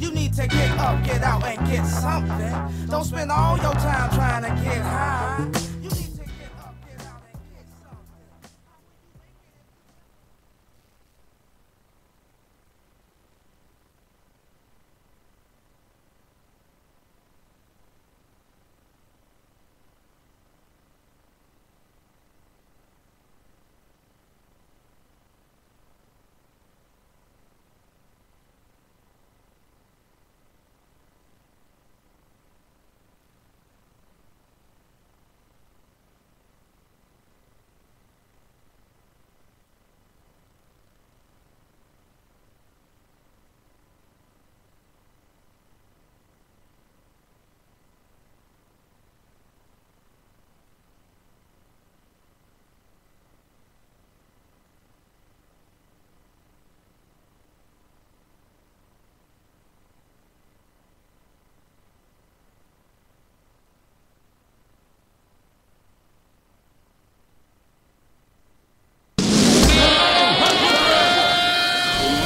You need to get up, get out, and get something. Don't spend all your time trying to get high. You need to get up, get out, and get something.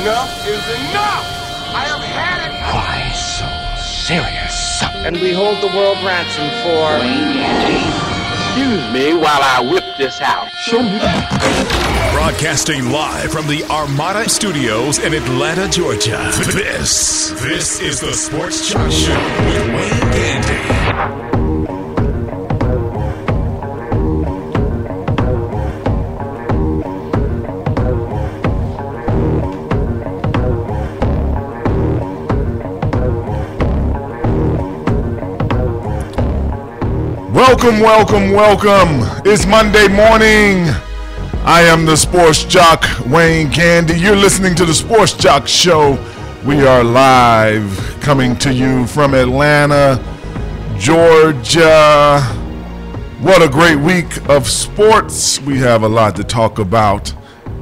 Enough is enough! I have had it! Why so serious? And we hold the world ransom for... Excuse me while I whip this out. Show me that. Broadcasting live from the Armada Studios in Atlanta, Georgia. This is the Sports Jock Show with Wayne Gandy. Welcome. It's Monday morning. I am the Sports Jock, Wayne Gandy. You're listening to the Sports Jock Show. We are live coming to you from Atlanta, Georgia. What a great week of sports. We have a lot to talk about.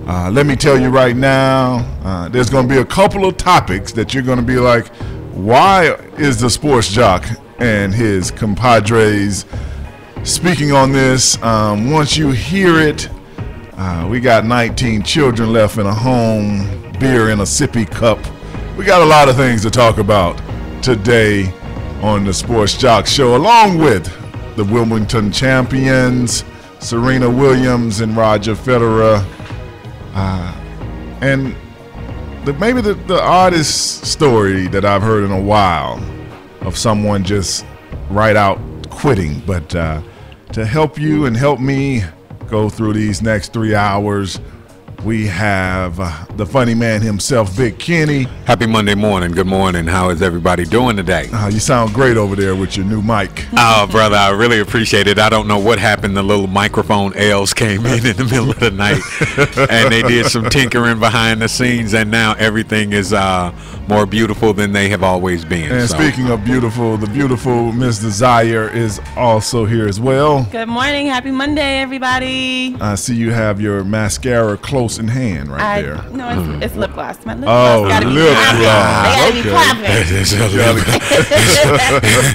Let me tell you right now, there's going to be a couple of topics that you're going to be like, why is the Sports Jock and his compadres speaking on this? Once you hear it, we got 19 children left in a home, beer in a sippy cup. We got a lot of things to talk about today on the Sports Jock Show, along with the Wimbledon champions, Serena Williams and Roger Federer, and maybe the oddest story that I've heard in a while of someone just right out quitting. But to help you and help me go through these next 3 hours, we have the funny man himself, Big Kenny. Happy Monday morning. Good morning. How is everybody doing today? You sound great over there with your new mic. Oh, brother, I really appreciate it. I don't know what happened. The little microphone L's came in the middle of the night, and they did some tinkering behind the scenes, and now everything is more beautiful than they have always been. And speaking of beautiful, the beautiful Miss Desire is also here as well. Good morning. Happy Monday, everybody. I see you have your mascara close in hand there. No, it's lip gloss. My lip gloss gotta be lip popping. gloss. They gotta be popping.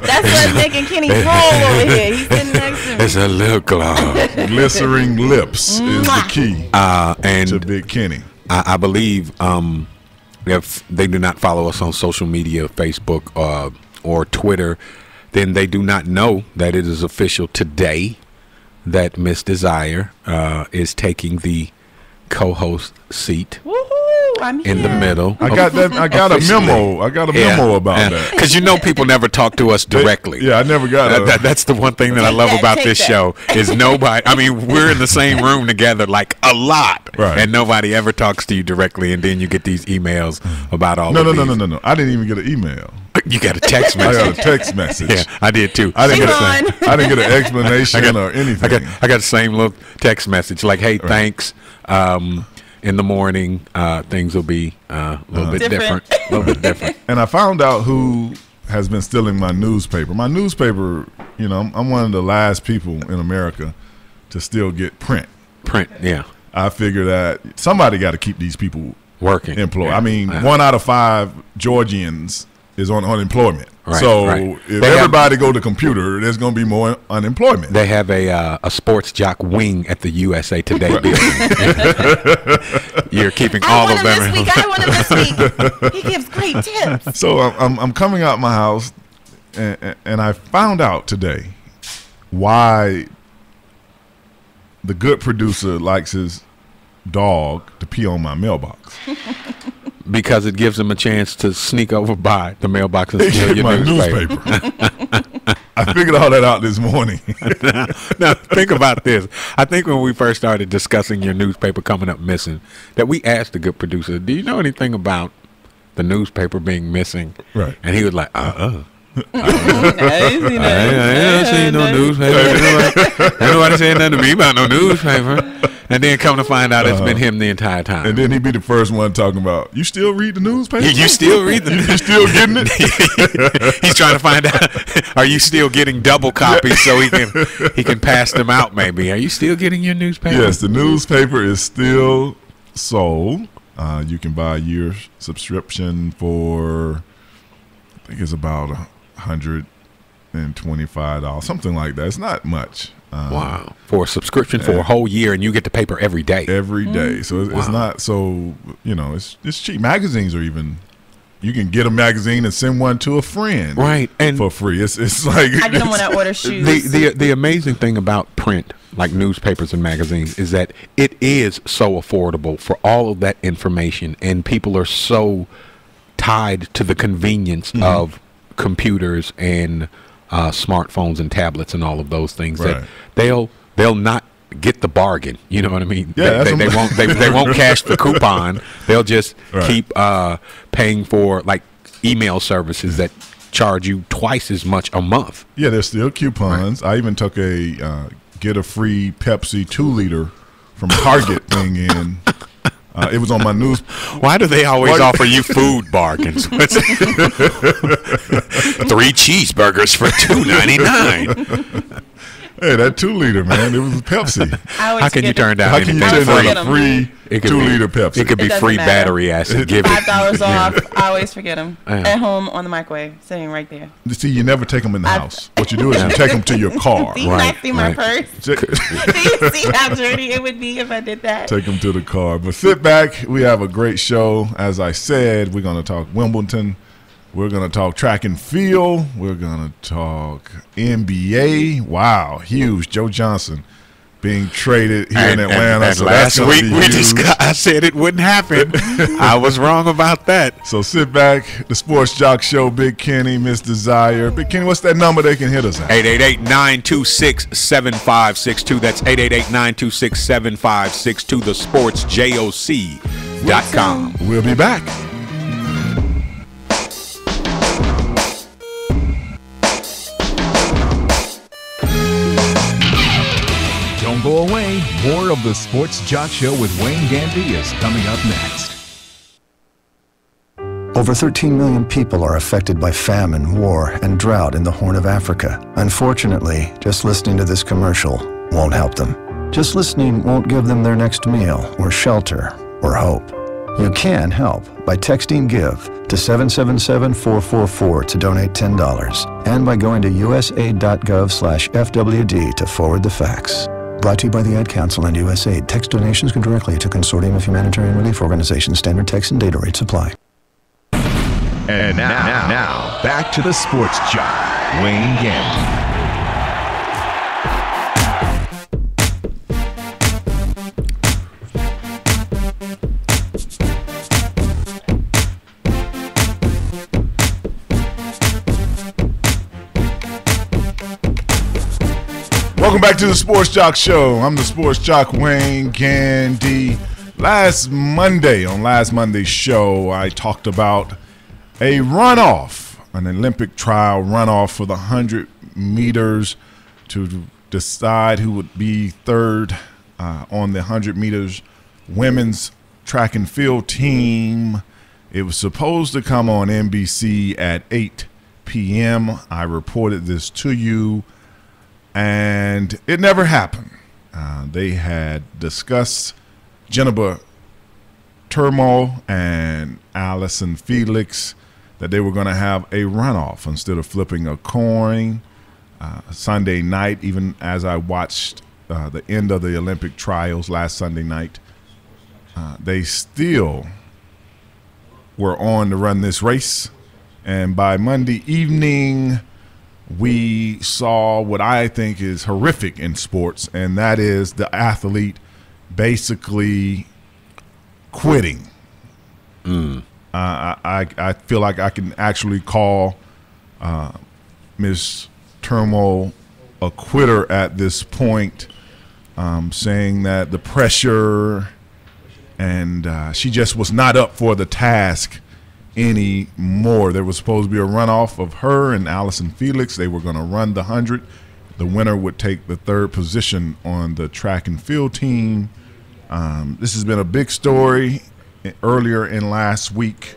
That's what Nick and Kenny roll over here. He's sitting next to me. It's a lip gloss. Glittering lips is the key and to Big Kenny. I believe if they do not follow us on social media, Facebook or Twitter, then they do not know that it is official today that Miss Desire is taking the co-host seat. I'm in the middle. I got a memo. I got a memo about that. Because people never talk to us directly. I never got that's the one thing that I love about this show is nobody. I mean, we're in the same room together like a lot, right? And nobody ever talks to you directly, and then you get these emails about all. No. I didn't even get an email. You got a text message. I got a text message. Yeah, I did too. I didn't get an explanation or anything. I got the same little text message like, "Hey, thanks." In the morning, things will be a little bit different. And I found out who has been stealing my newspaper. My newspaper, I'm one of the last people in America to still get print. Yeah. I figure that somebody got to keep these people working, employed. Yeah. I mean, 1 out of 5 Georgians is on unemployment. Right, So right. if They have- everybody go to computer, there's going to be more unemployment. They have a sports jock wing at the USA Today building. You're keeping all of them. I want him this week. He gives great tips. So I'm coming out my house, and I found out today why the good producer likes his dog to pee on my mailbox. Because it gives them a chance to sneak over by the mailbox and steal your My newspaper. newspaper. I figured all that out this morning. Now, think about this. I think when we first started discussing your newspaper coming up missing, that we asked the good producer, do you know anything about the newspaper being missing? Right. And he was like, I I ain't seen no newspaper. Ain't nobody saying nothing to me about no newspaper. And then come to find out it's been him the entire time. And then he'd be the first one talking about, you still read the newspaper? You still read the You still getting it? He's trying to find out, are you still getting double copies so he can pass them out maybe? Are you still getting your newspaper? Yes, the newspaper is still sold. You can buy a year subscription for, I think it's about $125, something like that. It's not much. Wow. For a subscription for a whole year, and you get the paper every day. Every day. So it's not so, it's cheap. Magazines are even, you can get a magazine and send one to a friend. Right. And for free. It's like. get them when I order shoes. The amazing thing about print, like newspapers and magazines, is that it is so affordable for all of that information, and people are so tied to the convenience of computers and smartphones and tablets and all of those things Right. that they'll not get the bargain. You know what I mean? Yeah, they won't cash the coupon. They'll just Right. keep paying for like email services that charge you twice as much a month. Yeah, there's still coupons. I even took a get a free Pepsi 2-liter from Target thing in. It was on my news. Why do they always offer you food bargains? 3 cheeseburgers for $2.99. Hey, that 2-liter, man, it was Pepsi. How can you turn down How can you anything turn free? down a free It could 2-liter be, Pepsi? It could be It doesn't free matter. battery acid. Give it $5 off. I always forget them at home on the microwave, sitting right there. See, you never take them in the house. What you do is you take them to your car. See, Right, I see my right. purse. Do you see how dirty it would be if I did that? Take them to the car. But sit back. We have a great show. As I said, we're going to talk Wimbledon. We're going to talk track and field. We're going to talk NBA. Wow, huge. Joe Johnson being traded here in Atlanta. And so last that's gonna week be we huge. discussed. I said it wouldn't happen. I was wrong about that. So sit back. The Sports Jock Show, Big Kenny, Miss Desire. Big Kenny, what's that number they can hit us at? 888-926-7562. That's 888-926-7562. TheSportsJOC.com. We'll be back. Don't go away. More of the Sports Jock Show with Wayne Gandy is coming up next. Over 13 million people are affected by famine, war, and drought in the Horn of Africa. Unfortunately, just listening to this commercial won't help them. Just listening won't give them their next meal, or shelter, or hope. You can help by texting GIVE to 777-444 to donate $10, and by going to usaid.gov/FWD to forward the facts. Brought to you by the Ad Council and USAID. Text donations go directly to Consortium of Humanitarian Relief Organizations. Standard text and data rates apply. And now, back to the Sports Jock, Wayne Gandy. Welcome back to the Sports Jock Show. I'm the Sports Jock, Wayne Gandy. Last Monday's show, I talked about a runoff, an Olympic trial runoff for the 100 meters to decide who would be third on the 100 meters women's track and field team. It was supposed to come on NBC at 8 p.m. I reported this to you, and it never happened. They had discussed Jennifer Turmo and Allison Felix. that they were going to have a runoff instead of flipping a coin. Sunday night, even as I watched the end of the Olympic trials last Sunday night, they still were on to run this race. And by Monday evening, we saw what I think is horrific in sports, and that is the athlete basically quitting. I feel like I can actually call Ms. Turmoil a quitter at this point, saying that the pressure and she just was not up for the task anymore. There was supposed to be a runoff of her and Allison Felix. They were going to run the 100. The winner would take the third position on the track and field team. This has been a big story earlier in last week.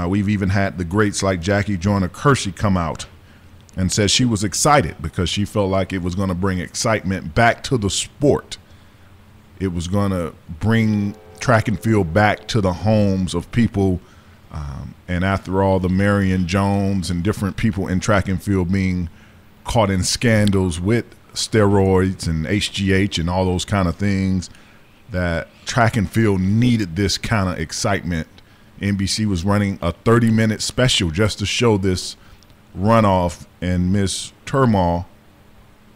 We've even had the greats like Jackie Joyner-Kersee come out and said she was excited because she felt like it was going to bring excitement back to the sport. It was going to bring track and field back to the homes of people. And after all, the Marion Jones and different people in track and field being caught in scandals with steroids and HGH and all those kind of things, that track and field needed this kind of excitement. NBC was running a 30-minute special just to show this runoff, and Miss Turmoil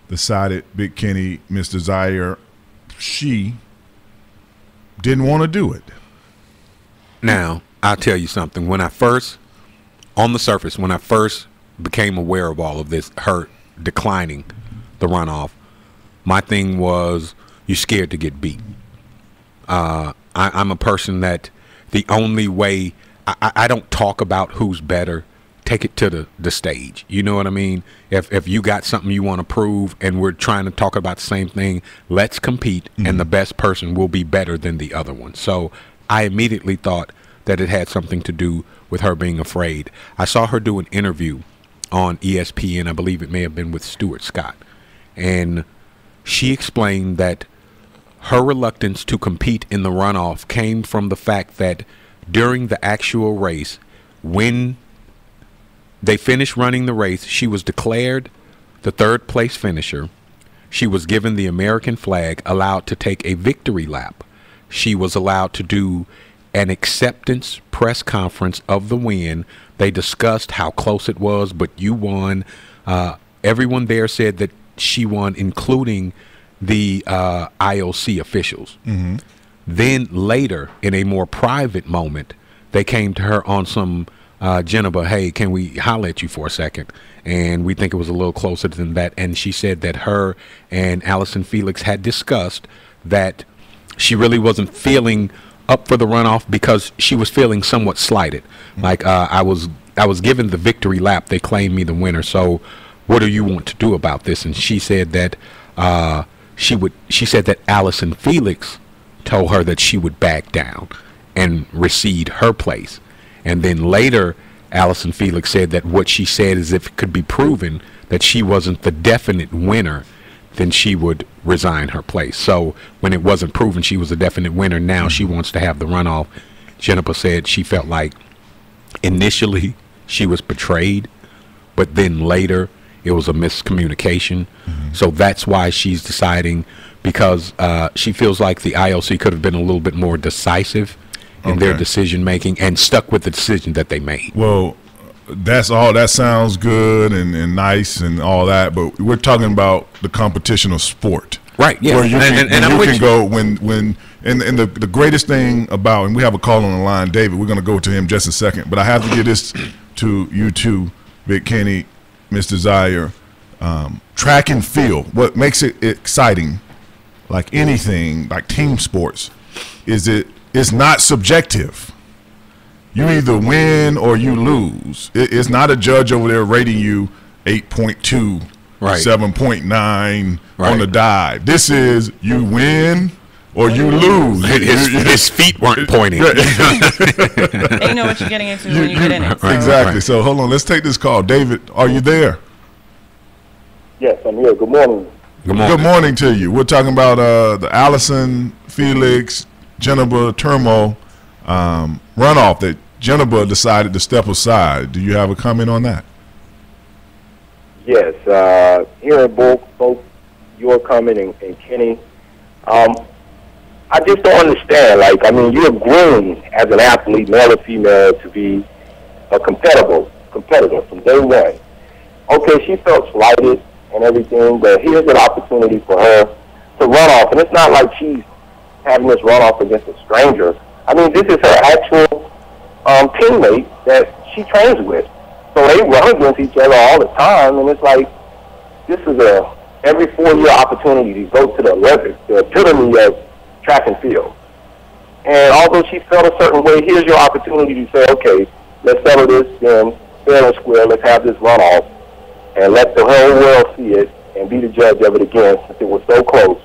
decided, Big Kenny, Miss Desire, she didn't want to do it. Now, I'll tell you something. When I first became aware of all of this, her declining the runoff, my thing was, you're scared to get beat. I'm a person that the only way I don't talk about who's better. Take it to the stage. You know what I mean? If you got something you want to prove and we're trying to talk about the same thing, let's compete, and the best person will be better than the other one. So I immediately thought that it had something to do with her being afraid. I saw her do an interview on ESPN. I believe it may have been with Stuart Scott. And she explained that her reluctance to compete in the runoff came from the fact that during the actual race, when they finished running the race, she was declared the third place finisher. She was given the American flag, allowed to take a victory lap. She was allowed to do an acceptance press conference of the win. They discussed how close it was, but you won. Everyone there said that she won, including the IOC officials. Then later, in a more private moment, they came to her on some Jennifer, hey, can we holler at you for a second? And we think it was a little closer than that. And she said that her and Allison Felix had discussed that she really wasn't feeling up for the runoff because she was feeling somewhat slighted. Like, I was given the victory lap. They claimed me the winner. So what do you want to do about this? And she said that she said that Allison Felix told her that she would back down and recede her place. And then later, Allison Felix said that what she said is if it could be proven that she wasn't the definite winner, then she would resign her place. So when it wasn't proven she was a definite winner, now she wants to have the runoff. Jennifer said she felt like initially she was betrayed, but then later it was a miscommunication. So that's why she's deciding, because she feels like the IOC could have been a little bit more decisive in their decision making and stuck with the decision that they made. Well, that's all. That sounds good and nice and all that, but we're talking about the competition of sport, right? Yeah, where you can go when the greatest thing about, and we have a call on the line, David. We're going to go to him just a second, but I have to give this to you too, Big Kenny, Miss Desire. Track and field. What makes it exciting, like anything, like team sports, is it's not subjective. You either win or you lose. It's not a judge over there rating you 8.2, right, 7.9 on the dive. This is you win or you lose. His feet weren't pointing. They know what you're getting into when you get in it. So. Exactly. So hold on. Let's take this call. David, are you there? Yes, I'm here. Good morning. Good morning to you. We're talking about the Allison Felix, Jennifer Turmoil runoff that Jennifer decided to step aside. Do you have a comment on that? Yes, hearing both your comment and Kenny, I just don't understand. Like, I mean, you're groomed as an athlete, male or female, to be a competitor from day one. Okay, she felt slighted and everything, but here's an opportunity for her to run off. And it's not like she's having this run off against a stranger. I mean, this is her actual teammate that she trains with. So they run against each other all the time, and it's like, this is every 4-year opportunity to go to the Olympics, the epitome of track and field. And although she felt a certain way, here's your opportunity to say, okay, let's settle this in fair and square, let's have this runoff, and let the whole world see it and be the judge of it again, since it was so close.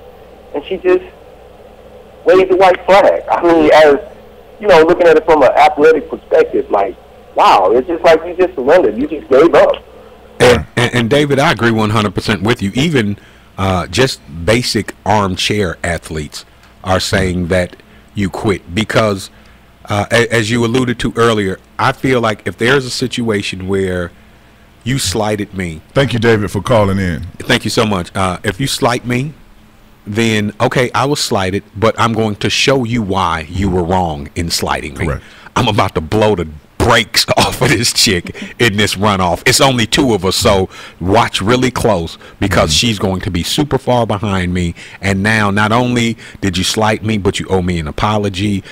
And she just waved the white flag. I mean, as, you know, looking at it from an athletic perspective, like, wow, it's just like you just surrendered. You just gave up. And David, I agree 100% with you. Even just basic armchair athletes are saying that you quit because, as you alluded to earlier, I feel like if there's a situation where you slighted me. Thank you, David, for calling in. Thank you so much. If you slight me, then, okay, I was slighted, but I'm going to show you why you were wrong in slighting me. Correct. I'm about to blow the brakes off of this chick in this runoff. It's only 2 of us, so watch really close because she's going to be super far behind me. And now, not only did you slight me, but you owe me an apology.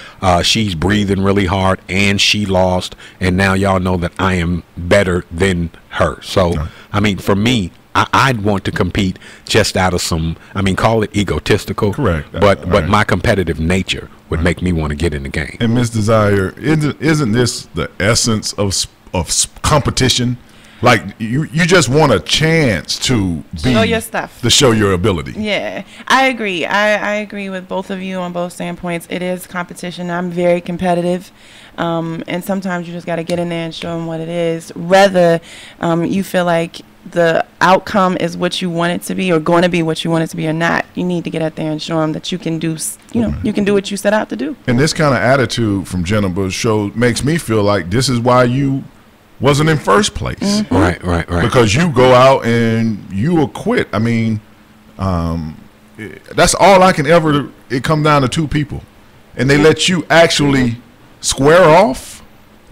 She's breathing really hard, and she lost. And now y'all know that I am better than her. So, I mean, for me, I'd want to compete just out of some, I mean, call it egotistical. Correct. But my competitive nature would make me want to get in the game. And Ms. Desire, isn't this the essence of competition? Like, you just want a chance to show your stuff, to show your ability. Yeah, I agree. I agree with both of you on both standpoints. It is competition. I'm very competitive. And sometimes you just got to get in there and show them what it is. Whether you feel like the outcome is what you want it to be or going to be what you want it to be or not, you need to get out there and show them that you can do, you can do what you set out to do. And this kind of attitude from Jennifer makes me feel like this is why you wasn't in first place. Mm-hmm. Right. Because you go out and you will quit. I mean, that's all I can ever, it come down to 2 people. And they let you actually square off.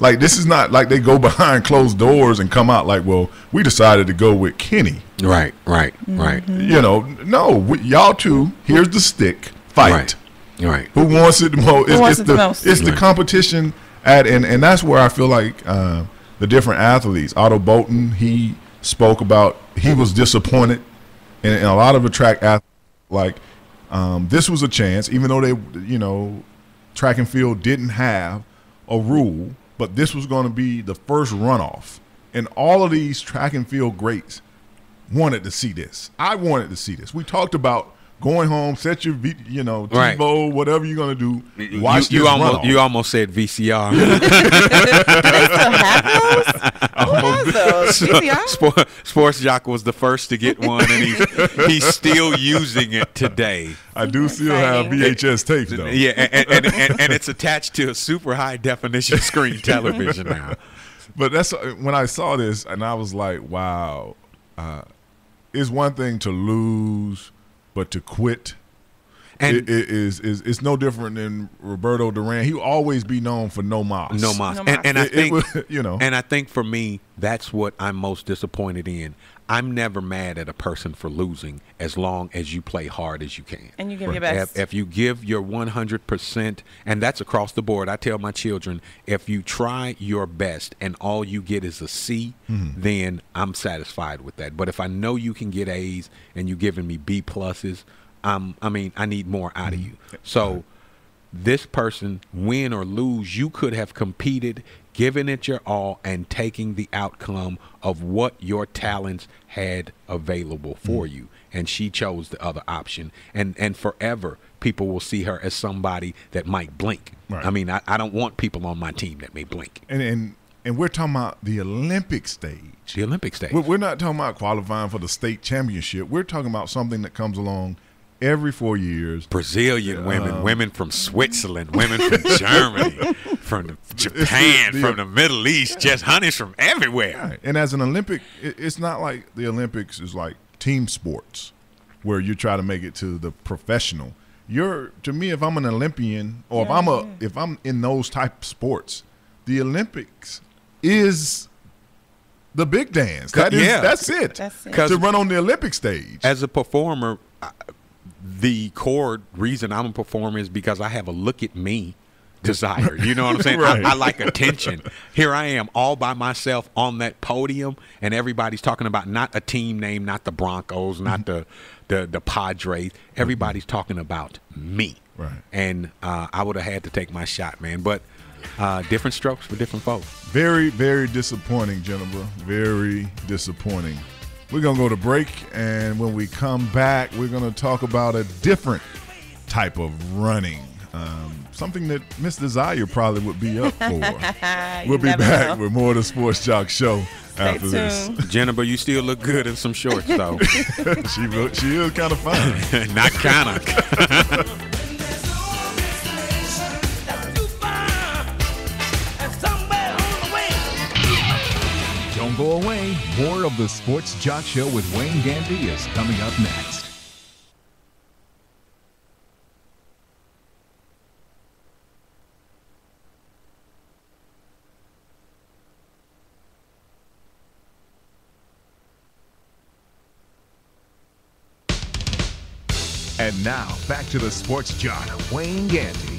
Like, this is not like they go behind closed doors and come out like, well, we decided to go with Kenny. Right. Mm-hmm. You know, no, y'all 2, here's the stick, fight. Right. Who wants it the most? Who wants it the most? It's the competition and that's where I feel like the different athletes. Otto Bolton, he spoke about, he was disappointed in a lot of the track athletes. Like, this was a chance, even though they, track and field didn't have a rule, but this was going to be the first runoff. And all of these track and field greats wanted to see this. I wanted to see this. We talked about going home, set your, TiVo, whatever you're going to do, watch this runoff. You almost said VCR. Do they still have those? Who has those? VCR? Sports Jock was the first to get one, and he's still using it today. I do still have VHS tapes, though. Yeah, and it's attached to a super high definition screen television now. But that's when I saw this, and I was like, wow, it's one thing to lose, but to quit, and it's no different than Roberto Duran. He will always be known for no mas. No mas. And I think for me, that's what I'm most disappointed in. I'm never mad at a person for losing as long as you play hard as you can. And you give your best. If you give your 100%, and that's across the board. I tell my children, if you try your best and all you get is a C, then I'm satisfied with that. But if I know you can get A's and you're giving me B pluses, I need more out of you. So this person, win or lose, you could have competed, given it your all, and taking the outcome of what your talents had available for you. And she chose the other option. And forever, people will see her as somebody that might blink. Right. I mean, I don't want people on my team that may blink. And we're talking about the Olympic stage. The Olympic stage. We're not talking about qualifying for the state championship. We're talking about something that comes along every 4 years. Brazilian women, women from Switzerland, women from Germany, from Japan, from the Middle East, just honeys from everywhere. Right. And as an Olympic, it's not like the Olympics is like team sports where you try to make it to the professional. To me, if I'm an Olympian or if I'm in those type of sports, the Olympics is the big dance. That's it. To run on the Olympic stage. As a performer, the core reason I'm a performer is because I have a look at me desire. You know what I'm saying? Right. I like attention. Here I am all by myself on that podium, and everybody's talking about not a team name, not the Broncos, not the Padres. Everybody's talking about me. Right. And I would have had to take my shot, man. But different strokes for different folks. Very, very disappointing, Jennifer. Very disappointing. We're going to go to break, and when we come back, we're going to talk about a different type of running. Something that Miss Desire probably would be up for. We'll be back with more of the Sports Jock Show after this. Jennifer, you still look good in some shorts, though. She is kind of fine. Not kind of. Don't go away. More of the Sports Jock Show with Wayne Gandy is coming up next. And now, back to the Sports Jock, Wayne Gandy.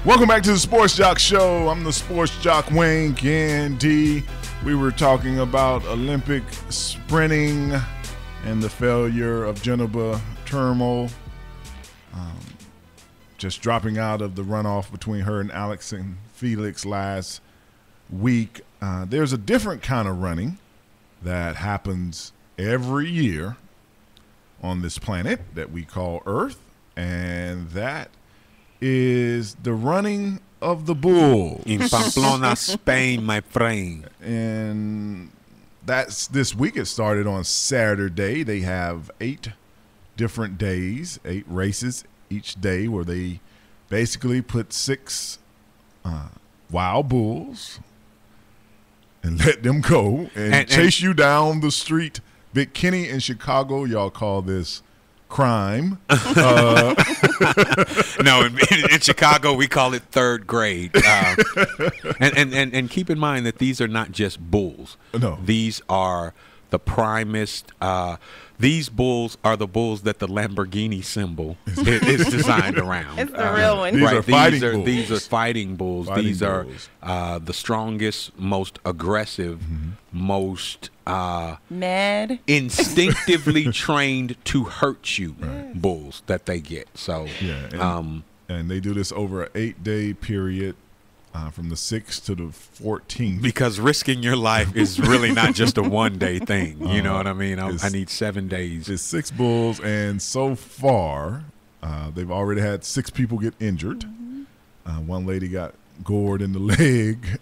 Welcome back to the Sports Jock Show. I'm the Sports Jock Wayne Gandy. We were talking about Olympic sprinting and the failure of Jennifer Turmo just dropping out of the runoff between her and Alex and Felix last week. There's a different kind of running that happens every year on this planet that we call Earth, and that is the running of the bulls. In Pamplona, Spain, my friend. And that's this week. It started on Saturday. They have 8 different days, 8 races each day, where they basically put 6 wild bulls and let them go and chase you down the street. Big Kenny in Chicago, y'all call this crime. No, in Chicago we call it third grade. And keep in mind that these are not just bulls. No, these are the primest. These bulls are the bulls that the Lamborghini symbol is designed around. It's the real one. These are fighting bulls. These are fighting bulls. These are the strongest, most aggressive, most mad, instinctively trained to hurt you bulls that they get. So and they do this over an 8-day period. From the 6th to the 14th. Because risking your life is really not just a one-day thing. You know what I mean? I need 7 days. It's 6 bulls, and so far, they've already had 6 people get injured. One lady got gored in the leg.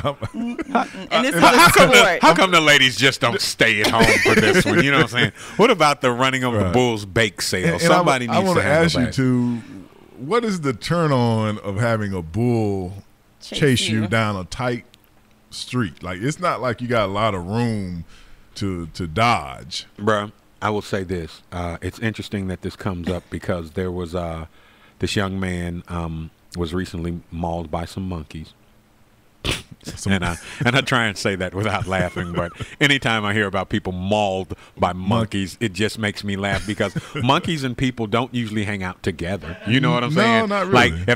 And this is a sport. How come the ladies just don't stay at home for this one? You know what I'm saying? What about the running of the bulls bake sale? Somebody needs to handle that. I want to ask you what is the turn on of having a bull chase you down a tight street? Like, it's not like you got a lot of room to dodge. Bruh, I will say this. It's interesting that this comes up because there was this young man was recently mauled by some monkeys. And I try and say that without laughing, but anytime I hear about people mauled by monkeys, it just makes me laugh because monkeys and people don't usually hang out together. You know what I'm saying? No, not really. Like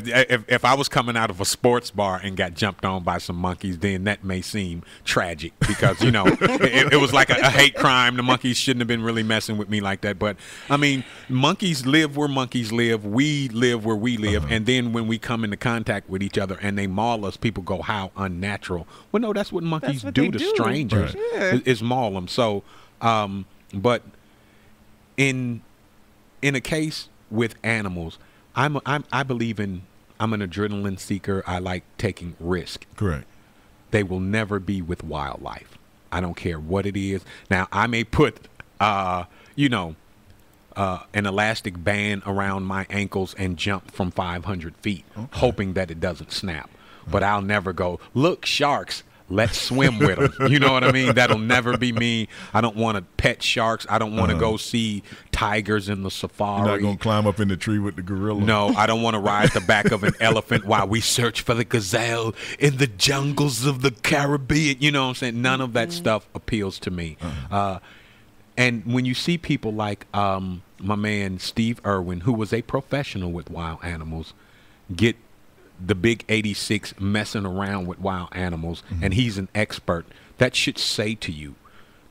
if I was coming out of a sports bar and got jumped on by some monkeys, then that may seem tragic because it was like a hate crime. The monkeys shouldn't have been really messing with me like that. But I mean, monkeys live where monkeys live. We live where we live, and then when we come into contact with each other and they maul us, people go, "How unnatural." natural. Well, no, that's what monkeys That's what do they to do. strangers. Right. Is maul them. So, but in a case with animals, I believe in. I'm an adrenaline seeker. I like taking risk. Correct. They will never be with wildlife. I don't care what it is. Now, I may put, an elastic band around my ankles and jump from 500 feet, hoping that it doesn't snap. But I'll never go, look, sharks, let's swim with them. You know what I mean? That'll never be me. I don't want to pet sharks. I don't want to go see tigers in the safari. You're not going to climb up in the tree with the gorilla. No, I don't want to ride the back of an elephant while we search for the gazelle in the jungles of the Caribbean. You know what I'm saying? None of that stuff appeals to me. And when you see people like my man Steve Irwin, who was a professional with wild animals, get the big 86 messing around with wild animals, and he's an expert, that should say to you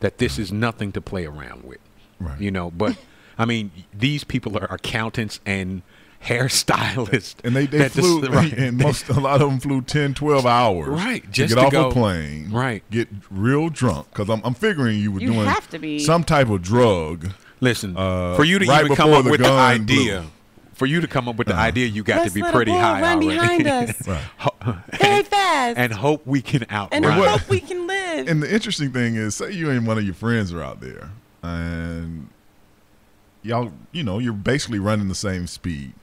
that this is nothing to play around with. Right. You know, but I mean, these people are accountants and hairstylists. And they flew, and a lot of them flew 10, 12 hours. Right. To Just get to off go, a plane. Right. Get real drunk. Because I'm figuring you were You doing have to be. some type of drug. Listen, for you to right even come before up the with the gun idea. blew. For you to come up with the idea, you got Let's to be let a pretty bull high run already. behind us. Very fast. And hope we can outrun. And hope we can live. And the interesting thing is, say you and one of your friends are out there, and y'all, you're basically running the same speed.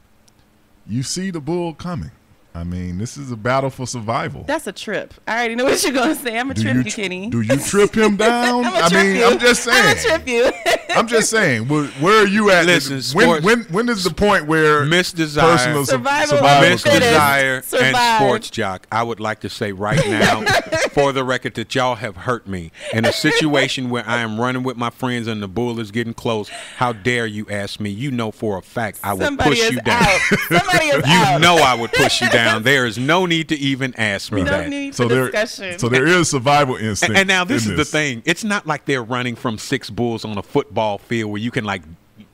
You see the bull coming. I mean, this is a battle for survival. That's a trip. I already know what you're going to say. I'm a trip you, Kenny. Do you trip him down? I'm just saying. I'm a trip you. I'm just saying. Where are you at? Listen, when is the point where Miss Desire, personal survival Miss Desire, survive. and Sports Jock, I would like to say right now, for the record, that y'all have hurt me in a situation where I am running with my friends and the bull is getting close. How dare you ask me? You know for a fact I would push you down. Somebody is You out. know I would push you down. There is no need to even ask me No that. need for discussion. So there is survival instinct. And now this is the thing. It's not like they're running from 6 bulls on a football field where you can like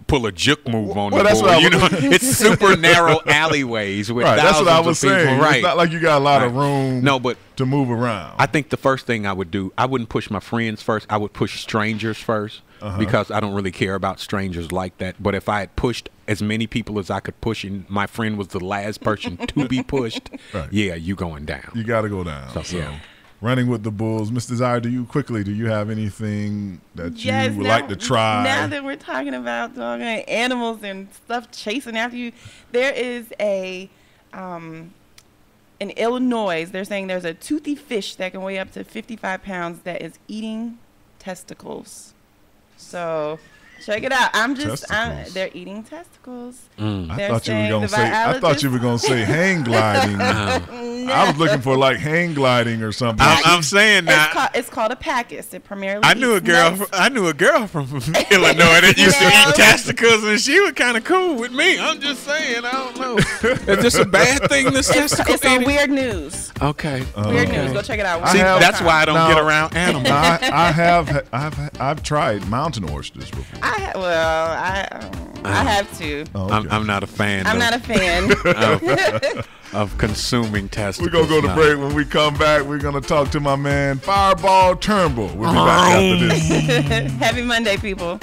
pull a juke move on the bull. You know, it's super narrow alleyways with thousands that's what I was of people. saying. Right. It's not like you got a lot of room but to move around. I think the first thing I would do, I wouldn't push my friends first. I would push strangers first because I don't really care about strangers like that. But if I had pushed as many people as I could push and my friend was the last person to be pushed, yeah, you going down. You got to go down. So, yeah. Running with the bulls. Miss Desire, do you have anything that you would like to try? Now that we're talking about doggone animals and stuff chasing after you, there is in Illinois, they're saying there's a toothy fish that can weigh up to 55 pounds that is eating testicles. So check it out. They're eating testicles. I thought you were gonna say hang gliding. I was looking for like hang gliding or something. I'm saying that it's called a pacus. It primarily. I knew a girl from Illinois that used to eat testicles, and she was kind of cool with me. I'm just saying, I don't know. Is this a bad thing? This it's on Weird News. Okay. Weird News. Go check it out. See, that's why I don't get around animals. I've tried mountain oysters before. I have to. Oh, okay. I'm not a fan. I'm not a fan of consuming testicles. We're going to go to break. When we come back, we're going to talk to my man, Fireball Turnbull. We'll be back after this. Happy Monday, people.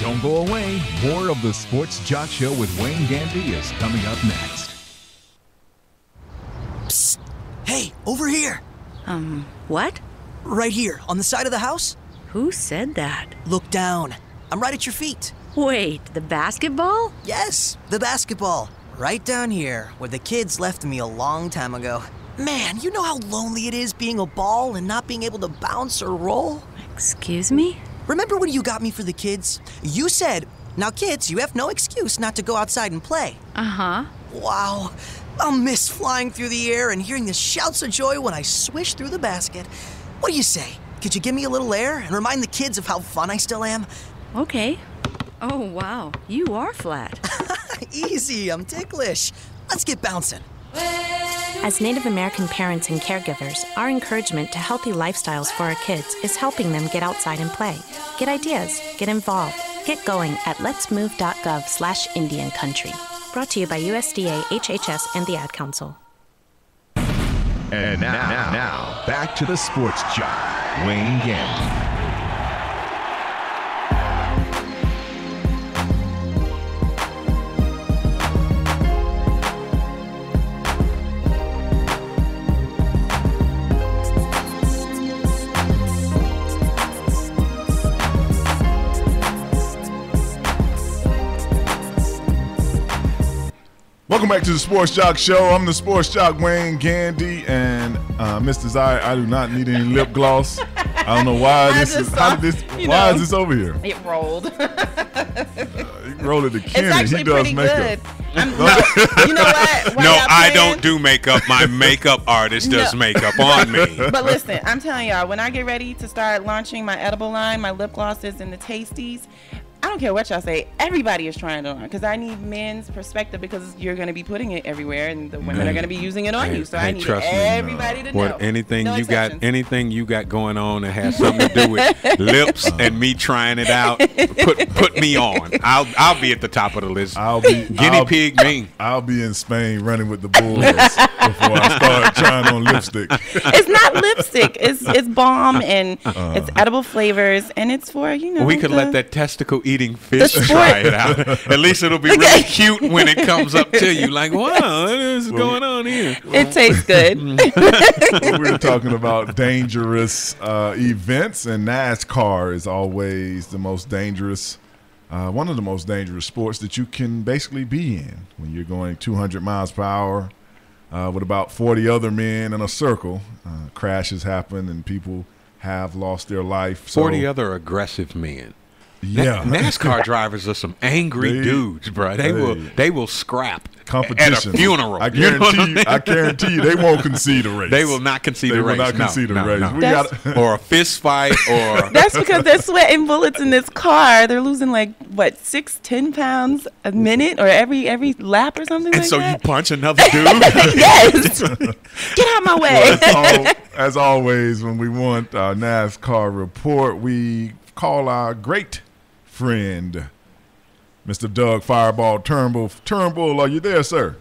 Don't go away. More of the Sports Jock Show with Wayne Gandy is coming up next. Psst. Hey, over here. What? Right here, on the side of the house. Who said that? Look down. I'm right at your feet. Wait, the basketball? Yes, the basketball. Right down here, where the kids left me a long time ago. Man, you know how lonely it is being a ball and not being able to bounce or roll? Excuse me? Remember when you got me for the kids? You said, now kids, you have no excuse not to go outside and play. Uh-huh. Wow. I'll miss flying through the air and hearing the shouts of joy when I swish through the basket. What do you say? Could you give me a little air and remind the kids of how fun I still am? Okay. Oh, wow. You are flat. Easy, I'm ticklish. Let's get bouncing. As Native American parents and caregivers, our encouragement to healthy lifestyles for our kids is helping them get outside and play. Get ideas, get involved, get going at letsmove.gov/Indian Country. Brought to you by USDA, HHS, and the Ad Council. And now, back to the Sports Jock, Wayne Gandy. Welcome back to the Sports Jock Show. I'm the Sports Jock Wayne Gandy, and Mr. Zai, I do not need any lip gloss. I don't know why this is. How did this? Why is this over here? It rolled. You can roll it to Kenny. It's actually He does pretty makeup. good. You know what? No, I don't do makeup. My makeup artist does makeup on me. But listen, I'm telling y'all, when I get ready to start launching my edible line, my lip glosses and the tasties, I don't care what y'all say. Everybody is trying it on because I need men's perspective because you're going to be putting it everywhere and the women are going to be using it on you. So I need everybody to know. Anything you got going on that has something to do with lips and me trying it out, put me on. I'll be at the top of the list. Guinea pig me. I'll be in Spain running with the bulls before I start trying on lipstick. It's not lipstick. It's balm and it's edible flavors and it's for We could let that testicle eating fish try it out. At least it'll be really cute when it comes up to you. Like, wow, what is going on here? It tastes good. We're talking about dangerous events, and NASCAR is always the most dangerous, one of the most dangerous sports that you can basically be in when you're going 200 miles per hour with about 40 other men in a circle. Crashes happen, and people have lost their life. 40 other aggressive men. Yeah, NASCAR drivers are some angry dudes, bro. They will scrap competition at a funeral. I guarantee you, they won't concede a race. They will not concede a race. They will not concede a race. No. Or a fist fight, or that's because they're sweating bullets in this car. They're losing like what 6-10 pounds a minute or every lap or something. And like so that. you punch another dude. Yes, get out my way. Well, as always, when we want our NASCAR report, we call our great friend, Mr. Doug Fireball Turnbull. Turnbull, are you there, sir?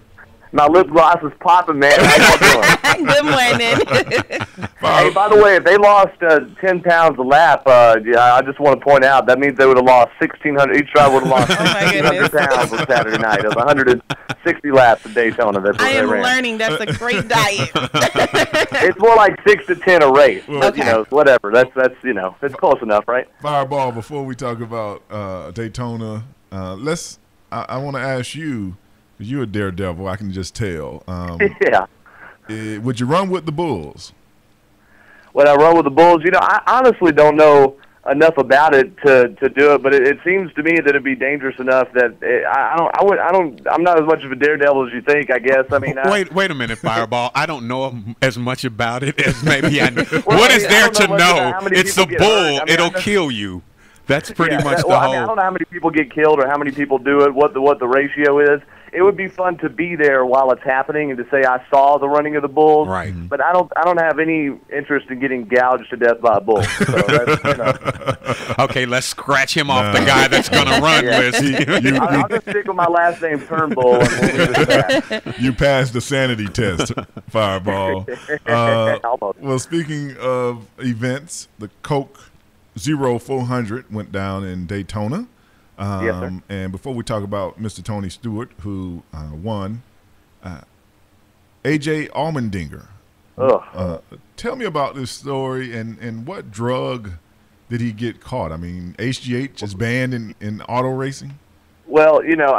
My lip gloss is popping, man. How you doing? Good morning. Hey, by the way, if they lost 10 pounds a lap, I just want to point out that means they would have lost 1,600. Each driver would have lost 1,600 pounds on Saturday night. It was 160 laps at Daytona. That's what I am they ran. learning that's a great diet. It's more like 6 to 10 a race. But, you know, whatever. That's it's close enough, right? Fireball, before we talk about Daytona, I want to ask you, because you're a daredevil, I can just tell. Yeah. Would you run with the Bulls? Would I run with the Bulls? You know, I honestly don't know enough about it to do it, but it seems to me that it'd be dangerous enough that I'm not as much of a daredevil as you think, I guess. I mean, wait a minute, Fireball. I don't know as much about it as maybe I know. What is there to know? It's a bull. It'll kill you. That's pretty much the whole. I don't know how many people get killed or how many people do it, what the ratio is. It would be fun to be there while it's happening and to say I saw the running of the bulls. Right. But I don't have any interest in getting gouged to death by a bull. So that's, Okay, let's scratch him off the guy that's going to run list. I'll just stick with my last name, Turnbull, and we'll leave it at that. You passed the sanity test, Fireball. Well, speaking of events, the Coke 0400 went down in Daytona. Yes, sir. And before we talk about Mr. Tony Stewart, who won, A.J. Allmendinger. Tell me about this story and what drug did he get caught? I mean, HGH is banned in auto racing? Well, you know,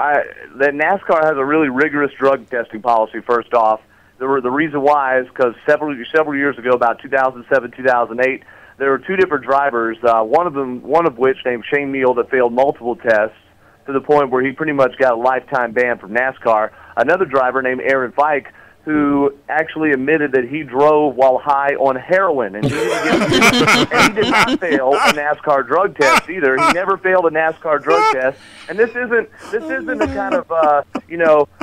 that NASCAR has a really rigorous drug testing policy, first off. The reason why is because several years ago, about 2007, 2008, there were two different drivers, one of which named Shane Neal that failed multiple tests to the point where he pretty much got a lifetime ban from NASCAR. Another driver named Aaron Fike who actually admitted that he drove while high on heroin, and he did not fail a NASCAR drug test either. He never failed a NASCAR drug test, and this isn't the kind of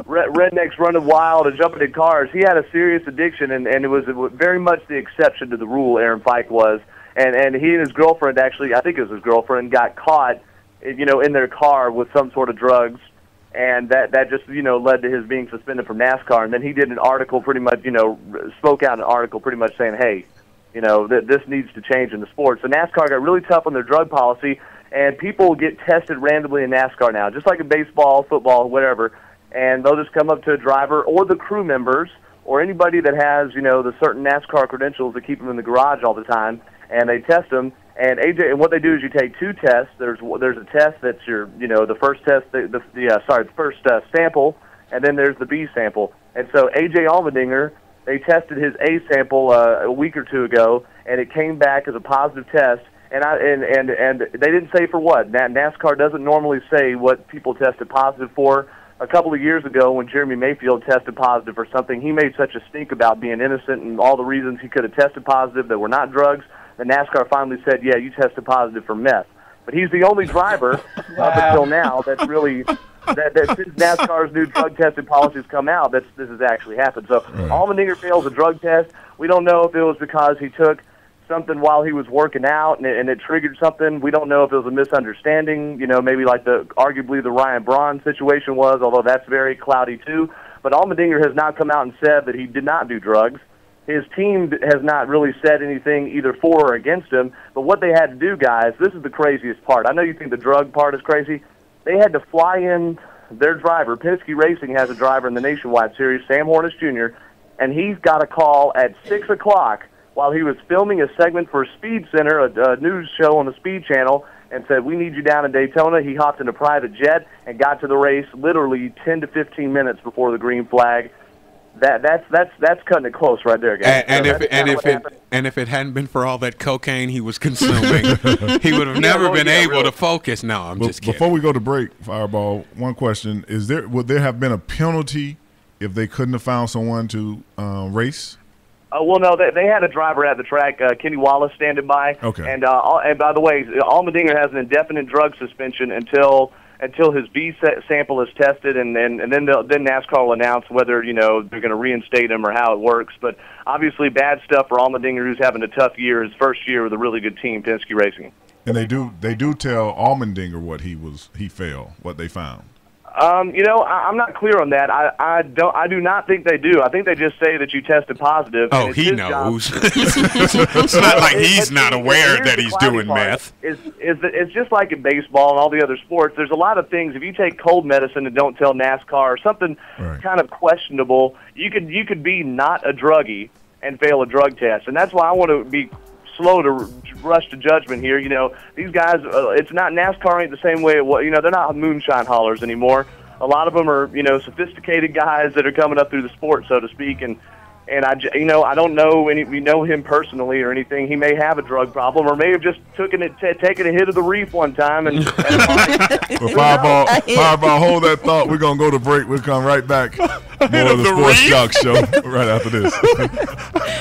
rednecks running wild and jumping in cars. He had a serious addiction, and it was very much the exception to the rule. Aaron Pike was, and he and his girlfriend, actually, I think it was his girlfriend, got caught, in their car with some sort of drugs. And that just, led to his being suspended from NASCAR. And then he did an article pretty much, spoke out an article pretty much saying, hey, this needs to change in the sport. So NASCAR got really tough on their drug policy, and people get tested randomly in NASCAR now, just like in baseball, football, whatever. And they'll just come up to a driver or the crew members or anybody that has, the certain NASCAR credentials that keep them in the garage all the time, and they test them. And AJ, and what they do is you take two tests. There's a test that's your, the first test, the first sample, and then there's the B sample. And so AJ Allmendinger, they tested his A sample a week or two ago, and it came back as a positive test. And they didn't say for what. NASCAR doesn't normally say what people tested positive for. A couple of years ago, when Jeremy Mayfield tested positive for something, he made such a stink about being innocent and all the reasons he could have tested positive that were not drugs. The NASCAR finally said, yeah, you tested positive for meth. But he's the only driver up until now that's really, that since NASCAR's new drug testing policies come out, this has actually happened. So Allmendinger fails a drug test. We don't know if it was because he took something while he was working out and it triggered something. We don't know if it was a misunderstanding, maybe like arguably the Ryan Braun situation was, although that's very cloudy too. But Allmendinger has not come out and said that he did not do drugs. His team has not really said anything either for or against him, but what they had to do, guys, this is the craziest part. I know you think the drug part is crazy. They had to fly in their driver. Penske Racing has a driver in the Nationwide Series, Sam Hornish Jr., and he's got a call at 6 o'clock while he was filming a segment for Speed Center, a news show on the Speed Channel, and said, we need you down in Daytona. He hopped in a private jet and got to the race literally 10 to 15 minutes before the green flag. That's cutting it close right there, guys. And if it hadn't been for all that cocaine he was consuming, he would have never been able to focus. No, I'm just kidding. Before we go to break, Fireball, one question: would there have been a penalty if they couldn't have found someone to race? Well, no, they had a driver at the track, Kenny Wallace, standing by. Okay. And by the way, Allmendinger has an indefinite drug suspension until his B sample is tested, and then NASCAR will announce whether they're going to reinstate him or how it works. But obviously, bad stuff for Allmendinger, who's having a tough year, his first year with a really good team, Penske Racing. And they do tell Allmendinger what he failed, what they found. I'm not clear on that. I do not think they do. I think they just say that you tested positive. Oh, he knows. It's not like he's not aware that he's doing meth. It's just like in baseball and all the other sports. There's a lot of things. If you take cold medicine and don't tell NASCAR or something kind of questionable, you could be not a druggie and fail a drug test. And that's why I want to be slow to rush to judgment here. These guys, it's not, NASCAR ain't the same way it was. They're not moonshine haulers anymore. A lot of them are, sophisticated guys that are coming up through the sport, so to speak. And I don't know we know him personally or anything. He may have a drug problem or may have just taken a hit of the reef one time. And well, Fireball, hold that thought. We're going to go to break. We'll come right back. More of the Sports Jock Show right after this.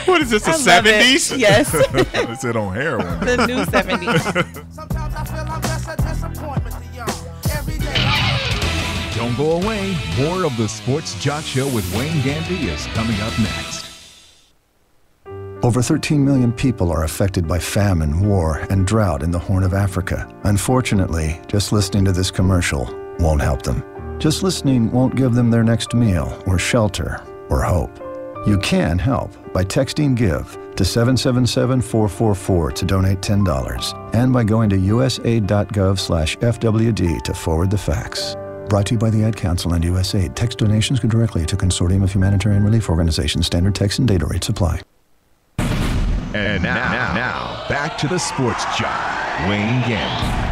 What is this, the 70s? It. Yes. They said on heroin. The new 70s. Sometimes I feel I'm just a disappointment to y'all. Every day. Don't go away. More of the Sports Jock Show with Wayne Gandy is coming up next. Over 13 million people are affected by famine, war, and drought in the Horn of Africa. Unfortunately, just listening to this commercial won't help them. Just listening won't give them their next meal, or shelter, or hope. You can help by texting GIVE to 777-444 to donate $10, and by going to usaid.gov/FWD to forward the facts. Brought to you by the Ad Council and USAID. Text donations go directly to Consortium of Humanitarian Relief Organizations. Standard text and data rates apply. And now, back to the Sports Jock, Wayne Gandy.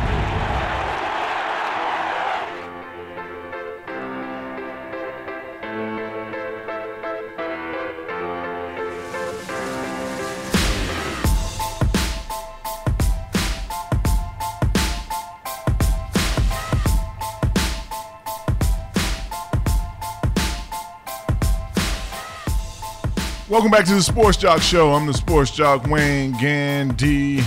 Welcome back to the Sports Jock Show. I'm the Sports Jock, Wayne Gandy.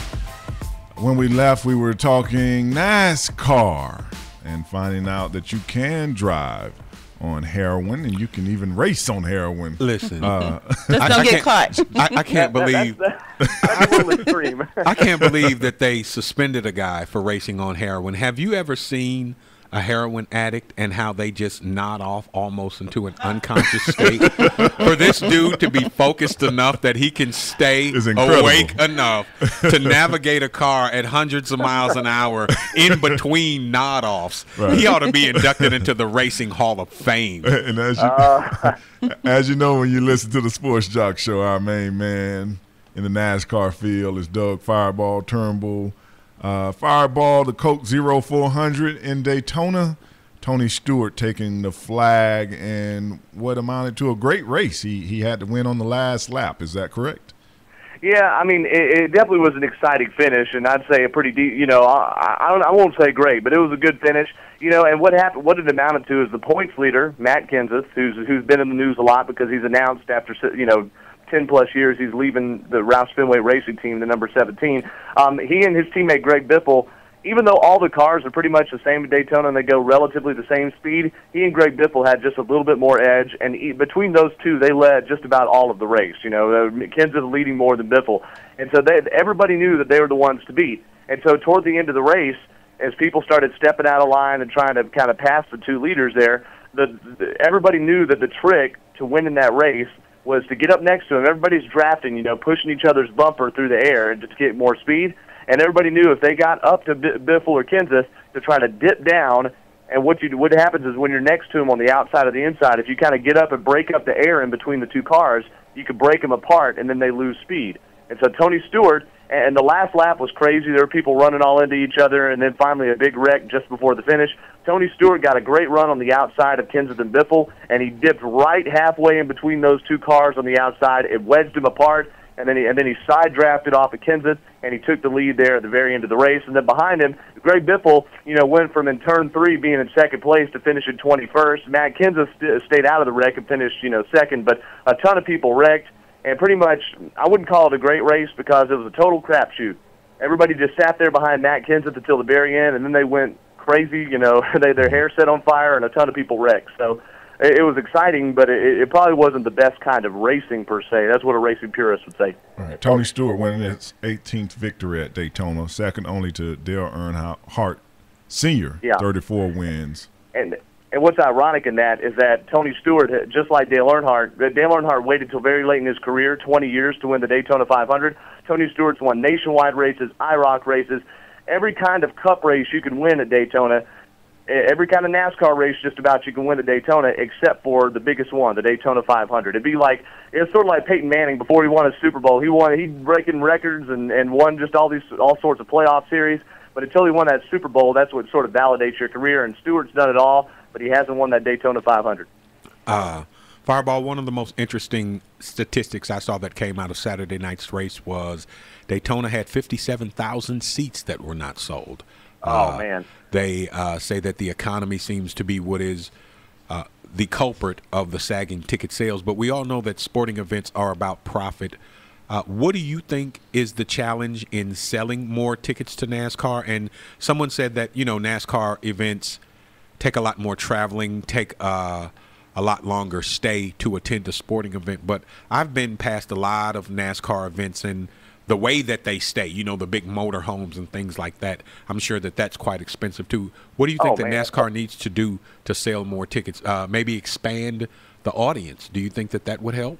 When we left, we were talking NASCAR and finding out that you can drive on heroin and you can even race on heroin. Listen, just don't get caught. I can't believe that's a little extreme. I can't believe that they suspended a guy for racing on heroin. Have you ever seen a heroin addict and how they just nod off almost into an unconscious state? For this dude to be focused enough that he can stay awake enough to navigate a car at hundreds of miles an hour in between nod offs, he ought to be inducted into the Racing Hall of Fame. And as you know, when you listen to the Sports Jock Show, our main man in the NASCAR field is Doug Fireball Turnbull. Fireball, the Coke 0400 in Daytona. Tony Stewart taking the flag and what amounted to a great race. He had to win on the last lap. Is that correct? Yeah, I mean, it definitely was an exciting finish, and I'd say a pretty deep. I won't say great, but it was a good finish. And what happened? What it amounted to is the points leader, Matt Kenseth, who's been in the news a lot because he's announced after 10-plus years he's leaving the Roush Fenway Racing Team, the number 17. He and his teammate Greg Biffle, even though all the cars are pretty much the same at Daytona and they go relatively the same speed, he and Greg Biffle had just a little bit more edge, and between those two, they led just about all of the race. Kenseth leading more than Biffle, and so everybody knew that they were the ones to beat. And so toward the end of the race, as people started stepping out of line and trying to kind of pass the two leaders there, everybody knew that the trick to winning that race was to get up next to him. Everybody's drafting, pushing each other's bumper through the air and just get more speed. And everybody knew if they got up to Biffle or Kenseth to try to dip down, and what happens is when you're next to him on the outside or the inside, if you kind of get up and break up the air in between the two cars, you could break them apart, and then they lose speed. And so Tony Stewart, and the last lap was crazy. There were people running all into each other, and then finally a big wreck just before the finish. Tony Stewart got a great run on the outside of Kenseth and Biffle, and he dipped right halfway in between those two cars on the outside. It wedged them apart, and then he side drafted off of Kenseth, and he took the lead there at the very end of the race. And then behind him, Greg Biffle, went from in turn 3 being in second place to finishing 21st. Matt Kenseth stayed out of the wreck and finished, second, but a ton of people wrecked. And pretty much, I wouldn't call it a great race because it was a total crapshoot. Everybody just sat there behind Matt Kenseth until the very end, and then they went crazy. Their hair set on fire, and a ton of people wrecked. So it was exciting, but it probably wasn't the best kind of racing per se. That's what a racing purist would say. All right. Tony Stewart winning his 18th victory at Daytona, second only to Dale Earnhardt Sr., 34 wins. And what's ironic in that is that Tony Stewart, just like Dale Earnhardt waited till very late in his career, 20 years, to win the Daytona 500. Tony Stewart's won nationwide races, IROC races, every kind of cup race you can win at Daytona, every kind of NASCAR race just about you can win at Daytona, except for the biggest one, the Daytona 500. It's sort of like Peyton Manning before he won a Super Bowl. He'd breaking records and won just all sorts of playoff series. But until he won that Super Bowl, that's what sort of validates your career. And Stewart's done it all, but he hasn't won that Daytona 500. Fireball, one of the most interesting statistics I saw that came out of Saturday night's race was Daytona had 57,000 seats that were not sold. Oh, man. They say that the economy seems to be what is the culprit of the sagging ticket sales. But we all know that sporting events are about profit. What do you think is the challenge in selling more tickets to NASCAR? And someone said that, NASCAR events take a lot more traveling, take a lot longer stay to attend a sporting event. But I've been past a lot of NASCAR events, and the way that they stay, the big motorhomes and things like that, I'm sure that that's quite expensive too. What do you think that NASCAR needs to do to sell more tickets? Maybe expand the audience. Do you think that would help?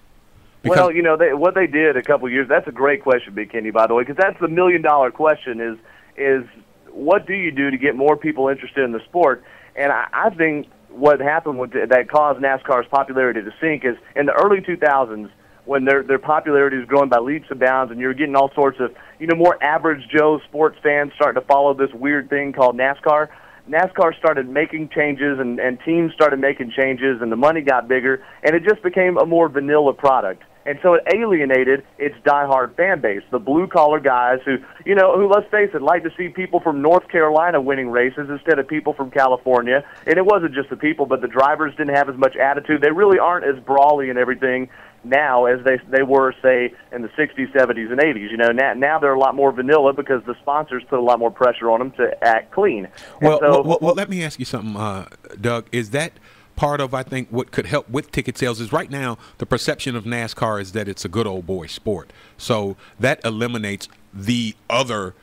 Well, what they did a couple of years, that's a great question, Big Kenny, by the way, because that's the million-dollar question is what do you do to get more people interested in the sport? And I think what happened that caused NASCAR's popularity to sink is in the early 2000s, when their popularity was growing by leaps and bounds, and you're getting all sorts of, more average Joe sports fans starting to follow this weird thing called NASCAR. NASCAR started making changes, and teams started making changes, and the money got bigger, and it just became a more vanilla product. And so it alienated its diehard fan base, the blue-collar guys who, let's face it, like to see people from North Carolina winning races instead of people from California. And it wasn't just the people, but the drivers didn't have as much attitude. They really aren't as brawly and everything now as they were, say, in the 60s, 70s, and 80s. You know, now they're a lot more vanilla because the sponsors put a lot more pressure on them to act clean. Well, let me ask you something, Doug. Is that part of, I think, what could help with ticket sales is right now the perception of NASCAR is that it's a good old boy sport. So that eliminates the other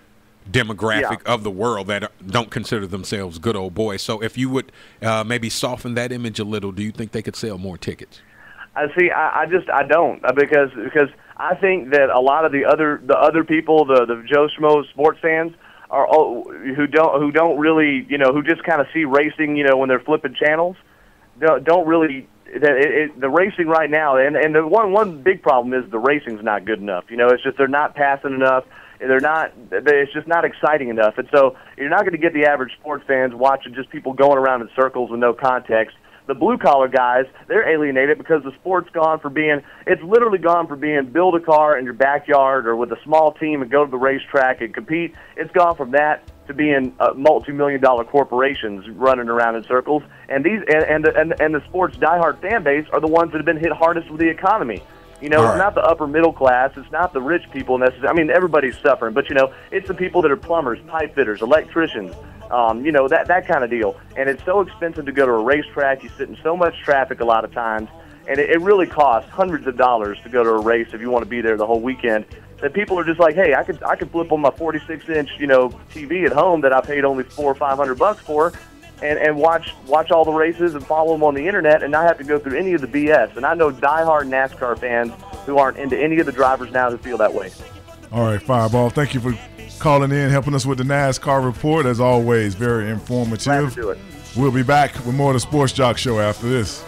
demographic of the world that don't consider themselves good old boys. So if you would maybe soften that image a little, do you think they could sell more tickets? I don't because I think that a lot of the other people, the Joe Schmo sports fans, are who don't really, you know, who just kind of see racing, you know, when they're flipping channels, don't really. The racing right now, and the one big problem is the racing's not good enough. You know, it's just they're not passing enough. It's just not exciting enough. And so you're not going to get the average sports fans watching just people going around in circles with no context. The blue-collar guys, they're alienated because the sport's gone for being, it's literally gone for being build a car in your backyard or with a small team and go to the racetrack and compete. It's gone from that to being multi-million-dollar corporations running around in circles. And the sports diehard fan base are the ones that have been hit hardest with the economy. You know, it's not the upper middle class. It's not the rich people necessarily. I mean, everybody's suffering, but, you know, it's the people that are plumbers, pipe fitters, electricians, you know, that kind of deal. And it's so expensive to go to a racetrack. You sit in so much traffic a lot of times, and it really costs hundreds of dollars to go to a race if you want to be there the whole weekend. That people are just like, hey, I could flip on my 46-inch, you know, TV at home that I paid only $400 or $500 for, and watch all the races and follow them on the internet and not have to go through any of the BS. And I know diehard NASCAR fans who aren't into any of the drivers now who feel that way. All right, Fireball, thank you for calling in, helping us with the NASCAR report. As always, very informative. Glad to do it. We'll be back with more of the Sports Jock Show after this.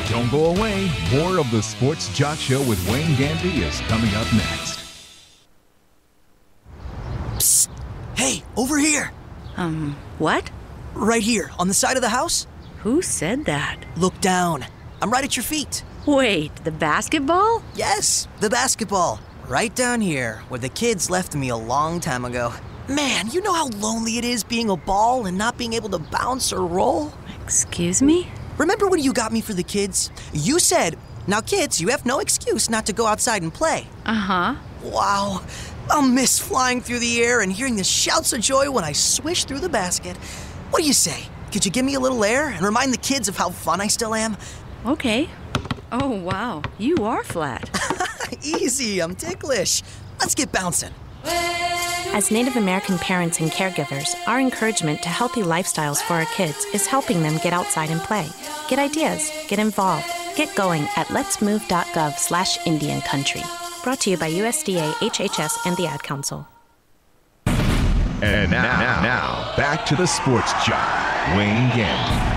Don't go away. More of the Sports Jock Show with Wayne Gandy is coming up next. Psst. Hey, over here. What? Right here, on the side of the house. Who said that? Look down. I'm right at your feet. Wait, the basketball? Yes, the basketball. Right down here, where the kids left me a long time ago. Man, you know how lonely it is being a ball and not being able to bounce or roll? Excuse me? Remember when you got me for the kids? You said, now kids, you have no excuse not to go outside and play. Uh-huh. Wow. I'll miss flying through the air and hearing the shouts of joy when I swish through the basket. What do you say? Could you give me a little air and remind the kids of how fun I still am? Okay. Oh, wow. You are flat. Easy, I'm ticklish. Let's get bouncing. As Native American parents and caregivers, our encouragement to healthy lifestyles for our kids is helping them get outside and play. Get ideas, get involved, get going at letsmove.gov/Indian Country. Brought to you by USDA, HHS, and the Ad Council. And now, back to the Sports Jock, Wayne Gandy.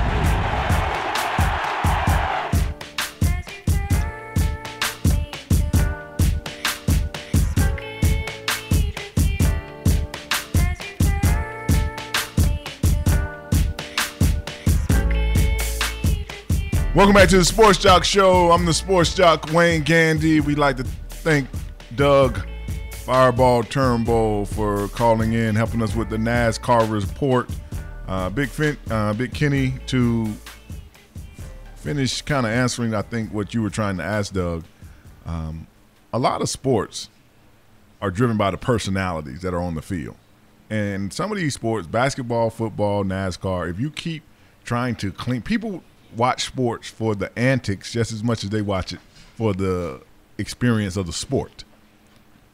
Welcome back to the Sports Jock Show. I'm the Sports Jock, Wayne Gandy. We'd like to thank Doug Fireball Turnbull for calling in, helping us with the NASCAR report. Big Kenny, to finish kind of answering, I think, what you were trying to ask, Doug. A lot of sports are driven by the personalities that are on the field. And some of these sports, basketball, football, NASCAR, if you keep trying to clean – people watch sports for the antics just as much as they watch it for the experience of the sport.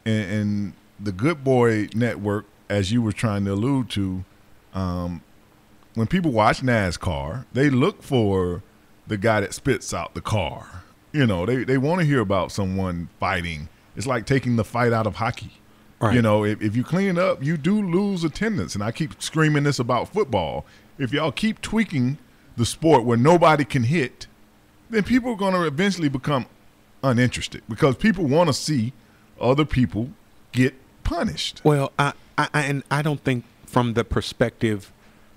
And the Good Boy Network, as you were trying to allude to, when people watch NASCAR, they look for the guy that spits out the car. You know, they want to hear about someone fighting. It's like taking the fight out of hockey. Right. You know, if you clean up, you do lose attendance. And I keep screaming this about football. If y'all keep tweaking the sport where nobody can hit, then people are going to eventually become uninterested because people want to see other people get punished. Well, I don't think from the perspective,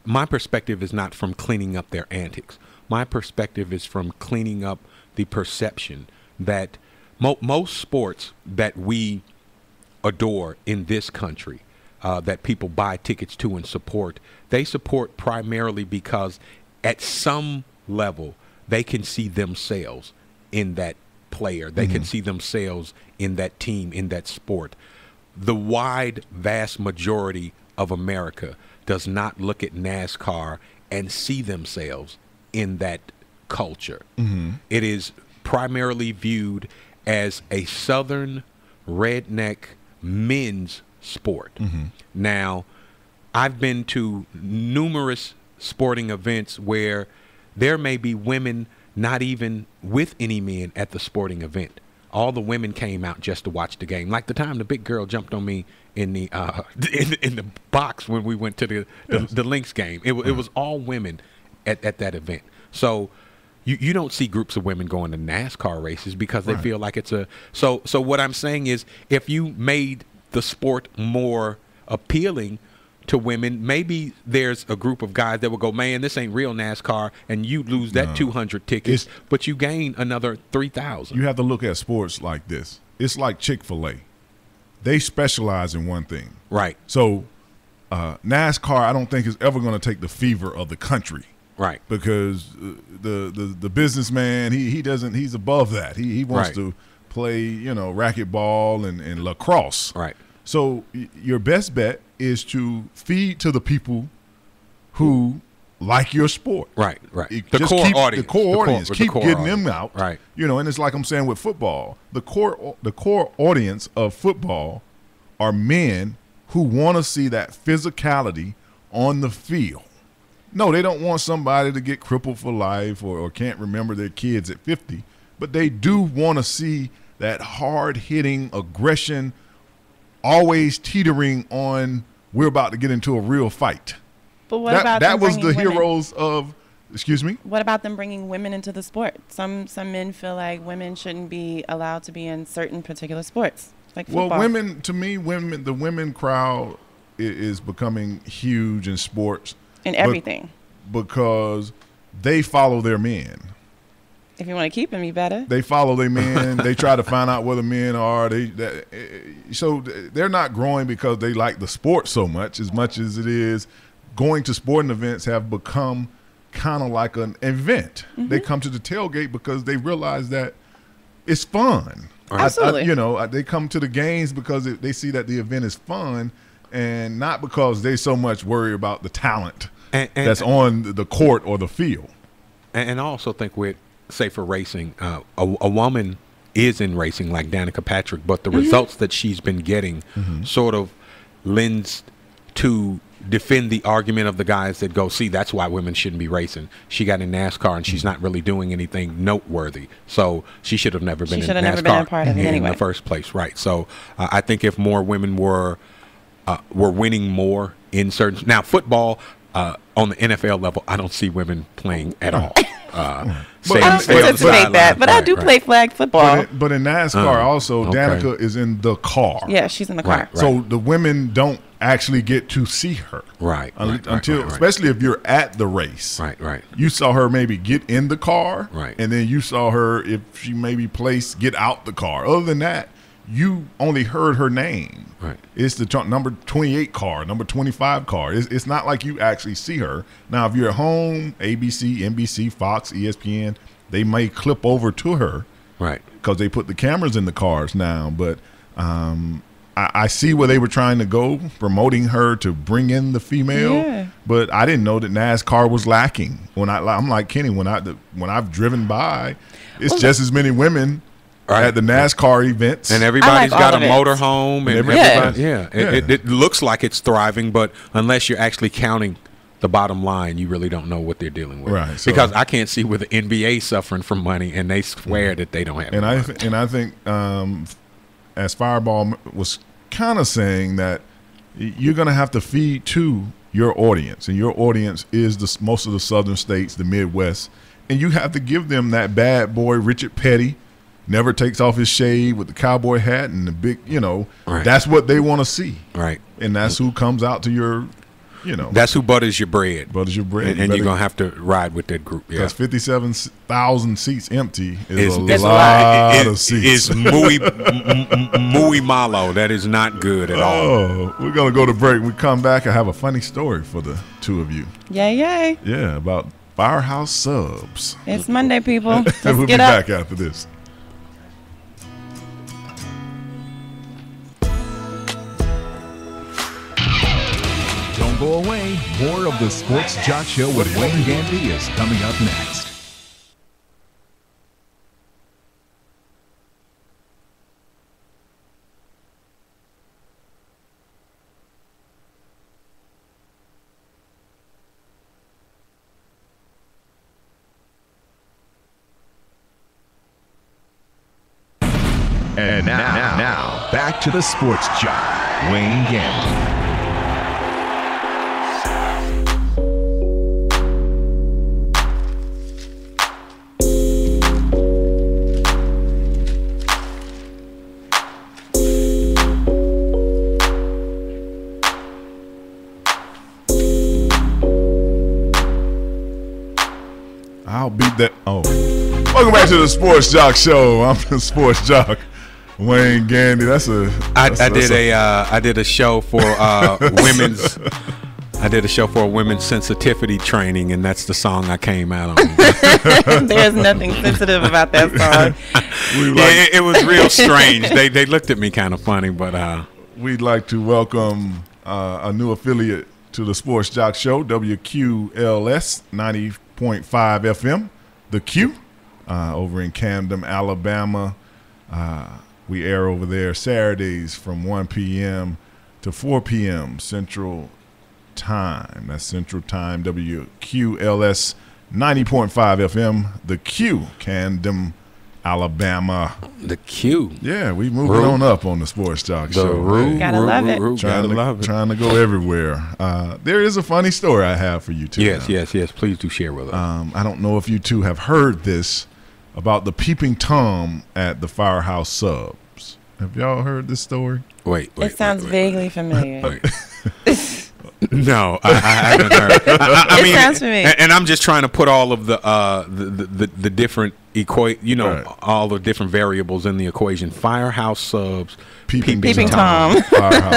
my perspective is not from cleaning up their antics. My perspective is from cleaning up the perception that most sports that we adore in this country, that people buy tickets to and support, they support primarily because at some level, they can see themselves in that player. They can see themselves in that team, in that sport. The vast majority of America does not look at NASCAR and see themselves in that culture. It is primarily viewed as a Southern redneck men's sport. Now, I've been to numerous sporting events where there may be women not even with any men at the sporting event. All the women came out just to watch the game. Like the time the big girl jumped on me in the in the box when we went to the Lynx game. It was all women at that event. So you don't see groups of women going to NASCAR races because they feel like it's a so what I'm saying is, if you made the sport more appealing to women, maybe there's a group of guys that will go, man, this ain't real NASCAR, and you lose that 200 tickets, but you gain another 3,000. You have to look at sports like this. It's like Chick-fil-A. They specialize in one thing. Right. So NASCAR, I don't think is ever going to take the fever of the country. Right. Because the businessman, he's above that. He wants to play, racquetball and lacrosse. Right. So your best bet is to feed to the people who like your sport. Right. The Just core keep audience. The core audience. Keep getting audience. them out. Right. And it's like I'm saying with football. The core audience of football are men who want to see that physicality on the field. No, they don't want somebody to get crippled for life or can't remember their kids at 50, but they do want to see that hard-hitting aggression, always teetering on, we're about to get into a real fight. But what about that them was the bringing women? heroes of, excuse me? What about them bringing women into the sport? Some men feel like women shouldn't be allowed to be in certain particular sports, like football. Well, the women crowd is becoming huge in sports. In everything. Because they follow their men. If you want to keep them, you better. They follow their men. They try to find out where the men are. So they're not growing because they like the sport so much as it is going to sporting events have become kind of like an event. They come to the tailgate because they realize that it's fun. Absolutely. They come to the games because they see that the event is fun, and not because they so much worry about the talent that's on the court or the field. And I also think with, say, for racing, a woman is in racing like Danica Patrick, but the results that she's been getting sort of lends to defend the argument of the guys that go, see, that's why women shouldn't be racing. She got in NASCAR and she's not really doing anything noteworthy, so she should have never been in NASCAR never been a part of it anyway. In the first place, right? So I think if more women were winning more in certain, now football on the NFL level, I don't see women playing at all. I don't participate that, but I do play flag football. But in NASCAR also, Danica is in the car. Yeah, she's in the car. Right. So the women don't actually get to see her. Right. Until, especially if you're at the race. Right. You saw her maybe get in the car. Right. And then you saw her, if she maybe placed, get out the car. Other than that, you only heard her name. Right. It's the number 28 car, number 25 car. It's not like you actually see her. Now, if you're at home, ABC, NBC, Fox, ESPN, they may clip over to her. Right. Because they put the cameras in the cars now. But I see where they were trying to go, promoting her to bring in the female. Yeah. But I didn't know that NASCAR was lacking. I'm like Kenny, when I've driven by, it's just as many women at the NASCAR events, and everybody's got a motorhome, and everybody, it looks like it's thriving, but unless you're actually counting the bottom line, you really don't know what they're dealing with. Right. So, because I can't see where the NBA suffering from money, and they swear that they don't have. And I think as Fireball was kind of saying that you're going to have to feed to your audience, and your audience is most of the southern states, the Midwest, and you have to give them that bad boy Richard Petty. Never takes off his shade with the cowboy hat and the big, that's what they want to see. Right. And that's who comes out to your, That's who butters your bread. And you're going to have to ride with that group. Because 57,000 seats empty is a lot of seats. It's muy malo. That is not good at all. We're going to go to break. We come back. I have a funny story for the two of you. Yay. Yeah, about Firehouse Subs. It's Monday, people. Let's We'll be get up. back after this. Don't go away. More of the Sports Jock Show with Wayne Gandy is coming up next. And now, back to the Sports Jock, Wayne Gandy. I'll beat that. Oh. Welcome back to the Sports Jock Show. I'm the Sports Jock, Wayne Gandy. I did a show for women's. I did a show for a women's sensitivity training, and that's the song I came out on. There's nothing sensitive about that song. It was real strange. They looked at me kind of funny, but we'd like to welcome a new affiliate to the Sports Jock Show, WQLS 90.5 FM, The Q, over in Camden, Alabama. We air over there Saturdays from 1 p.m. to 4 p.m. Central Time. That's Central Time, WQLS 90.5 FM, The Q, Camden, Alabama. The Q. Yeah, we moving on up on the Sports Jock Show. Gotta love it. Trying to go everywhere. There is a funny story I have for you two. Yes. Please do share with us. I don't know if you two have heard this about the peeping Tom at the Firehouse Subs. Have y'all heard this story? Wait. It sounds vaguely familiar. No, I haven't heard. I mean, sounds familiar. And I'm just trying to put all of the different all the different variables in the equation. Firehouse Subs, Peeping Tom.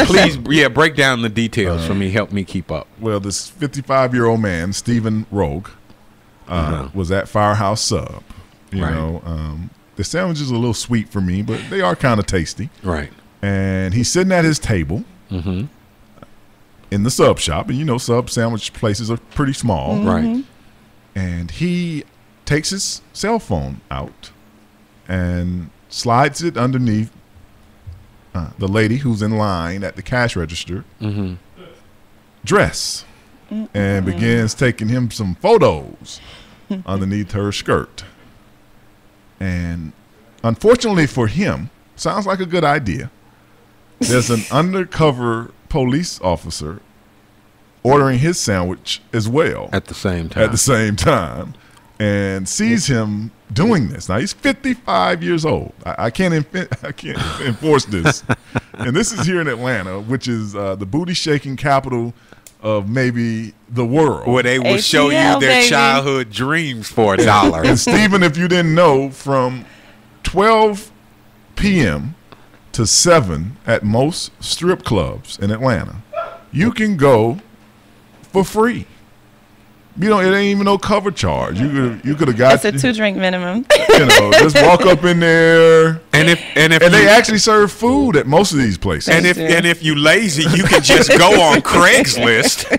Please, break down the details for me. Help me keep up. Well, this 55-year-old man, Stephen Rogue, was at Firehouse Sub. You know, the sandwich is a little sweet for me, but they are kind of tasty. Right. And he's sitting at his table. Mm-hmm. In the sub shop, and you know, sub sandwich places are pretty small. Mm-hmm. Right. And he takes his cell phone out and slides it underneath the lady who's in line at the cash register dress and begins taking him some photos underneath her skirt. And unfortunately for him, sounds like a good idea. There's an undercover police officer ordering his sandwich as well at the same time, and sees him doing this. Now he's 55 years old. I can't enforce this, and this is here in Atlanta, which is the booty shaking capital of maybe the world, where they will show you their childhood dreams for $1. And Stephen, if you didn't know, from 12 p.m. to 7 at most strip clubs in Atlanta, you can go for free. You know, it ain't even no cover charge. You could have got. It's a 2-drink minimum. You know, just walk up in there, and they actually serve food at most of these places. And if you lazy, you can just go on Craigslist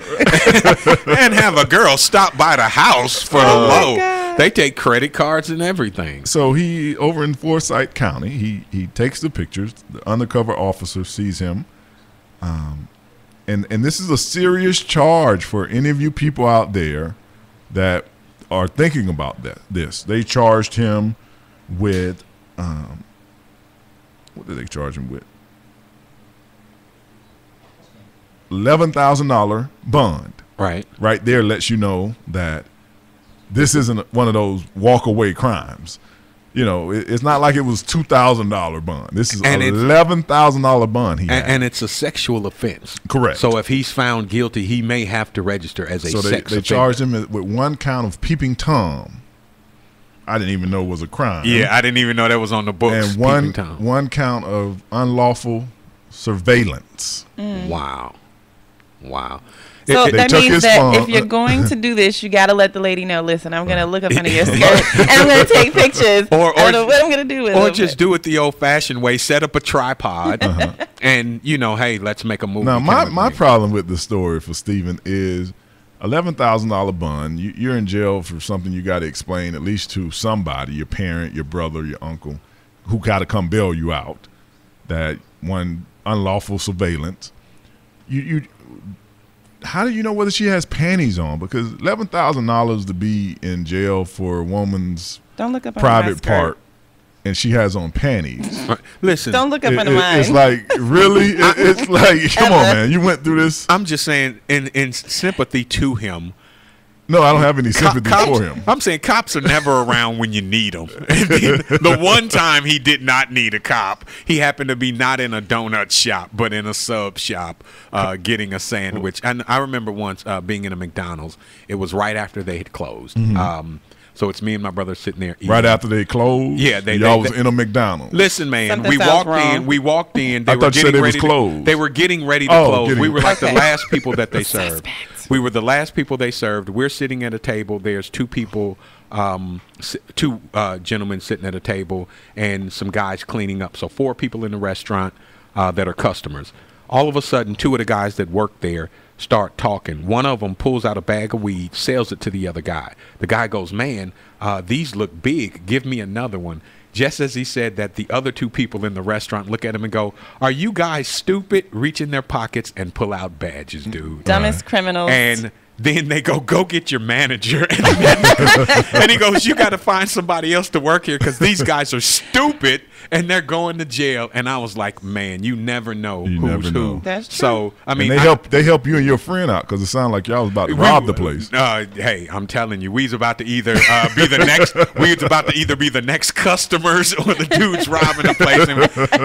and have a girl stop by the house for the low. God. They take credit cards and everything. So he over in Forsyth County, he takes the pictures. The undercover officer sees him. And this is a serious charge for any of you people out there that are thinking about this. They charged him with what did they charge him with? $11,000 bond. Right there lets you know that this isn't one of those walk away crimes. You know, it's not like it was $2,000 bond. This is an $11,000 bond he had. And it's a sexual offense. Correct. So if he's found guilty, he may have to register as a sex offender. So they charged him with one count of peeping Tom. I didn't even know it was a crime. Yeah, I didn't even know that was on the books. And one count of unlawful surveillance. Wow. So They that took means his that phone. if you're going to do this, you got to let the lady know, listen, I'm going to look up under your skirt and I'm going to take pictures. I don't know what I'm going to do with Or them. just do it the old-fashioned way. Set up a tripod, and hey, let's make a movie. Now, my problem with the story for Stephen is $11,000 bond. You're in jail for something you got to explain at least to somebody, your parent, your brother, your uncle, who got to come bail you out. That one unlawful surveillance. How do you know whether she has panties on? Because $11,000 to be in jail for a woman's Don't look up under private my skirt. part, and she has on panties. Listen, Don't look up under mine. It's like, really? It's like, come on, man. You went through this. I'm just saying, in sympathy to him. No, I don't have any sympathy for him. I'm saying cops are never around when you need them. The one time he did not need a cop, he happened to be not in a donut shop, but in a sub shop getting a sandwich. And I remember once being in a McDonald's. It was right after they had closed. So it's me and my brother sitting there eating. Right after they closed? Yeah. Y'all was in a McDonald's. Listen, man, Something we sounds walked in. I thought you said they was closed. They were getting ready to close. We were like the Okay. last people that they served. We were the last people they served. We're sitting at a table. There's two people, two gentlemen sitting at a table, and some guys cleaning up. So 4 people in the restaurant that are customers. All of a sudden, 2 of the guys that work there start talking. One of them pulls out a bag of weed, sells it to the other guy. The guy goes, man, these look big. Give me another one. Just as he said that, the other 2 people in the restaurant look at him and go, are you guys stupid? Reach in their pockets and pull out badges, dude. Dumbest criminals. And then they go get your manager. And he goes, you got to find somebody else to work here because these guys are stupid and they're going to jail. And I was like, man, you never know who's who. That's true. So, I mean, And they help you and your friend out because it sounded like y'all was about to rob the place. Hey, I'm telling you, we was about to either be the next customers or the dudes robbing the place,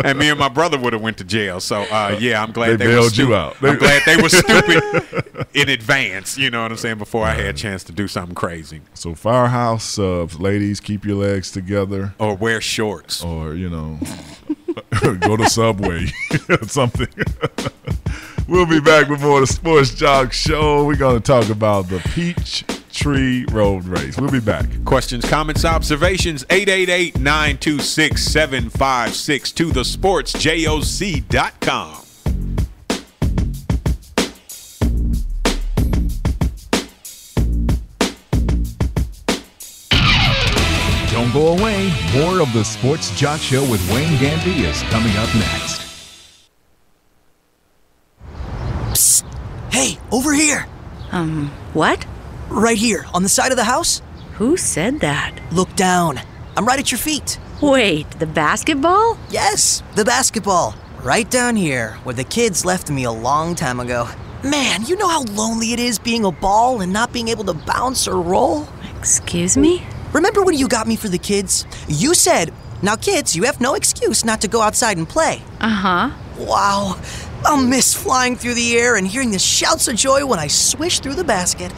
and me and my brother would have went to jail. So yeah, I'm glad They they were bailed you stupid. out. I'm glad they were stupid in advance. You know what I'm saying? Before I had a chance to do something crazy. So Firehouse subs, ladies, keep your legs together. Or wear shorts. Or, go to Subway or something. We'll be back with more of the Sports Jock Show. We're going to talk about the Peachtree Road Race. We'll be back. Questions, comments, observations, 888-926-7562, thesportsjoc.com. Don't go away. More of the Sports Jock Show with Wayne Gandy is coming up next. Psst. Hey, over here. What? Right here, on the side of the house. Who said that? Look down. I'm right at your feet. Wait, the basketball? Yes, the basketball. Right down here, where the kids left me a long time ago. Man, you know how lonely it is being a ball and not being able to bounce or roll? Excuse me? Remember when you got me for the kids? You said, now kids, you have no excuse not to go outside and play. Uh-huh. Wow. I'll miss flying through the air and hearing the shouts of joy when I swish through the basket.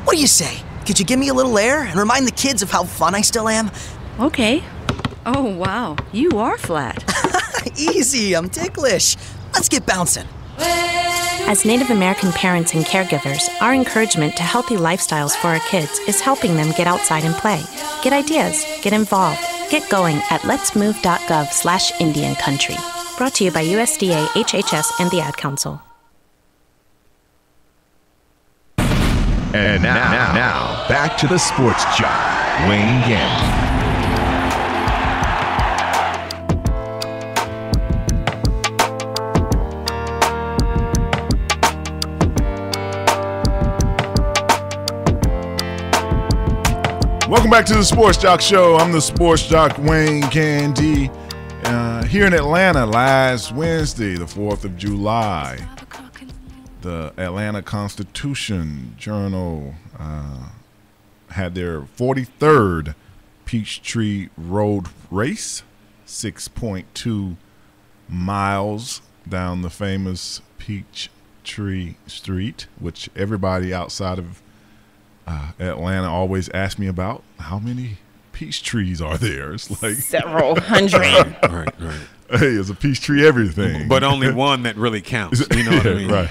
What do you say? Could you give me a little air and remind the kids of how fun I still am? Okay. Oh, wow. You are flat. Easy, I'm ticklish. Let's get bouncing. As Native American parents and caregivers, our encouragement to healthy lifestyles for our kids is helping them get outside and play. Get ideas, get involved, get going at letsmove.gov/Indian Country. Brought to you by USDA, HHS, and the Ad Council. And now, back to the Sports Jock, Wayne Gandy. Welcome back to the Sports Jock Show. I'm the Sports Jock, Wayne Gandy. Here in Atlanta last Wednesday, the 4th of July, the Atlanta Constitution Journal had their 43rd Peachtree Road Race, 6.2 miles down the famous Peachtree Street, which everybody outside of Atlanta always asks me about. How many peach trees are there? It's like several hundred. Right. Hey, it's a peach tree everything. But only one that really counts. You know what I mean? Right.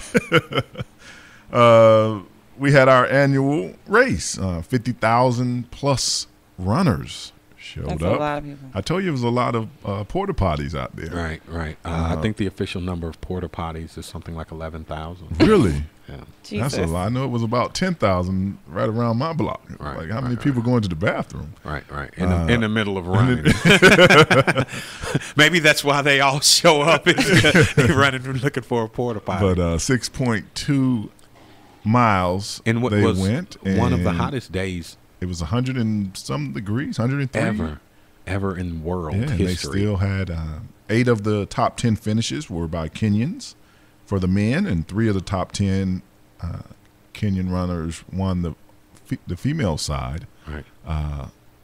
we had our annual race. 50,000 plus runners showed That's up. a lot of people. I told you it was a lot of porta potties out there. Right, right. I think the official number of porta potties is something like 11,000. Really? Yeah. That's a lot. I know it was about 10,000 right around my block. Right, like how many people going to the bathroom? Right. In the middle of running. Maybe that's why they all show up running looking for a porta potty. But 6.2 miles and what they was went. One of the and hottest days. It was 100 and some degrees, 103. Ever in world and history. They still had 8 of the top 10 finishes were by Kenyans for the men, and 3 of the top 10 Kenyan runners won the female side. Right.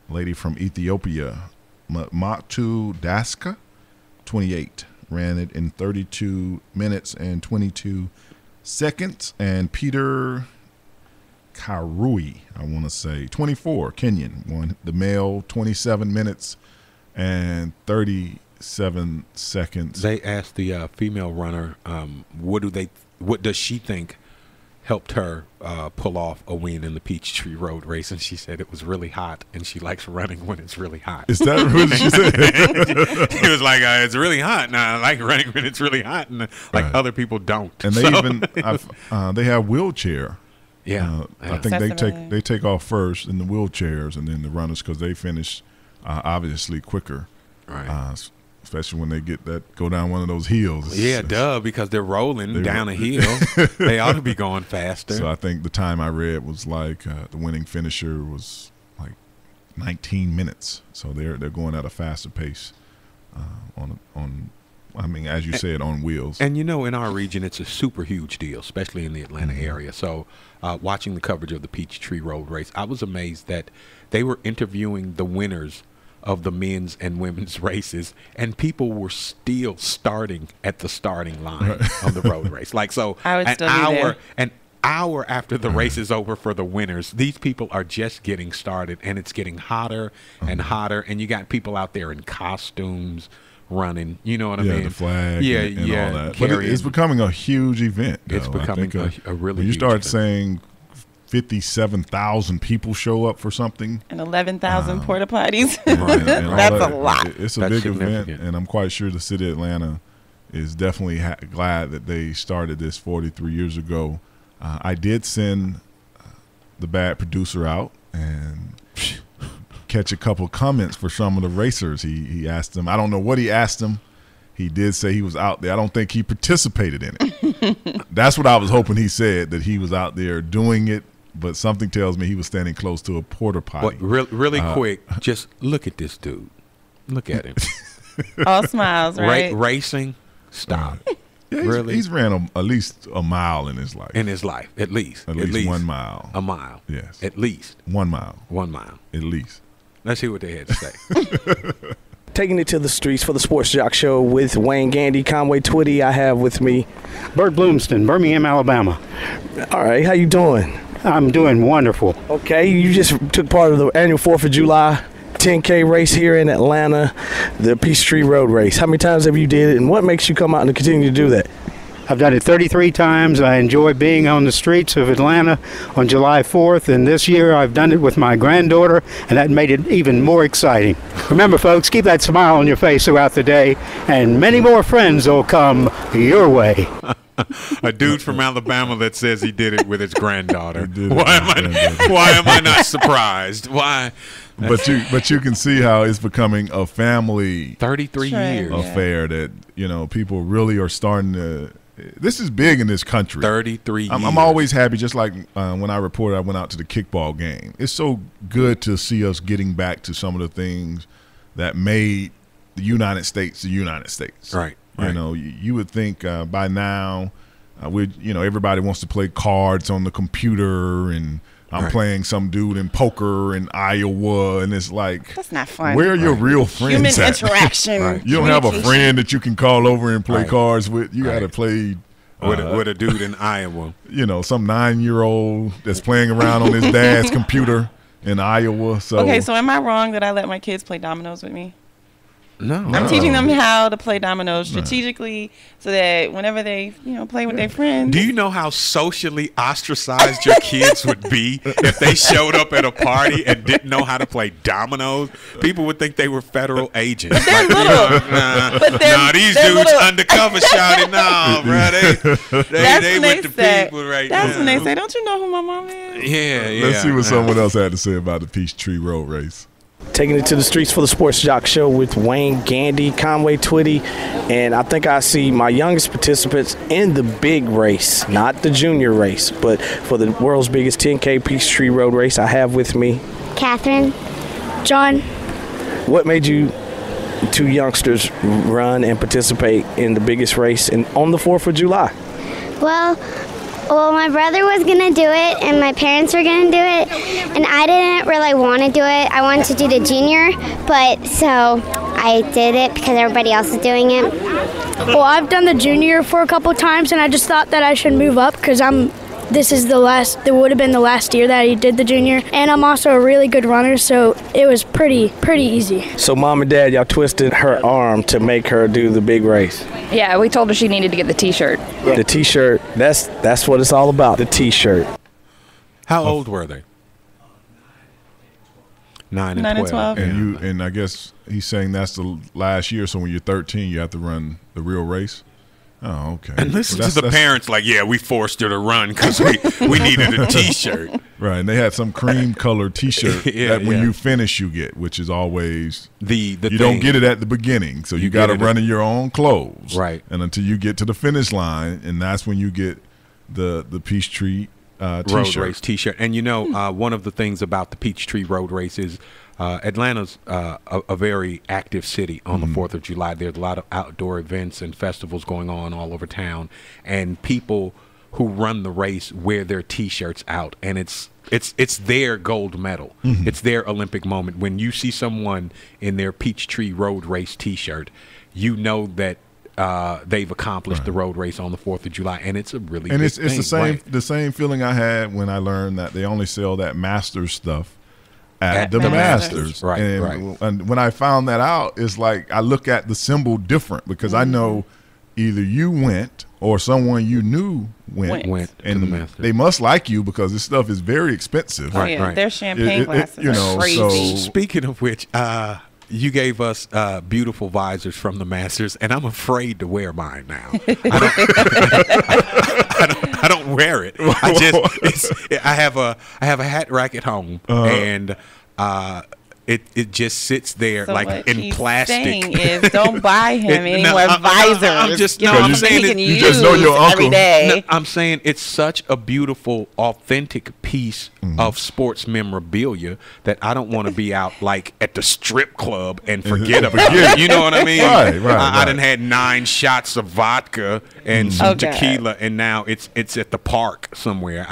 Lady from Ethiopia, Matu Daska, 28, ran it in 32 minutes and 22 seconds. And Peter Karui, I want to say, 24, Kenyan, won the male, 27 minutes and 37 seconds. They asked the female runner, what does she think helped her pull off a win in the Peachtree Road race? And she said it was really hot, and she likes running when it's really hot. Is that what she said? He was like, it's really hot, and I like running when it's really hot, and other people don't. And they they have wheelchair. Yeah, I think they take off first in the wheelchairs, and then the runners, because they finish obviously quicker. Right. Especially when they go down one of those hills. Yeah, because they're rolling down a hill. They ought to be going faster. So I think the time I read was like the winning finisher was like 19 minutes. So they're going at a faster pace as you said, on wheels. And in our region, it's a super huge deal, especially in the Atlanta area. So watching the coverage of the Peachtree Road race, I was amazed that they were interviewing the winners of the men's and women's races, and people were still starting at the starting line of the road race. Like, so an hour after the race is over for the winners, these people are just getting started, and it's getting hotter and hotter, and you got people out there in costumes running, you know what I mean? The flag and all that. But it's becoming a huge event, though. It's becoming a really when you huge start event. saying 57,000 people show up for something. And 11,000 porta potties. And That's a lot. It's a big event, and I'm quite sure the city of Atlanta is definitely glad that they started this 43 years ago. I did send the bad producer out and catch a couple comments for some of the racers. He asked them, I don't know what he asked them. He did say he was out there. I don't think he participated in it. That's what I was hoping he said, that he was out there doing it. But something tells me he was standing close to a porta potty. Really quick, just look at this dude. Look at him. All smiles, right? Racing, stop. Yeah, Really? He's ran at least a mile in his life. In his life, at least. At least 1 mile. A mile. Yes. At least. 1 mile. 1 mile. At least. Let's hear what they had to say. Taking it to the streets for the Sports Jock Show with Wayne Gandy, Conway Twitty. I have with me Bert Bloomston, Birmingham, Alabama. All right, how you doing? I'm doing wonderful. Okay, you just took part of the annual 4th of July 10K race here in Atlanta, the Peachtree Road race. How many times have you did it, and what makes you come out and continue to do that? I've done it 33 times. I enjoy being on the streets of Atlanta on July 4th, and this year I've done it with my granddaughter, and that made it even more exciting. Remember, folks, keep that smile on your face throughout the day, and many more friends will come your way. A dude from Alabama that says he did it with his granddaughter. Why am I not surprised? Why? But you can see how it's becoming a family 33 years affair that people really are starting to. This is big in this country. 33 years. I'm always happy, just like when I reported I went out to the kickball game. It's so good to see us getting back to some of the things that made the United States the United States. Right. You would think by now, everybody wants to play cards on the computer, and I'm playing some dude in poker in Iowa, and it's like, that's not fun. Where are your real friends Human at? interaction. You don't have a friend that you can call over and play cards with. You got to play with a dude in Iowa. Some 9-year-old that's playing around on his dad's computer in Iowa. So okay, so am I wrong that I let my kids play dominoes with me? No. I'm teaching them how to play dominoes strategically so that whenever they, play with their friends. Do you know how socially ostracized your kids would be if they showed up at a party and didn't know how to play dominoes? People would think they were federal agents. But they're little. These dudes little. Undercover shouting, no, bro. They with the people right now. That's when they say, don't you know who my mom is? Yeah. Let's see what someone else had to say about the Peachtree Road Race. Taking it to the streets for the Sports Jock Show with Wayne Gandy, Conway Twitty, and I think I see my youngest participants in the big race, not the junior race, but for the world's biggest 10K Peachtree Road Race. I have with me Catherine, John. What made you two youngsters run and participate in the biggest race on the 4th of July? Well, my brother was going to do it, and my parents were going to do it, and I didn't really want to do it. I wanted to do the junior, but so I did it because everybody else is doing it. Well, I've done the junior for a couple times, and I just thought that I should move up because it would have been the last year that I did the junior, and I'm also a really good runner, so it was pretty easy. So Mom and Dad, y'all twisted her arm to make her do the big race. Yeah, we told her she needed to get the T-shirt. The T-shirt, that's what it's all about, the T-shirt. How old were they? 9 and 12. And I guess he's saying that's the last year, so when you're 13, you have to run the real race. Oh, okay. And listen to the parents like, yeah, we forced her to run because we needed a T-shirt. Right, and they had some cream-colored T-shirt that when you finish you get, which is always the you don't get it at the beginning, so you got to run in your own clothes. Right. And until you get to the finish line, and that's when you get the Peachtree T-shirt. Road Race T-shirt. And one of the things about the Peachtree Road Race is Atlanta's a very active city on the 4th of July. There's a lot of outdoor events and festivals going on all over town, and people who run the race wear their T-shirts out, and it's their gold medal. It's their Olympic moment. When you see someone in their Peachtree Road Race T-shirt, you know that they've accomplished the road race on the 4th of July, and it's a really big it's thing. the same feeling I had when I learned that they only sell that Masters stuff at the Masters. Right, and when I found that out, it's like I look at the symbol different because I know either you went or someone you knew went to the Masters. They must like you because this stuff is very expensive. Right. Their champagne glasses are crazy. So speaking of which, you gave us beautiful visors from the Masters, and I'm afraid to wear mine now. I don't wear it. I have a hat rack at home, and it just sits there so like in plastic. What he's saying is don't buy him any more visors. I'm saying you just know your uncle. Every day. No, I'm saying it's such a beautiful, authentic piece of sports memorabilia that I don't want to be out like at the strip club and forget about it. You know what I mean? I done had 9 shots of vodka and some tequila, and now it's at the park somewhere.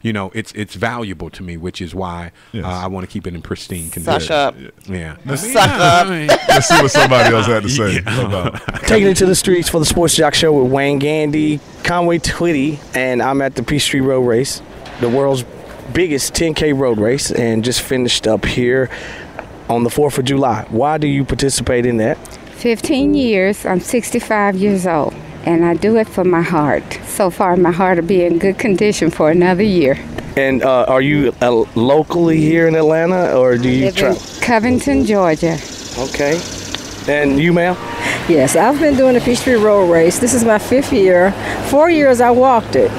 It's valuable to me, which is why I want to keep it in pristine condition. Suck up. Yeah. Suck up. Let's see what somebody else had to say about Taking it to the streets for the Sports Jock Show with Wayne Gandy, Conway Twitty, and I'm at the Peachtree Road Race, the world's biggest 10K road race, and just finished up here on the 4th of July. Why do you participate in that? 15 years. I'm 65 years old, and I do it for my heart. So far, my heart will be in good condition for another year. And are you locally here in Atlanta, or do you travel? Covington, Georgia. Okay. And you, ma'am? Yes, I've been doing the Peachtree Road Race. This is my 5th year. 4 years I walked it.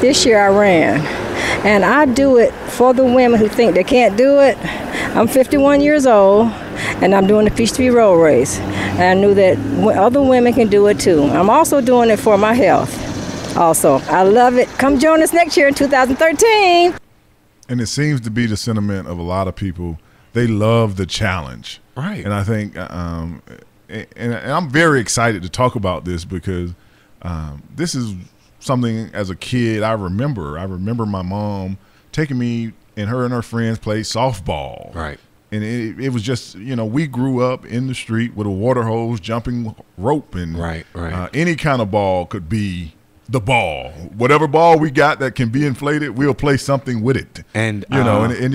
This year I ran. And I do it for the women who think they can't do it. I'm 51 years old, and I'm doing the Peachtree Road Race. And I knew that other women can do it too. I'm also doing it for my health. Also, I love it. Come join us next year in 2013. And it seems to be the sentiment of a lot of people. They love the challenge. Right. And I think, and I'm very excited to talk about this because this is something as a kid I remember. I remember my mom taking me, and her friends played softball. Right. And it was just, we grew up in the street with a water hose, jumping rope, and any kind of ball could be the ball. Whatever ball we got that can be inflated, we'll play something with it. And and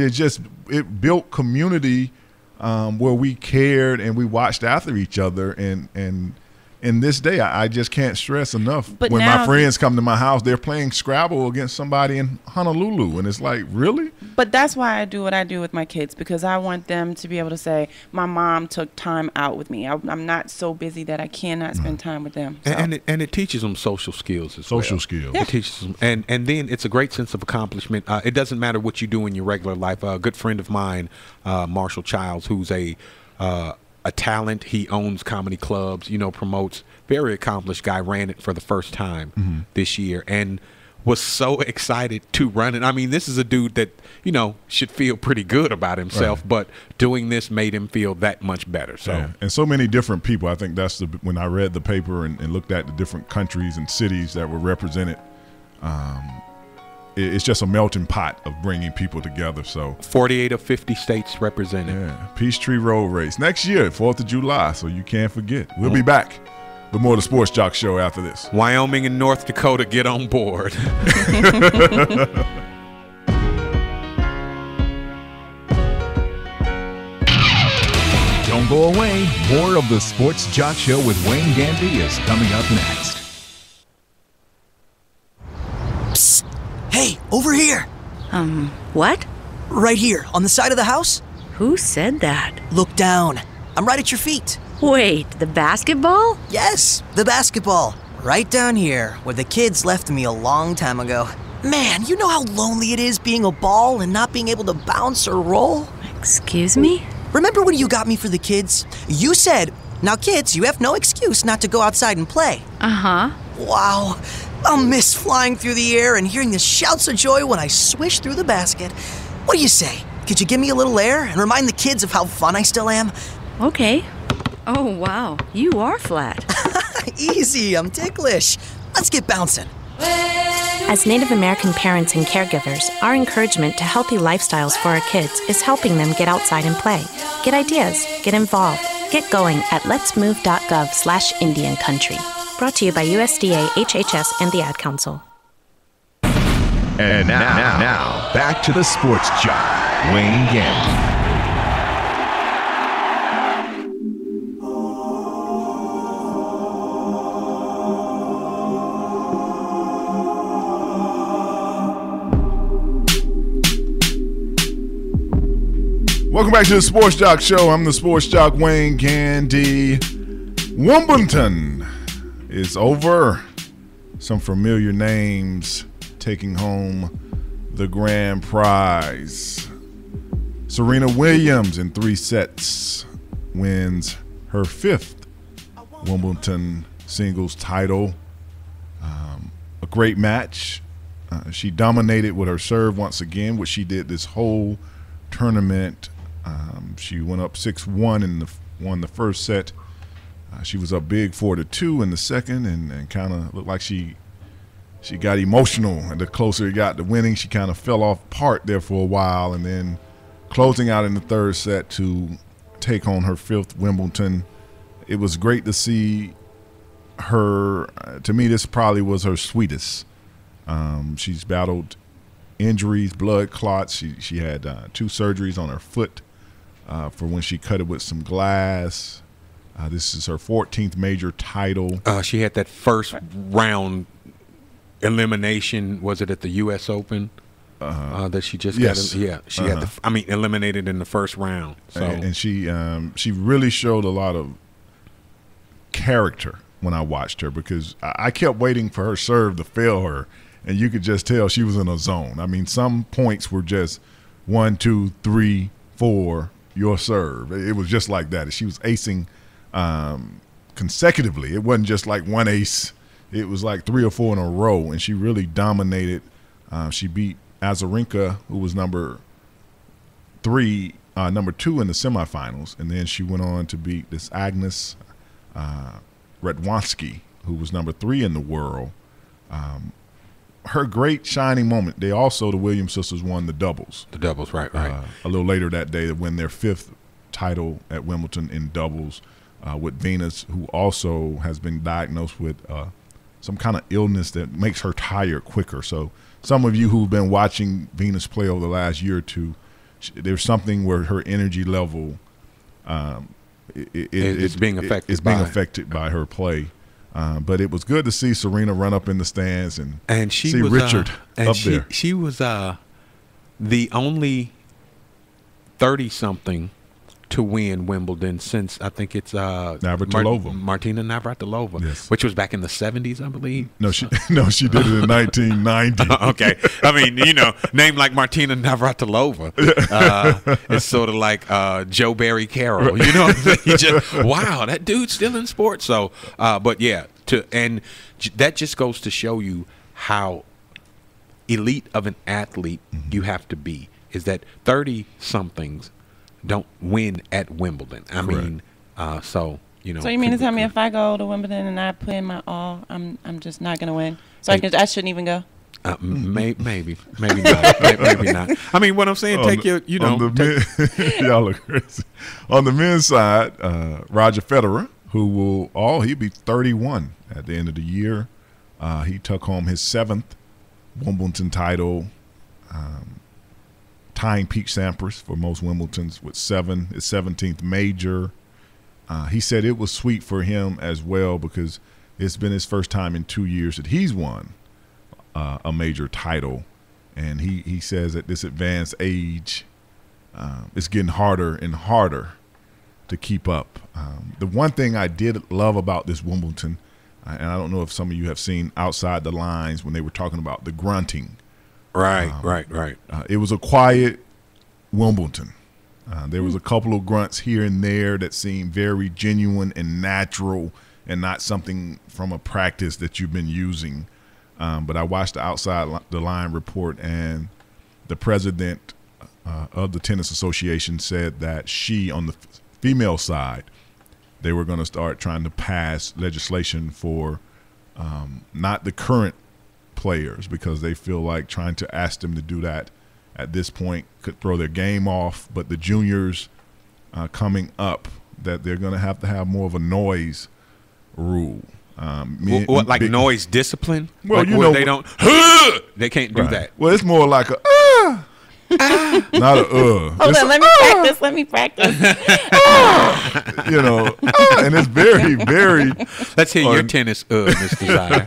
it built community where we cared and we watched after each other. And in this day, I just can't stress enough. But when now, my friends come to my house, they're playing Scrabble against somebody in Honolulu. And it's like, really? But that's why I do what I do with my kids, because I want them to be able to say, my mom took time out with me. I'm not so busy that I cannot spend time with them. So. And it teaches them social skills as well. Social skills. It teaches them. And then it's a great sense of accomplishment. It doesn't matter what you do in your regular life. A good friend of mine, Marshall Childs, who's a talent. He owns comedy clubs, promotes, very accomplished guy, ran it for the first time this year and was so excited to run it. I mean, this is a dude that, should feel pretty good about himself, but doing this made him feel that much better. So, yeah. And so many different people. I think that's when I read the paper and looked at the different countries and cities that were represented, it's just a melting pot of bringing people together. So 48 of 50 states represented. Yeah, Peachtree Road Race next year, 4th of July. So you can't forget. We'll be back with more of the Sports Jock Show after this. Wyoming and North Dakota, get on board. Don't go away. More of the Sports Jock Show with Wayne Gandy is coming up next. Psst. Hey, over here. What? Right here, on the side of the house. Who said that? Look down. I'm right at your feet. Wait, the basketball? Yes, the basketball. Right down here, where the kids left me a long time ago. Man, you know how lonely it is being a ball and not being able to bounce or roll? Excuse me? Remember when you got me for the kids? You said, now kids, you have no excuse not to go outside and play. Uh-huh. Wow. I'll miss flying through the air and hearing the shouts of joy when I swish through the basket. What do you say? Could you give me a little air and remind the kids of how fun I still am? Okay. Oh, wow. You are flat. Easy, I'm ticklish. Let's get bouncing. As Native American parents and caregivers, our encouragement to healthy lifestyles for our kids is helping them get outside and play. Get ideas, get involved, get going at letsmove.gov/Indian Country. Brought to you by USDA, HHS, and the Ad Council. And now back to the Sports Jock, Wayne Gandy. Welcome back to the Sports Jock Show. I'm the Sports Jock, Wayne Gandy. Wimbledon is over. Some familiar names taking home the grand prize. Serena Williams in 3 sets wins her 5th Wimbledon singles title. A great match. She dominated with her serve once again, which she did this whole tournament. She went up 6-1 and won the first set. She was up big 4-2 in the second, and kind of looked like she got emotional. And the closer it got to winning, she kind of fell off part there for a while, and then closing out in the third set to take on her 5th Wimbledon. It was great to see her. To me, this probably was her sweetest. She's battled injuries, blood clots. She had 2 surgeries on her foot for when she cut it with some glass. This is her 14th major title. She had that first round elimination. Was it at the U.S. Open that she just got? She had eliminated in the first round. So and she really showed a lot of character when I watched her, because I kept waiting for her serve to fail her, and you could just tell she was in a zone. I mean, some points were just 1, 2, 3, 4, your serve. It was just like that. She was acing consecutively. It wasn't just like one ace. It was like 3 or 4 in a row, and she really dominated. She beat Azarenka, who was number 2 in the semifinals, and then she went on to beat this Agnes Radwanski, who was number 3 in the world. Her great shining moment. The Williams sisters won the doubles. The doubles, right. A little later that day, to win their 5th title at Wimbledon in doubles with Venus, who also has been diagnosed with some kind of illness that makes her tired quicker. So some of you who've been watching Venus play over the last year or two, there's something where her energy level It's being affected. It's being affected by her play. But it was good to see Serena run up in the stands and she see was, Richard up she, there. She was the only 30-something to win Wimbledon since I think it's Navratilova. Martina Navratilova, which was back in the 70s, I believe. No, she did it in 1990. Okay, I mean, name like Martina Navratilova, it's sort of like Joe Barry Carroll. You know what I'm saying? Wow, that dude's still in sports. So, but yeah, that just goes to show you how elite of an athlete you have to be. Is that 30-somethings don't win at Wimbledon. I mean, so you So you mean to tell me if I go to Wimbledon and I play my all, I'm just not gonna win? So I shouldn't even go. Maybe not. Maybe not. I mean, what I'm saying, y'all are crazy. On the men's side, Roger Federer, he'll be 31 at the end of the year. He took home his 7th Wimbledon title. Tying Pete Sampras for most Wimbledons with 7, his 17th major. He said it was sweet for him as well because it's been his first time in 2 years that he's won a major title. And he says at this advanced age, it's getting harder and harder to keep up. The one thing I did love about this Wimbledon, and I don't know if some of you have seen Outside the Lines when they were talking about the grunting. Right. It was a quiet Wimbledon. There was a couple of grunts here and there that seemed very genuine and natural and not something from a practice that you've been using. But I watched the Outside the Line report, and the president of the Tennis Association said that on the female side, they were going to start trying to pass legislation for not the current players, because they feel like trying to ask them to do that at this point could throw their game off. But the juniors coming up, that they're going to have more of a noise rule. Noise discipline? Well, they don't. They can't do that. Well, it's more like a not a Hold on, let me practice. And it's very, very. Let's hear your tennis, Miss Desire.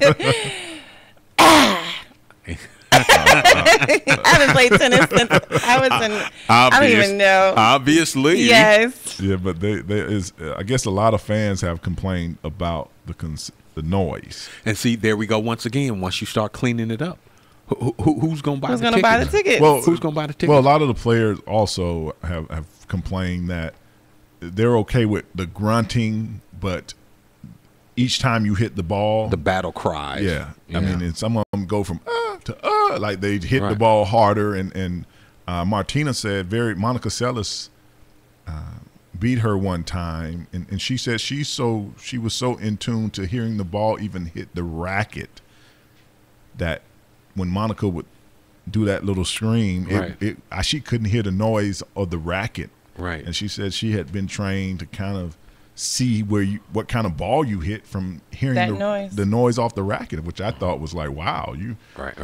I haven't played tennis since I was in. I don't even know. Obviously, yes. Yeah, but I guess a lot of fans have complained about the noise. And see, there we go once again. Once you start cleaning it up, who's going to buy the tickets? Well, who's going to buy the tickets? Well, a lot of the players also have complained that they're okay with the grunting, but each time you hit the ball, the battle cries. Yeah. I mean, and some of them go from to like they hit the ball harder. And Martina said Monica Seles beat her one time, and she said she was so in tune to hearing the ball even hit the racket that when Monica would do that little scream, she couldn't hear the noise of the racket. Right. And she said she had been trained to kind of see what kind of ball you hit from hearing the noise off the racket, which I thought was like, wow,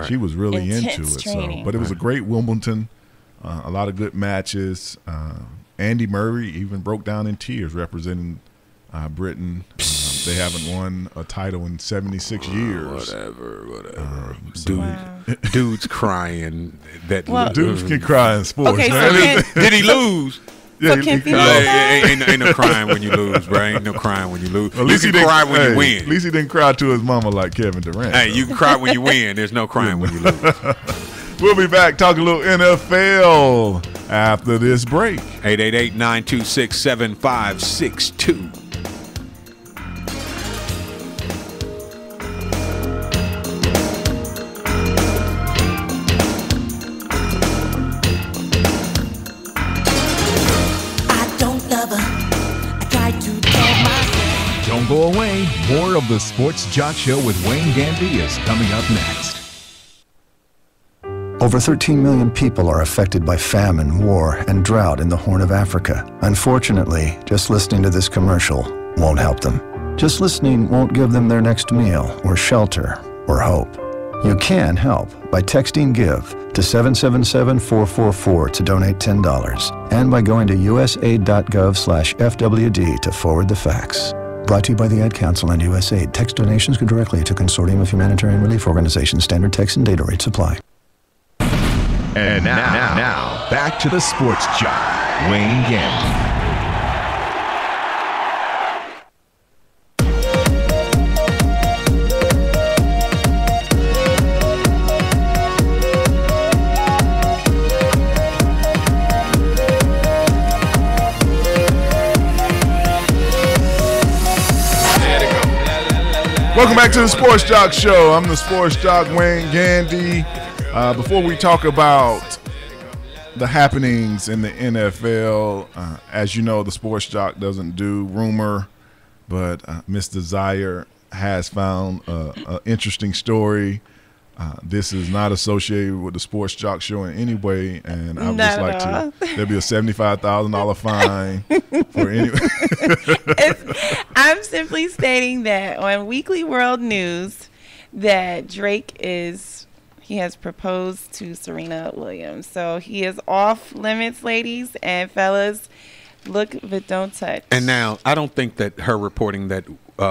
she was really into it. Training. So, but it was a great Wimbledon, a lot of good matches. Andy Murray even broke down in tears representing Britain. They haven't won a title in 76 years. Whatever. Dude's crying. Dudes can cry in sports. Okay, man. Did he lose? Yeah, ain't no crying when you lose, bro. Ain't no crying when you lose. At least you can cry when you win. At least he didn't cry to his mama like Kevin Durant. Hey, you can cry when you win. There's no crying when you lose. We'll be back talking a little NFL after this break. 888-926-7562. Don't go away. More of the Sports Jock Show with Wayne Gandy is coming up next. Over 13 million people are affected by famine, war, and drought in the Horn of Africa. Unfortunately, just listening to this commercial won't help them. Just listening won't give them their next meal, or shelter, or hope. You can help by texting GIVE to 777-444 to donate $10 and by going to usaid.gov/FWD to forward the facts. Brought to you by the Ad Council and USAID. Text donations go directly to Consortium of Humanitarian Relief Organizations. Standard text and data rates apply. And now, back to the Sports Jock, Wayne Gandy. Welcome back to the Sports Jock Show. I'm the Sports Jock, Wayne Gandy. Before we talk about the happenings in the NFL, as you know, the Sports Jock doesn't do rumor, but Miss Desire has found an interesting story. This is not associated with the Sports Jock Show in any way, and I would just like to. There'll be a $75,000 fine for any. I'm simply stating that on Weekly World News that Drake he has proposed to Serena Williams. So he is off limits, ladies and fellas. Look but don't touch. And now, I don't think that her reporting that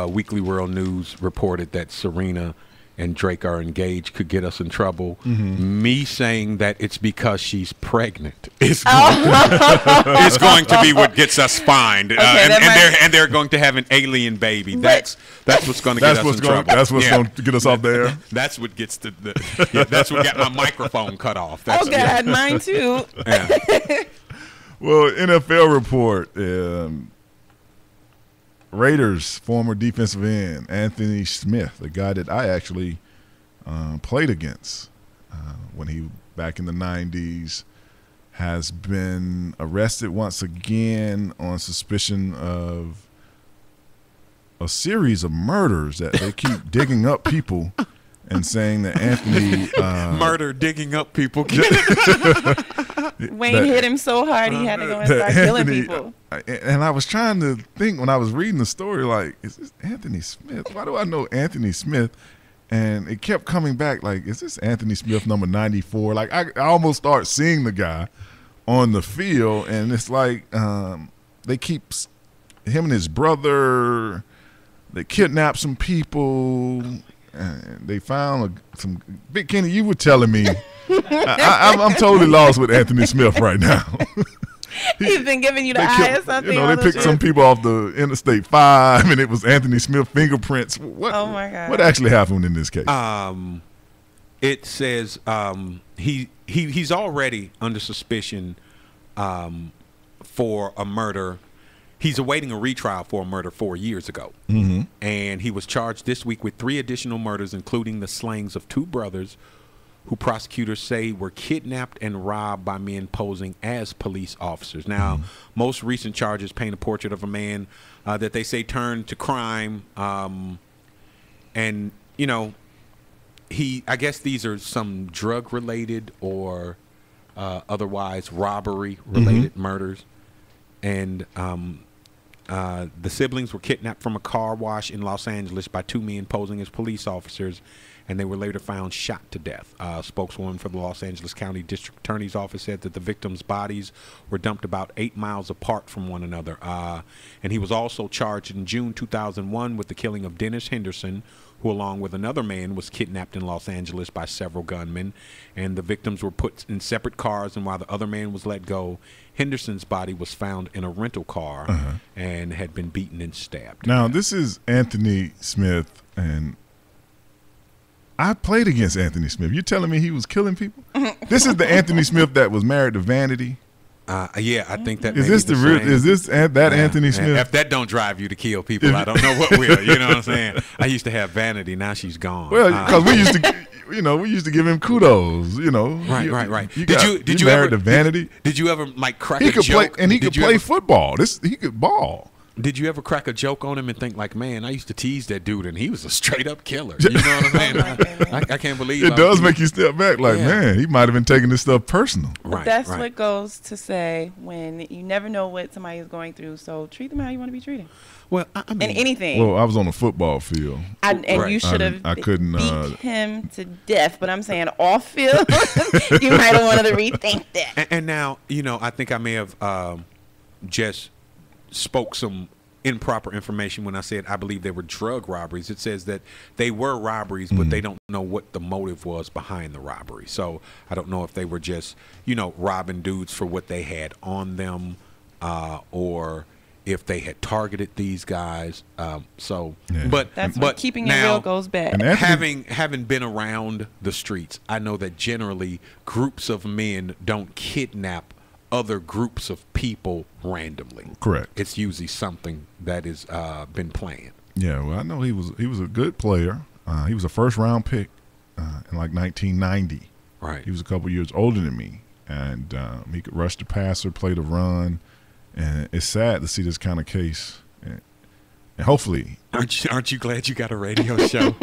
Weekly World News reported that Serena and Drake are engaged could get us in trouble. Mm-hmm. Me saying that it's because she's pregnant is going to be what gets us fined. Okay, and they're going to have an alien baby. That's what's going to get us in trouble. That's what's going to get us off there. That's what gets that's what got my microphone cut off. That's, God, mine too. Yeah. Well, NFL report. Raiders former defensive end Anthony Smith, the guy that I actually played against when he back in the 90s, has been arrested once again on suspicion of a series of murders that they keep digging up people and saying that Anthony murder digging up people. Wayne hit him so hard he had to go and start killing people. And I was trying to think when I was reading the story, like, is this Anthony Smith? Why do I know Anthony Smith? And it kept coming back, like, is this Anthony Smith number 94? Like, I almost start seeing the guy on the field, and it's like they keep him and his brother. They kidnapped some people. And they found some Big Kenny. You were telling me, I'm totally lost with Anthony Smith right now. He's been giving you the eye or something. You know, they picked some people off the Interstate 5, and it was Anthony Smith fingerprints. Oh my God! What actually happened in this case? It says he's already under suspicion for a murder. He's awaiting a retrial for a murder 4 years ago. Mm-hmm. And he was charged this week with 3 additional murders, including the slayings of 2 brothers who prosecutors say were kidnapped and robbed by men posing as police officers. Now, most recent charges paint a portrait of a man that they say turned to crime. And, you know, I guess these are some drug-related or otherwise robbery-related murders. And the siblings were kidnapped from a car wash in Los Angeles by 2 men posing as police officers, and they were later found shot to death. A spokeswoman for the Los Angeles County District Attorney's Office said that the victims' bodies were dumped about 8 miles apart from one another. And he was also charged in June 2001 with the killing of Dennis Henderson, who along with another man was kidnapped in Los Angeles by several gunmen. And the victims were put in separate cars, and while the other man was let go, Henderson's body was found in a rental car and had been beaten and stabbed. Now, this is Anthony Smith, and I played against Anthony Smith. You're telling me he was killing people? This is the Anthony Smith that was married to Vanity? Yeah, I think that is this the real? Is this that Anthony Smith? If that don't drive you to kill people, I don't know what will. You know what I'm saying? I used to have Vanity. Now she's gone. Well, because we used to, we used to give him kudos. Right. Did you married to Vanity? Did you ever like crack he a could joke? Play, and he could play football. He could ball. Did you ever crack a joke on him and think like, man, I used to tease that dude and he was a straight up killer? You know what I'm saying? I can't believe it does make you step back like, man, he might have been taking this stuff personal. Right. That's what goes to say when you never know what somebody is going through. So treat them how you want to be treated. Well, I mean, and anything. Well, I was on a football field. And you should have beat him to death. But I'm saying off field, you might have wanted to rethink that. And now, I think I may have just spoke some improper information when I said I believe they were drug robberies. It says that they were robberies, but they don't know what the motive was behind the robbery. So I don't know if they were just, robbing dudes for what they had on them, or if they had targeted these guys. But that's what keeping it real goes back. Having been around the streets, I know that generally groups of men don't kidnap other groups of people randomly. Correct. It's usually something that has been planned. Yeah, well, I know he was a good player. He was a first-round pick in like 1990. Right. He was a couple years older than me, and he could rush the passer, play the run, and it's sad to see this kind of case. And hopefully, aren't you glad you got a radio show?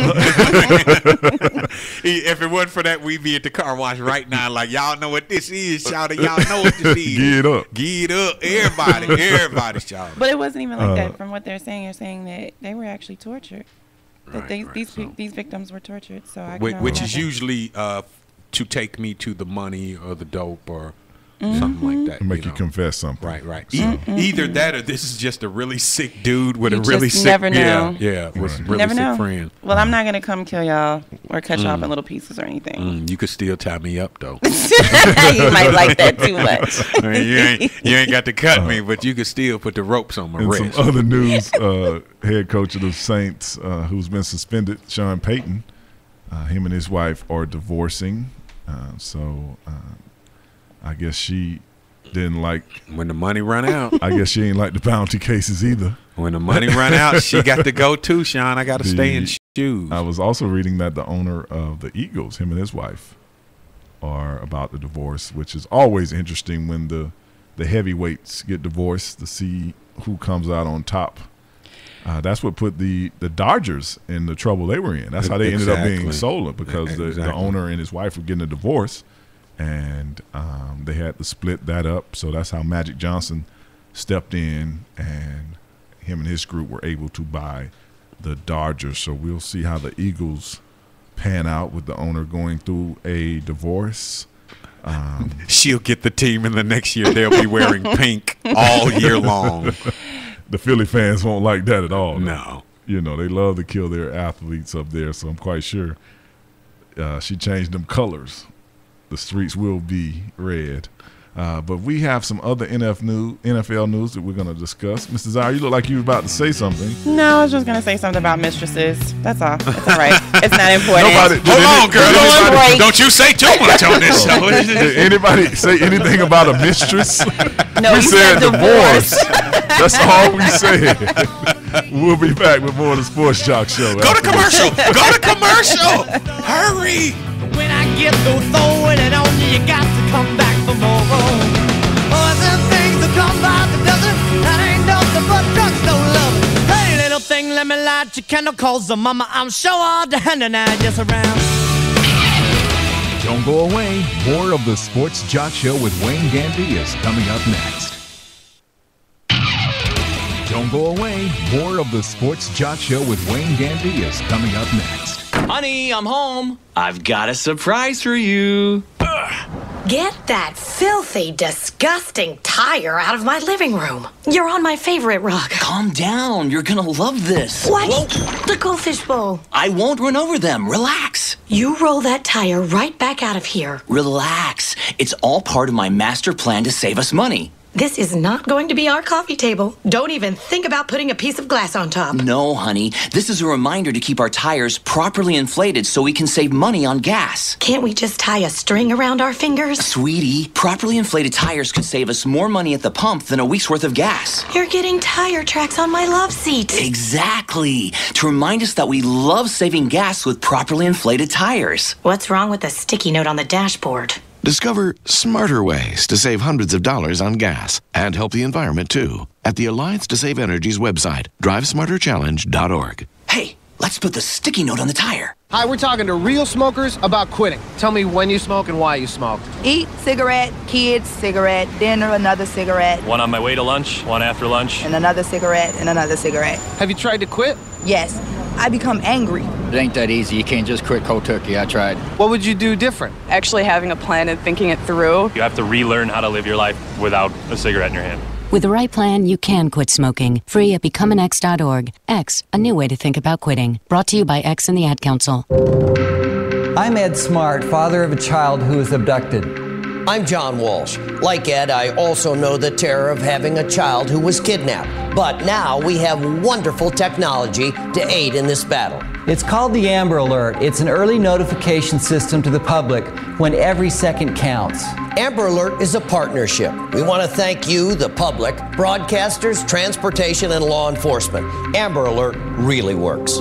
If it wasn't for that, we'd be at the car wash right now. Like, y'all know what this is, shout it. Y'all know what this is. Get up. Get up. Everybody shout. But it wasn't even like that. From what they're saying, that they were actually tortured. That these victims were tortured. So which is usually to take me to the money or the dope or something like that. Make you confess something. Right. Either that or this is just a really sick dude with a really sick never know. with really sick friend. Well, I'm not gonna come kill y'all or cut y'all up in little pieces or anything. You could still tie me up though. You might like that too much. I mean, you ain't got to cut me, but you could still put the ropes on my wrist. Some other news, head coach of the Saints, who's been suspended, Sean Payton, him and his wife are divorcing. I guess she didn't like when the money run out. I guess she ain't like the bounty cases either. When the money run out, she got to go too, Sean. I got to stay in shoes. I was also reading that the owner of the Eagles, him and his wife, are about to divorce, which is always interesting when the heavyweights get divorced to see who comes out on top. That's what put the Dodgers in the trouble they were in. That's how they ended up being sold, because the owner and his wife were getting a divorce. And they had to split that up. So that's how Magic Johnson stepped in, and him and his group were able to buy the Dodgers. So we'll see how the Eagles pan out with the owner going through a divorce. She'll get the team in the next year. They'll be wearing pink all year long. The Philly fans won't like that at all. No. They love to kill their athletes up there. So I'm quite sure she changed them colors. The streets will be red. But we have some other NFL news that we're going to discuss. Mr. Zire, you look like you were about to say something. No, I was just going to say something about mistresses. That's all. It's all right. It's not important. Hold on, girl. Don't you say too much on this show. Did anybody say anything about a mistress? No, we said divorce. That's all we said. We'll be back with more of the Sports Jock Show. Go to commercial. Hurry. When I get through throwing it on you, you got to come back for more. Them things that come by the dozen, that ain't nothing but drugs, no love. Hey, little thing, let me light your candle, cause the mama, I'm sure all the hand and I just around. Don't go away. More of the Sports Jock Show with Wayne Gandy is coming up next. Don't go away. More of the Sports Jock Show with Wayne Gandy is coming up next. Honey, I'm home. I've got a surprise for you. Get that filthy, disgusting tire out of my living room. You're on my favorite rug. Calm down. You're gonna love this. What? Whoa. The goldfish bowl. I won't run over them. Relax. You roll that tire right back out of here. Relax. It's all part of my master plan to save us money. This is not going to be our coffee table. Don't even think about putting a piece of glass on top. No, honey. This is a reminder to keep our tires properly inflated so we can save money on gas. Can't we just tie a string around our fingers? Sweetie, properly inflated tires could save us more money at the pump than a week's worth of gas. You're getting tire tracks on my love seat. Exactly. To remind us that we love saving gas with properly inflated tires. What's wrong with the sticky note on the dashboard? Discover smarter ways to save hundreds of dollars on gas and help the environment, too, at the Alliance to Save Energy's website, drivesmarterchallenge.org. Hey, let's put the sticky note on the tire. Hi, we're talking to real smokers about quitting. Tell me when you smoke and why you smoke. Eat, cigarette, kids, cigarette, dinner, another cigarette. One on my way to lunch, one after lunch. And another cigarette, and another cigarette. Have you tried to quit? Yes. I become angry. It ain't that easy. You can't just quit cold turkey. I tried. What would you do different? Actually having a plan and thinking it through. You have to relearn how to live your life without a cigarette in your hand. With the right plan, you can quit smoking. Free at becomeanx.org. X, a new way to think about quitting. Brought to you by X and the Ad Council. I'm Ed Smart, father of a child who was abducted. I'm John Walsh. Like Ed, I also know the terror of having a child who was kidnapped. But now we have wonderful technology to aid in this battle. It's called the Amber Alert. It's an early notification system to the public when every second counts. Amber Alert is a partnership. We want to thank you, the public, broadcasters, transportation, and law enforcement. Amber Alert really works.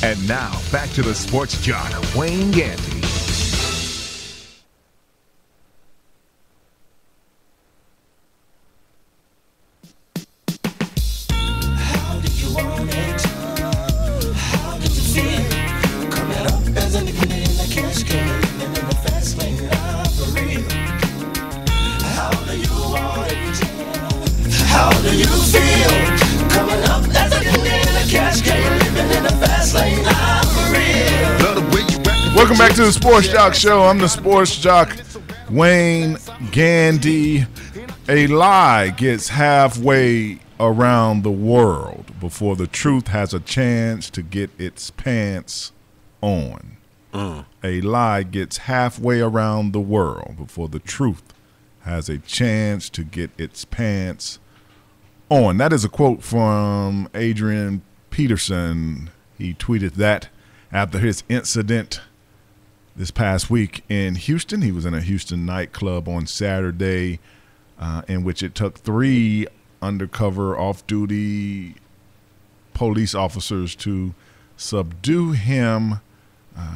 And now, back to the sports jock, Wayne Gandy. How do you feel coming up as a young in a cash game, living in a fast lane? I'm real. Welcome back to the Sports Jock Show. I'm the Sports Jock, Wayne Gandy. A lie gets halfway around the world before the truth has a chance to get its pants on. A lie gets halfway around the world before the truth has a chance to get its pants on. That is a quote from Adrian Peterson. He tweeted that after his incident this past week in Houston. He was in a Houston nightclub on Saturday in which it took 3 undercover off-duty police officers to subdue him.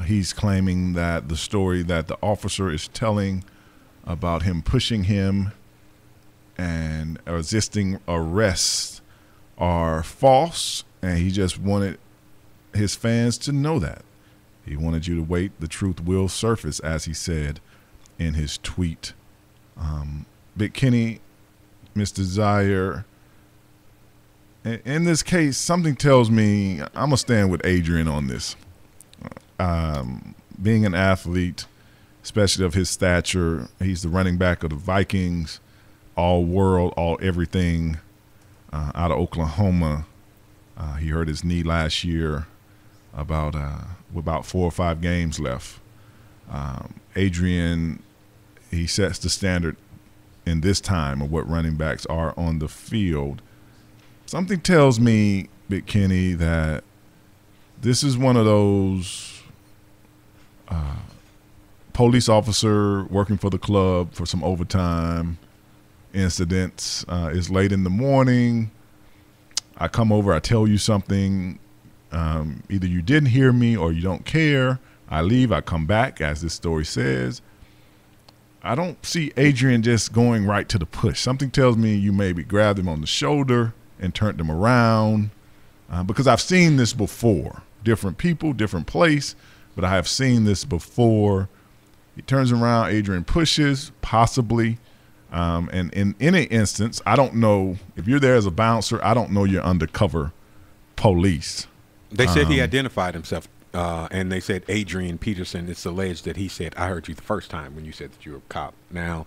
He's claiming that the story that the officer is telling about him pushing him and resisting arrest are false, and he just wanted his fans to know that. He wanted you to wait. The truth will surface, as he said in his tweet. Big Kenny, Mr. Zaire, in this case, something tells me I'm going to stand with Adrian on this. Being an athlete, especially of his stature, he's the running back of the Vikings, all world, all everything, out of Oklahoma. He hurt his knee last year with about 4 or 5 games left. Adrian, he sets the standard in this time of what running backs are on the field. Something tells me, Big Kenny, that this is one of those police officer working for the club for some overtime incidents. It's late in the morning. I come over, I tell you something. Either you didn't hear me or you don't care. I leave, I come back, as this story says. I don't see Adrian just going right to the push. Something tells me you maybe grabbed him on the shoulder and turned him around, because I've seen this before. Different people, different place, but I have seen this before. He turns around, Adrian pushes, possibly. And in any instance, I don't know if you're there as a bouncer. I don't know you're undercover police. They said he identified himself, and they said Adrian Peterson. It's alleged that he said, "I heard you the first time when you said that you were a cop." Now,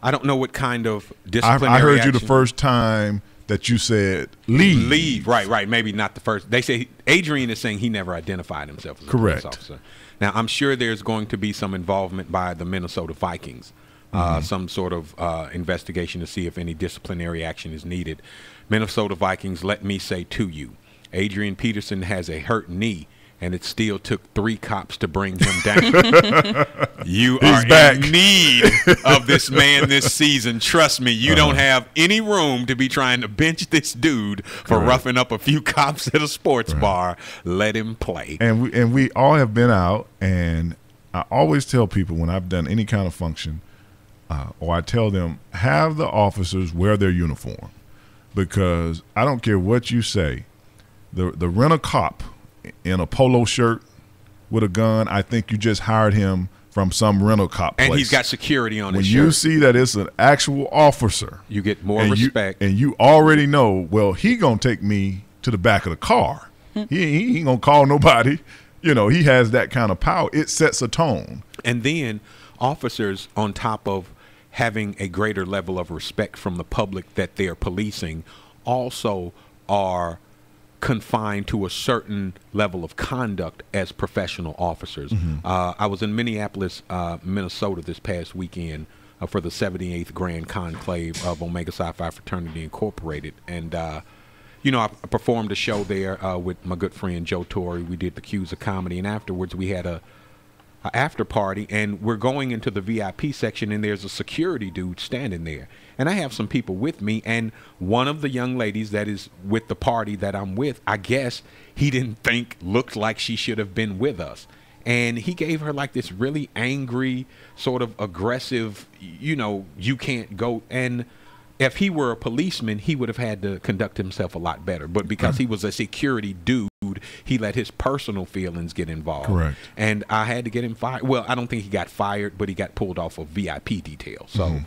I don't know what kind of disciplinary I heard action. you the first time that you said leave. Leave, right. Maybe not the first. They say Adrian is saying he never identified himself as a police officer. Now, I'm sure there's going to be some involvement by the Minnesota Vikings. Some sort of investigation to see if any disciplinary action is needed. Minnesota Vikings, let me say to you, Adrian Peterson has a hurt knee, and it still took 3 cops to bring him down. You are in need of this man this season. Trust me, you don't have any room to be trying to bench this dude for roughing up a few cops at a sports bar. Let him play. And we all have been out, and I always tell people when I've done any kind of function, or I tell them, have the officers wear their uniform, because I don't care what you say, the rent-a-cop in a polo shirt with a gun, I think you just hired him from some rental-cop place. And he's got security on his shirt. When you see that it's an actual officer, you get more respect. And you already know, well, he going to take me to the back of the car. He ain't going to call nobody. You know, he has that kind of power. It sets a tone. And then officers, on top of having a greater level of respect from the public that they're policing, also are confined to a certain level of conduct as professional officers. I was in Minneapolis, Minnesota this past weekend for the 78th Grand Conclave of Omega Psi Phi Fraternity Incorporated. And, you know, I performed a show there with my good friend Joe Torre. We did the Cues of Comedy, and afterwards we had a after party, and we're going into the VIP section, and there's a security dude standing there. And I have some people with me, and one of the young ladies that is with the party that I'm with, I guess he didn't think looked like she should have been with us. And he gave her like this really angry, sort of aggressive, you know, you can't go. And if he were a policeman, he would have had to conduct himself a lot better. But because he was a security dude, he let his personal feelings get involved. Correct. And I had to get him fired. Well, I don't think he got fired, but he got pulled off of VIP detail. So,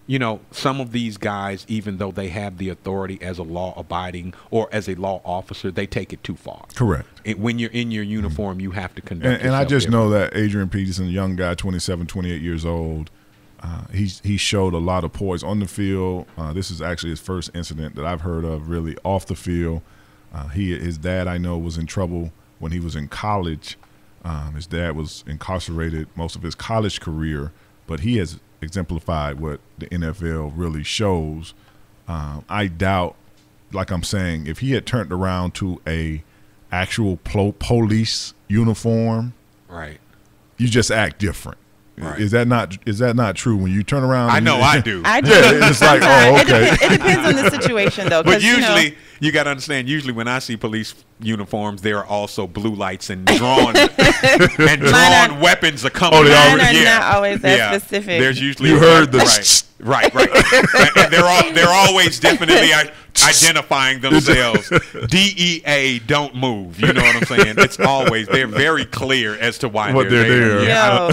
you know, some of these guys, even though they have the authority as a law-abiding or as a law officer, they take it too far. Correct. When you're in your uniform, you have to conduct And I yourself just know differently. that Adrian Peterson, young guy, 27, 28 years old, he showed a lot of poise on the field. This is actually his first incident that I've heard of really off the field. His dad, I know, was in trouble when he was in college. His dad was incarcerated most of his college career, but he has exemplified what the NFL really shows. I doubt, like I'm saying, if he had turned around to a actual police uniform, right, you just act different. Right. Is that not true? When you turn around, I know I do. I do. Yeah, it's like, oh, okay. It depends on the situation, though. But usually, you got to understand. Usually, when I see police uniforms, there are also blue lights and drawn weapons accompanying. Mine are not always that specific. There's usually you heard the right. and they're always definitely identifying themselves. DEA, don't move. You know what I'm saying? It's always, they're very clear as to why what they're there. Yo,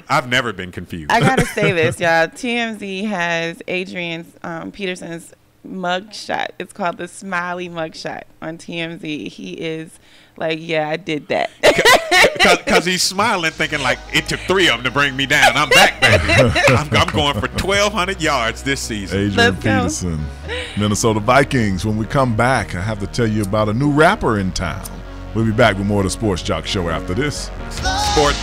I've never been confused. I gotta say this, y'all. TMZ has Adrian Peterson's mugshot. It's called the Smiley mugshot on TMZ. He is like, yeah, I did that. Because he's smiling, thinking like, it took 3 of them to bring me down. I'm back, baby. I'm going for 1,200 yards this season. Adrian Peterson, Minnesota Vikings. When we come back, I have to tell you about a new rapper in town. We'll be back with more of the Sports Jock Show after this. Sports.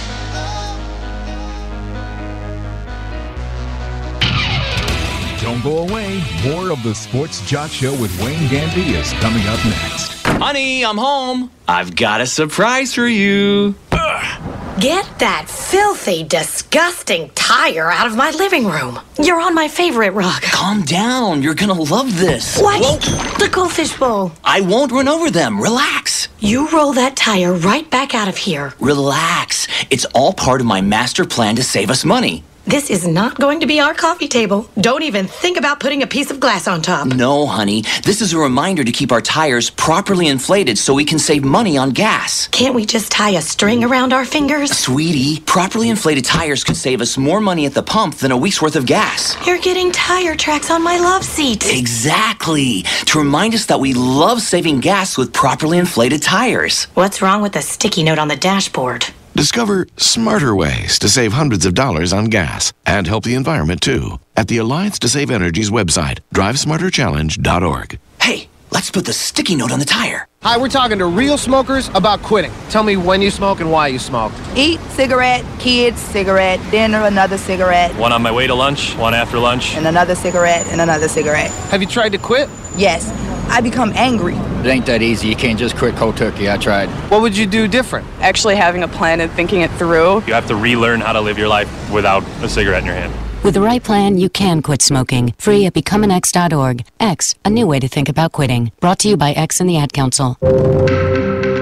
Don't go away. More of the Sports Jock Show with Wayne Gandy is coming up next. Honey, I'm home. I've got a surprise for you. Get that filthy, disgusting tire out of my living room. You're on my favorite rug. Calm down. You're going to love this. What? Whoa. The goldfish bowl. I won't run over them. Relax. You roll that tire right back out of here. Relax. It's all part of my master plan to save us money. This is not going to be our coffee table. Don't even think about putting a piece of glass on top. No, honey. This is a reminder to keep our tires properly inflated so we can save money on gas. Can't we just tie a string around our fingers? Sweetie, properly inflated tires could save us more money at the pump than a week's worth of gas. You're getting tire tracks on my love seat. Exactly. To remind us that we love saving gas with properly inflated tires. What's wrong with the sticky note on the dashboard? Discover smarter ways to save hundreds of dollars on gas and help the environment too at the Alliance to Save Energy's website, drivesmarterchallenge.org. Hey, let's put the sticky note on the tire. Hi, we're talking to real smokers about quitting. Tell me when you smoke and why you smoke. Eat, cigarette, kids, cigarette, dinner, another cigarette. One on my way to lunch, one after lunch. And another cigarette, and another cigarette. Have you tried to quit? Yes. I become angry. It ain't that easy. You can't just quit cold turkey. I tried. What would you do different? Actually having a plan and thinking it through. You have to relearn how to live your life without a cigarette in your hand. With the right plan, you can quit smoking. Free at becomeanx.org. X, a new way to think about quitting. Brought to you by X and the Ad Council.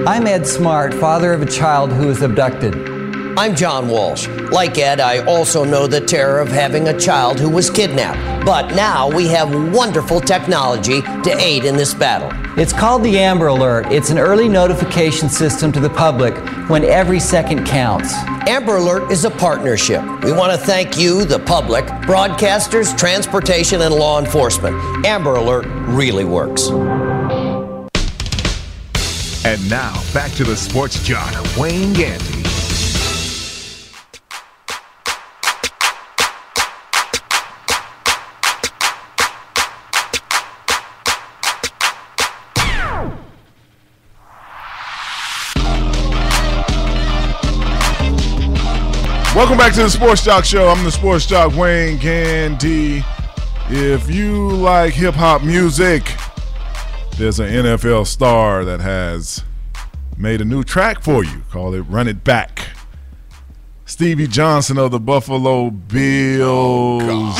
I'm Ed Smart, father of a child who was abducted. I'm John Walsh. Like Ed, I also know the terror of having a child who was kidnapped. But now we have wonderful technology to aid in this battle. It's called the Amber Alert. It's an early notification system to the public when every second counts. Amber Alert is a partnership. We want to thank you, the public, broadcasters, transportation, and law enforcement. Amber Alert really works. And now, back to the sports jock, Wayne Gandy. Welcome back to the Sports Jock Show. I'm the Sports Jock, Wayne Gandy. If you like hip-hop music, there's an NFL star that has made a new track for you. Call it Run It Back. Stevie Johnson of the Buffalo Bills,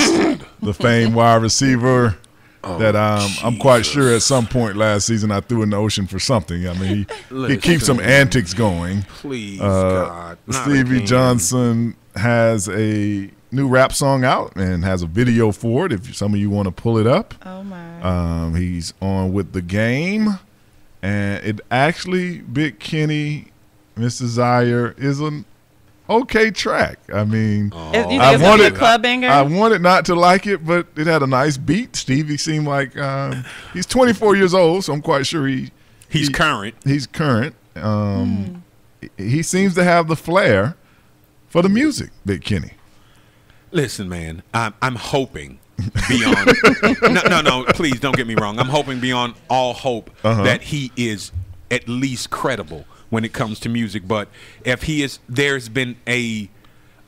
the famed wide receiver that I'm quite sure at some point last season I threw in the ocean for something. I mean, he keeps some antics going. Please, God. Stevie Johnson has a new rap song out and has a video for it if some of you want to pull it up. Oh, my. He's on with The Game. And it actually, Big Kenny, Miss Desire, is an okay track. I mean, I wanted not to like it, but it had a nice beat. Stevie seemed like he's 24 years old, so I'm quite sure he's current. He's current. He seems to have the flair for the music, Big Kenny. Listen, man, I'm hoping beyond no, please don't get me wrong. I'm hoping beyond all hope that he is at least credible when it comes to music. But if he is, there's been a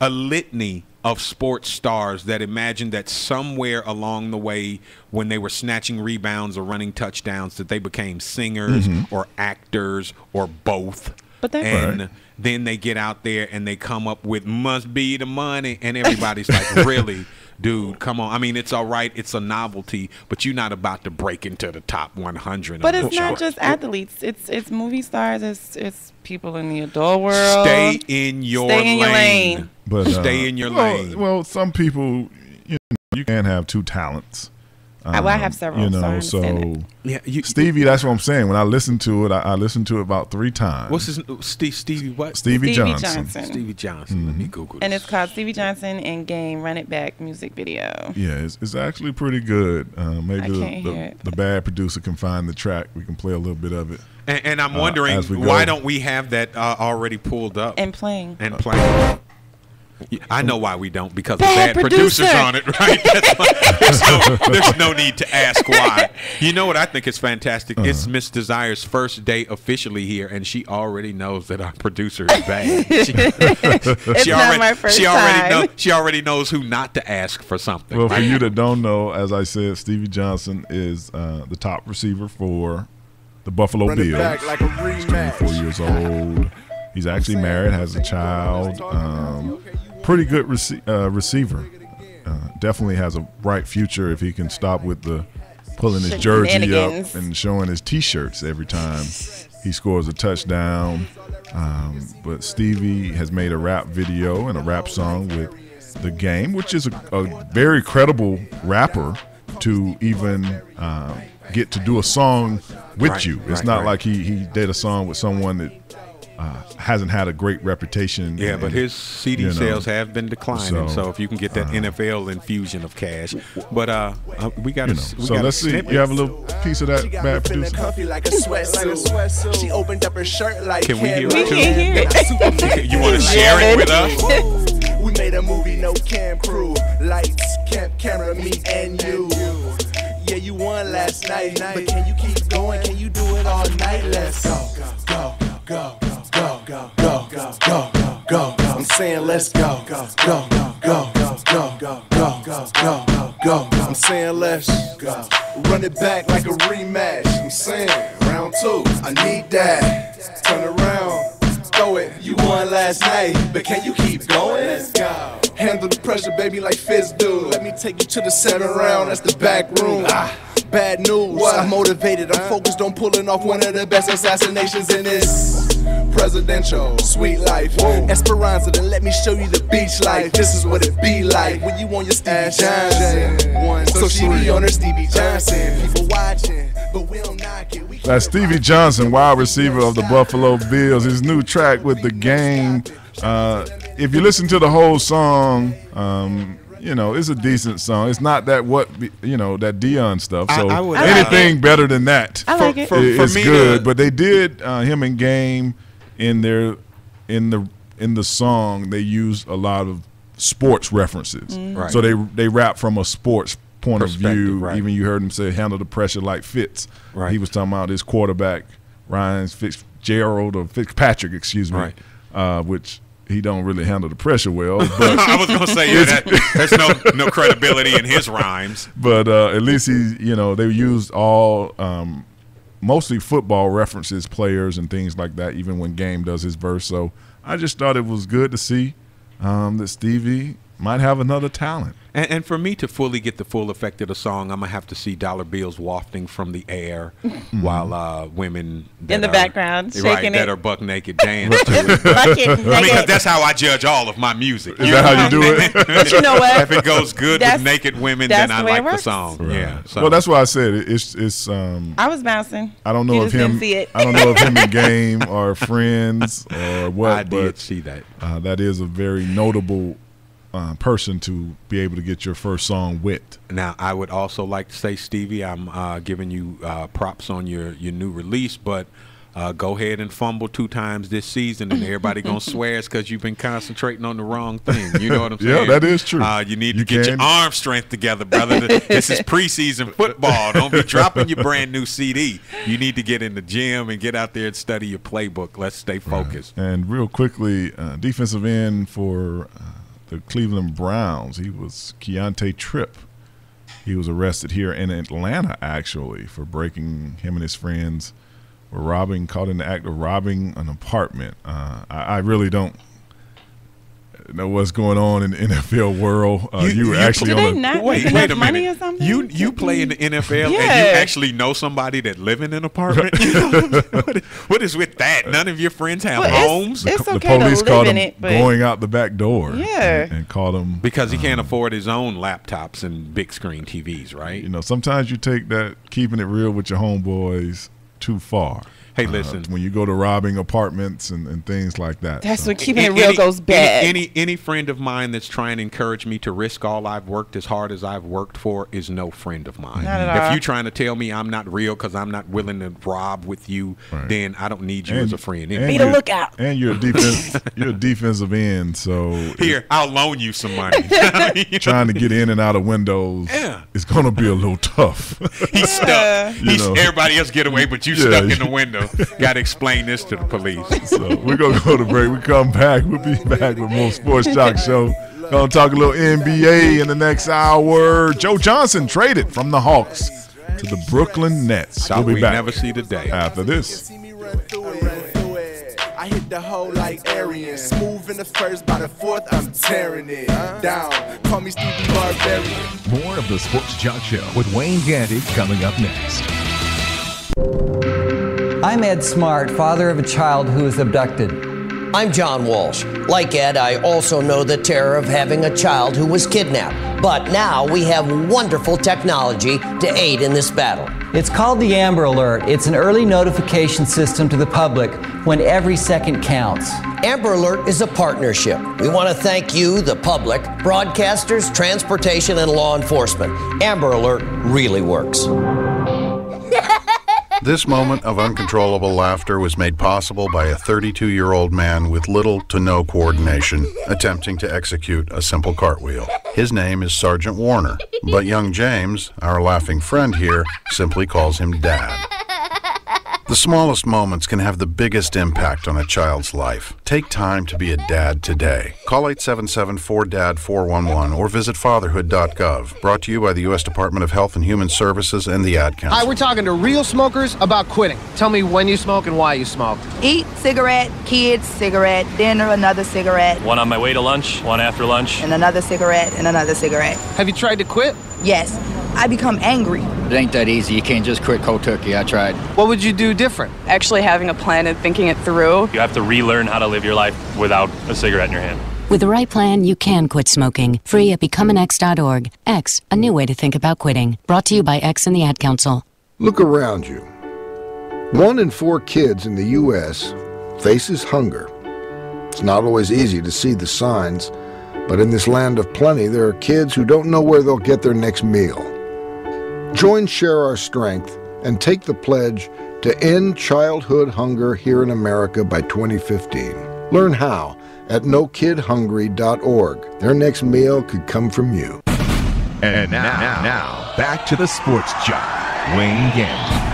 litany of sports stars that imagine that somewhere along the way when they were snatching rebounds or running touchdowns that they became singers or actors or both. But then they get out there and they come up with "Must Be the Money" and everybody's like, really? Dude, come on. I mean, it's all right. It's a novelty, but you're not about to break into the top 100. But it's not just athletes. It's movie stars. It's people in the adult world. Stay in your lane. But, stay in your lane. Well, some people, you can't have two talents. I have several. Stevie, that's what I'm saying. When I listened to it, I listened to it about 3 times. What's his Stevie what? Stevie Johnson. Stevie Johnson. Let me Google this. And it's called Stevie Johnson and Game Run It Back music video. Yeah, it's actually pretty good. Maybe the bad producer can find the track. We can play a little bit of it. And I'm wondering, why don't we have that already pulled up? And playing. I know why we don't, because the bad producers on it, right? That's why. There's no need to ask why. You know what I think is fantastic? It's Miss Desire's first day officially here, and she already knows that our producer is bad. She already knows who not to ask for something. Well, for you that don't know, as I said, Stevie Johnson is the top receiver for the Buffalo Bills. Like he's 24 years old. He's actually married, has a child. Pretty good receiver. Definitely has a bright future if he can stop with the pulling his jersey up and showing his T-shirts every time he scores a touchdown. But Stevie has made a rap video and a rap song with The Game, which is a very credible rapper to even get to do a song with you. It's not like he did a song with someone that hasn't had a great reputation. Yeah, but his CD sales have been declining. So if you can get that NFL infusion of cash, but we got to. So let's see. You have a little piece of that bad producer. She opened up her shirt like. Can we hear it? We can't hear it. You want to share it with us? We made a movie, no cam crew, lights, camera, me and you. Yeah, you won last night, but can you keep going? Can you do it all night? Let's go, go, go, go, go, go, go, go, go, go. I'm saying let's go, go, go, go, go, go, go, go, go, go, go. I'm saying let's go. Run it back like a rematch. I'm saying round 2. I need that. Turn around. Throw it, you won last night, but can you keep going? Let's go. Handle the pressure, baby, like Fizz do. Let me take you to the 7th round, that's the back room. Bad news, I'm motivated, I'm focused on pulling off one of the best assassinations in this presidential, sweet life. Esperanza, then let me show you the beach life. This is what it be like when you on your Stevie Johnson. So she be on her Stevie Johnson. People watching, but we don't knock it. That's Stevie Johnson, wide receiver of the Buffalo Bills. His new track with The Game. If you listen to the whole song, you know, it's a decent song. It's not that that Deion stuff. So anything better than that is good. But they did him and Game in the song. They used a lot of sports references. Right. So they rap from a sports point of view. Right. Even you heard him say, "Handle the pressure like Fitz." Right. He was talking about his quarterback Ryan Fitzgerald or Fitzpatrick, excuse me, which. He don't really handle the pressure well. But I was going to say, there's no credibility in his rhymes. But at least they used all mostly football references, players and things like that, even when Game does his verse. So I just thought it was good to see that Stevie might have another talent. And for me to fully get the full effect of the song, I'm going to have to see dollar bills wafting from the air while women in the background shaking that are buck naked dance to it. I mean, that's how I judge all of my music. Is that how you do it? But you know what? If it goes good with naked women, then I like the song. Right. Yeah. So. Well, that's why I said it's. I was bouncing. I don't know if him. I don't know if him and Game are friends or what. I did see that. That is a very notable person to be able to get your first song with. Now, I would also like to say, Stevie, I'm giving you props on your new release, but go ahead and fumble 2 times this season, and everybody gonna swear it's because you've been concentrating on the wrong thing. You know what I'm saying? Yeah, that is true. You need to get your arm strength together, brother. This is preseason football. Don't be dropping your brand new CD. You need to get in the gym and get out there and study your playbook. Let's stay focused. Right. And real quickly, defensive end for the Cleveland Browns, he was Keontae Tripp. He was arrested here in Atlanta, actually, for breaking. Him and his friends were caught in the act of robbing an apartment. I really don't know what's going on in the NFL world. You were actually on a wait a minute. You play in the NFL and you actually know somebody that live in an apartment. You know what is with that? None of your friends have homes. It's the okay police to live caught in him it, but going out the back door. Yeah, and caught him because he can't afford his own laptops and big screen TVs, right? You know, sometimes you take that keeping it real with your homeboys too far. Hey, listen. When you go to robbing apartments and things like that. That's when keeping it real goes bad. Any friend of mine that's trying to encourage me to risk all I've worked as hard as I've worked for is no friend of mine. Not at all. If you're trying to tell me I'm not real because I'm not willing to rob with you, then I don't need you as a friend. Be the lookout. And you're a defensive end, so here I'll loan you some money. Trying to get in and out of windows, it's gonna be a little tough. He's stuck. Everybody else get away, but you stuck in the window. Got to explain this to the police. So we're going to go to break. We come back. We'll be back with more Sports Jock Show. Going to talk a little NBA in the next hour. Joe Johnson traded from the Hawks to the Brooklyn Nets. We'll be back. Never see the day. After this. I hit the hole like Arian. Smooth in the first, by the fourth, I'm tearing it down. Call me Stevie Barbarian. More of the Sports Jock Show with Wayne Gandy coming up next. I'm Ed Smart, father of a child who was abducted. I'm John Walsh. Like Ed, I also know the terror of having a child who was kidnapped. But now we have wonderful technology to aid in this battle. It's called the Amber Alert. It's an early notification system to the public when every second counts. Amber Alert is a partnership. We want to thank you, the public, broadcasters, transportation, and law enforcement. Amber Alert really works. This moment of uncontrollable laughter was made possible by a 32-year-old man with little to no coordination attempting to execute a simple cartwheel. His name is Sergeant Warner, but young James, our laughing friend here, simply calls him Dad. The smallest moments can have the biggest impact on a child's life. Take time to be a dad today. Call 877-4DAD-411 or visit fatherhood.gov. Brought to you by the U.S. Department of Health and Human Services and the Ad Council. Hi, we're talking to real smokers about quitting. Tell me when you smoke and why you smoke. Eat, cigarette, kids, cigarette, dinner, another cigarette. One on my way to lunch, one after lunch. And another cigarette, and another cigarette. Have you tried to quit? Yes. I become angry. It ain't that easy. You can't just quit cold turkey. I tried. What would you do different? Actually having a plan and thinking it through. You have to relearn how to live your life without a cigarette in your hand. With the right plan, you can quit smoking. Free at becomeanx.org. X, a new way to think about quitting. Brought to you by X and the Ad Council. Look around you. 1 in 4 kids in the U.S. faces hunger. It's not always easy to see the signs, but in this land of plenty, there are kids who don't know where they'll get their next meal. Join Share Our Strength and take the pledge to end childhood hunger here in America by 2015. Learn how at NoKidHungry.org. Their next meal could come from you. And now, back to the Sports Jock, Wayne Gandy.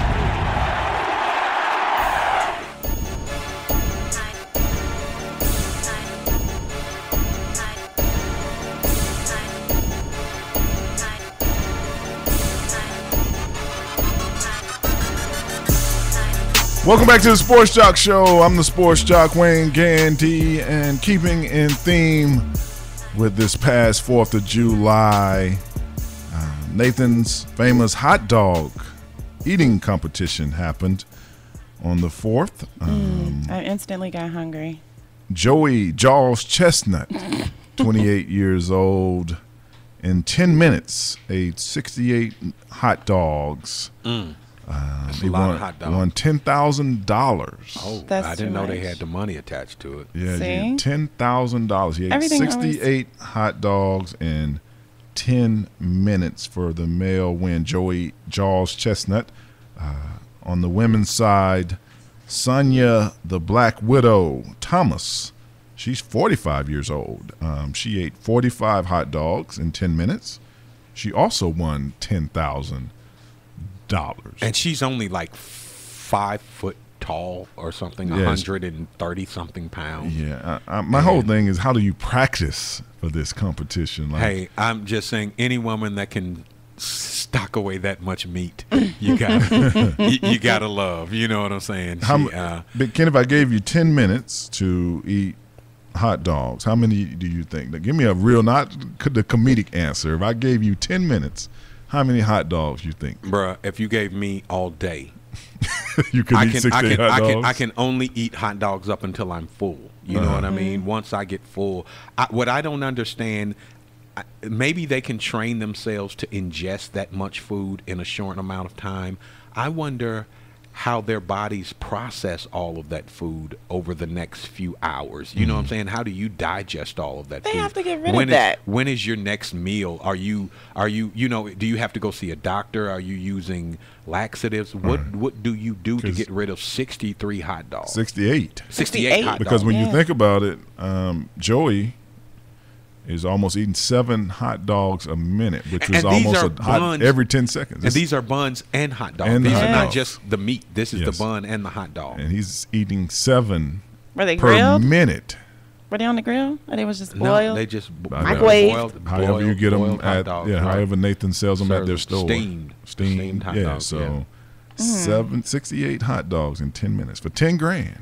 Welcome back to the Sports Jock Show. I'm the Sports Jock, Wayne Gandy, and keeping in theme with this past 4th of July, Nathan's famous hot dog eating competition happened on the 4th. I instantly got hungry. Joey Jaws Chestnut, 28 years old, in 10 minutes ate 68 hot dogs. That's he a lot of hot dogs. won $10,000. Oh, That's I didn't too know they much. had the money attached to it. Yeah, See? $10,000. He ate Everything 68 hot dogs in 10 minutes for the male win. Joey Jaws Chestnut. On the women's side, Sonia the Black Widow Thomas. She's 45 years old. She ate 45 hot dogs in 10 minutes. She also won $10,000. And she's only like 5 foot tall or something, Yes. 130 something pounds. Yeah, my whole thing is, how do you practice for this competition? Like, Hey, I'm just saying, any woman that can stock away that much meat, you got you gotta love. You know what I'm saying? Big Ken, if I gave you 10 minutes to eat hot dogs, how many do you think? Now, give me a real, not the comedic answer. If I gave you 10 minutes, how many hot dogs you think? Bruh, if you gave me all day, you could eat 68 hot dogs? I can only eat hot dogs up until I'm full. You know what I mean? Once I get full. What I don't understand, maybe they can train themselves to ingest that much food in a short amount of time. I wonder how their bodies process all of that food over the next few hours. You know what I'm saying? How do you digest all of that food? They have to get rid of that. When is your next meal? Are you do you have to go see a doctor? Are you using laxatives? What do you do to get rid of 63 hot dogs? 68 hot dogs. Because when you think about it, Joey is almost eating 7 hot dogs a minute, which was almost a hot every 10 seconds. And these are buns and hot dogs. And these hot are not dogs. just the meat. This is Yes. the bun and the hot dog. And he's eating 7 Were they per grilled? minute. Were they on the grill? Or they was just No, boiled? they just microwave. However you get them boiled hot at, dogs, yeah, right. however Nathan sells them at their Served store. steamed hot yeah, dogs, so yeah. 68 hhot dogs in 10 minutes for $10,000.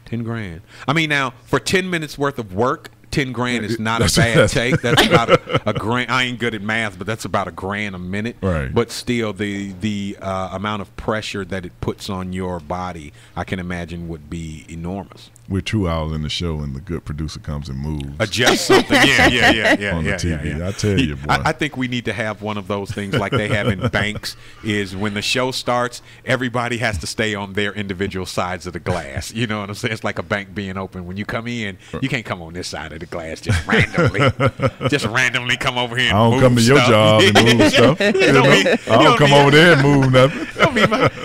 10 grand. I mean, now for 10 minutes worth of work, 10 grand is not a That's- bad take. That's about a grand. I ain't good at math, but that's about $1,000 a minute. Right. But still, the amount of pressure that it puts on your body, I can imagine, would be enormous. We're 2 hours in the show, and the good producer comes and moves. Adjust something. Yeah. on the TV. I tell you, boy. I think we need to have one of those things like they have in banks, is when the show starts, everybody has to stay on their individual sides of the glass. You know what I'm saying? It's like a bank being open. When you come in, you can't come on this side of the glass just randomly. Just randomly come over here and I don't move come to your stuff. job and move stuff. You You know, know? I don't come over there and move nothing.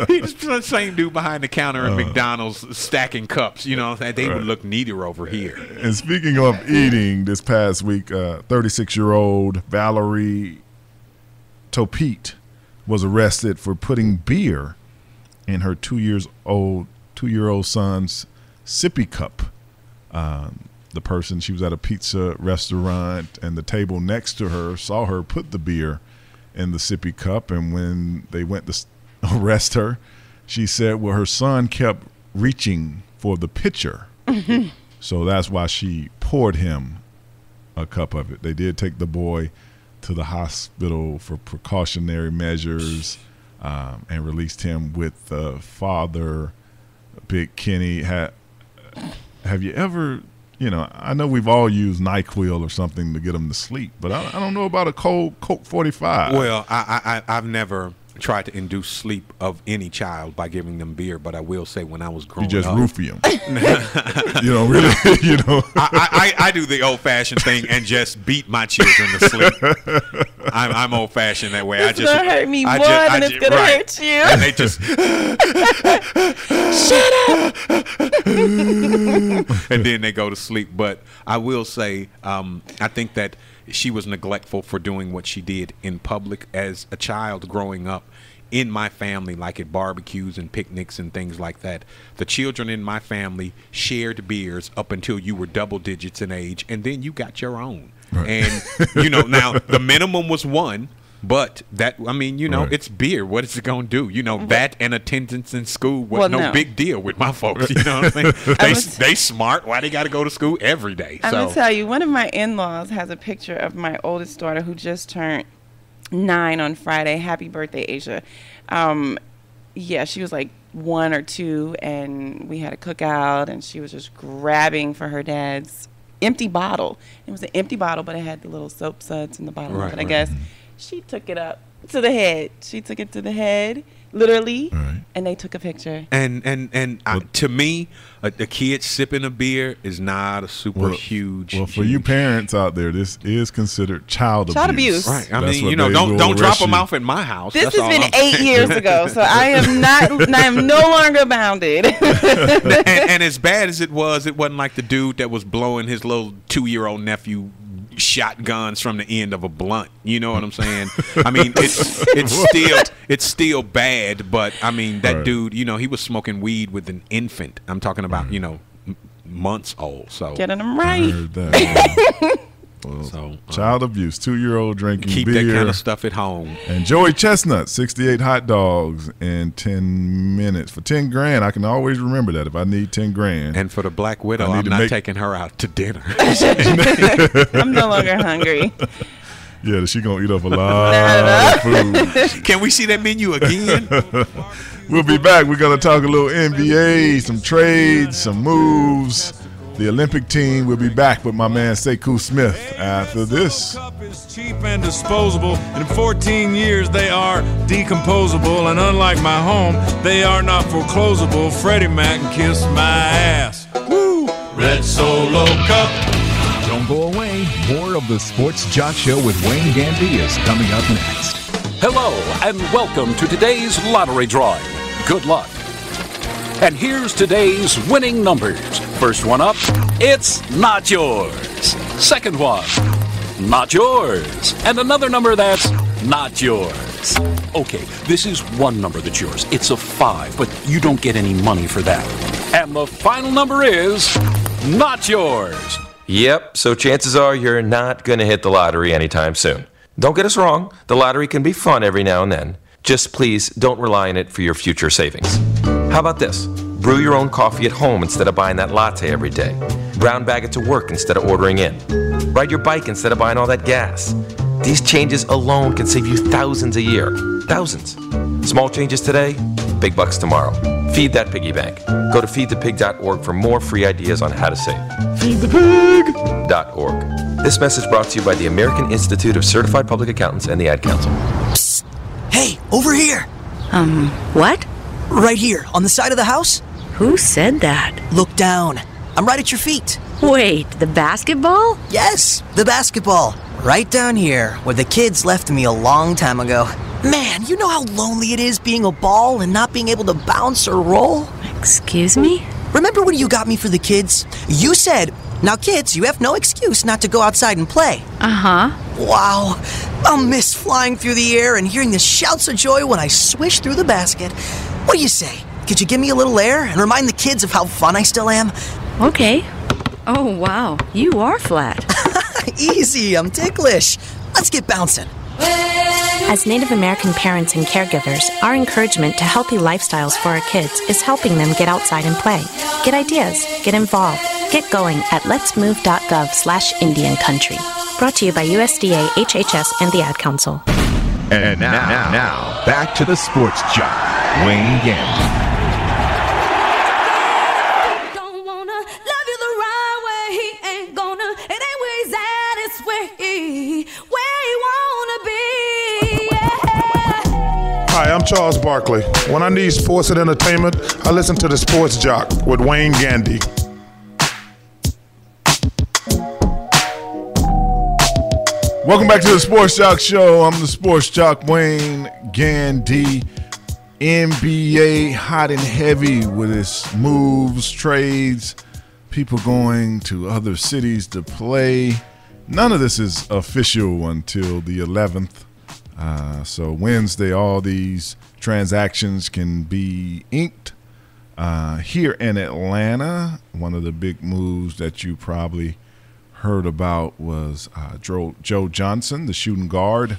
He's the same dude behind the counter at McDonald's stacking cups. You know what I'm saying? They would look neater over here. And speaking of eating, this past week, 36-year-old Valerie Topete was arrested for putting beer in her 2-year-old son's sippy cup. The person, she was at a pizza restaurant, and the table next to her saw her put the beer in the sippy cup, and when they went to arrest her, she said, well, her son kept reaching for the pitcher. So that's why she poured him a cup of it. They did take the boy to the hospital for precautionary measures and released him with father, Big Kenny. Have you ever, I know we've all used NyQuil or something to get them to sleep, but I don't know about a cold Coke 45. Well, I've never tried to induce sleep of any child by giving them beer, but I will say when I was growing up, you just roofie them. Really, I do the old-fashioned thing and just beat my children to sleep. I'm old-fashioned that way. It's gonna hurt me more than it's gonna hurt you. And they just shut up, and then they go to sleep. But I will say, I think that she was neglectful for doing what she did in public as a child growing up. In my family, like at barbecues and picnics and things like that, the children in my family shared beers up until you were double digits in age, and then you got your own. Right. And now the minimum was one, but that right. It's beer. What is it gonna do? That and attendance in school was no big deal with my folks. You know what I'm saying? They smart. Why they got to go to school every day? I'm gonna tell you, one of my in-laws has a picture of my oldest daughter who just turned 9 on Friday. Happy birthday, Asia. She was like 1 or 2, and we had a cookout, and she was just grabbing for her dad's empty bottle. It was an empty bottle, but it had the little soap suds in the bottom of it. I guess she took it up to the head. She took it to the head, literally, and they took a picture. And to me, a kid sipping a beer is not a super huge. Well, for you parents out there, this is considered child abuse. Right. Don't drop them off at my house. This has been 8 years ago, so I am no longer bounded. and as bad as it wasn't like the dude that was blowing his little 2-year-old nephew shotguns from the end of a blunt. You know what I'm saying? It's still bad, but that dude, he was smoking weed with an infant. I'm talking about months old. So getting them right. Child abuse, 2-year-old drinking keep beer. Keep that kind of stuff at home. And Joey Chestnut, 68 hot dogs in 10 minutes for $10,000. I can always remember that if I need $10,000. And for the Black Widow, I'm not taking her out to dinner. I'm no longer hungry. Yeah, she gonna eat up a lot of food. Can we see that menu again? We'll be back. We're gonna talk a little NBA, some trades, some moves. The Olympic team will be back with my man Sekou Smith after this. Is cheap and disposable. In 14 years, they are decomposable, and unlike my home, they are not foreclosable. Freddie Mac can kiss my ass. Woo! Red Solo Cup. Don't go away. More of the Sports Jock Show with Wayne Gandy is coming up next. Hello, and welcome to today's lottery drawing. Good luck. And here's today's winning numbers. First one up, it's not yours. Second one, not yours. And another number that's not yours. Okay, this is one number that's yours. It's a 5, but you don't get any money for that. And the final number is not yours. Yep, so chances are you're not going to hit the lottery anytime soon. Don't get us wrong, the lottery can be fun every now and then. Just please don't rely on it for your future savings. How about this? Brew your own coffee at home instead of buying that latte every day. Brown bag it to work instead of ordering in. Ride your bike instead of buying all that gas. These changes alone can save you thousands a year. Thousands. Small changes today, big bucks tomorrow. Feed that piggy bank. Go to feedthepig.org for more free ideas on how to save. Feedthepig.org. This message brought to you by the American Institute of Certified Public Accountants and the Ad Council. Psst. Hey, over here. What? Right here, on the side of the house. Who said that? Look down. I'm right at your feet. Wait, the basketball? Yes, the basketball. Right down here, where the kids left me a long time ago. Man, you know how lonely it is being a ball and not being able to bounce or roll? Excuse me? Remember when you got me for the kids? You said, now kids, you have no excuse not to go outside and play. Uh-huh. Wow. I'll miss flying through the air and hearing the shouts of joy when I swish through the basket. What do you say? Could you give me a little air and remind the kids of how fun I still am? Okay. Oh, wow. You are flat. Easy, I'm ticklish. Let's get bouncing. As Native American parents and caregivers, our encouragement to healthy lifestyles for our kids is helping them get outside and play. Get ideas, get involved, get going at letsmove.gov/Indian Country. Brought to you by USDA, HHS, and the Ad Council. And now, back to the Sports Jock, Wayne Gandy. Hi, I'm Charles Barkley. When I need sports and entertainment, I listen to the Sports Jock with Wayne Gandy. Welcome back to the Sports Jock Show. I'm the Sports Jock, Wayne Gandy. NBA hot and heavy with its moves, trades, people going to other cities to play. None of this is official until the 11th. So Wednesday, all these transactions can be inked. Here in Atlanta, one of the big moves that you probably heard about was Joe Johnson, the shooting guard,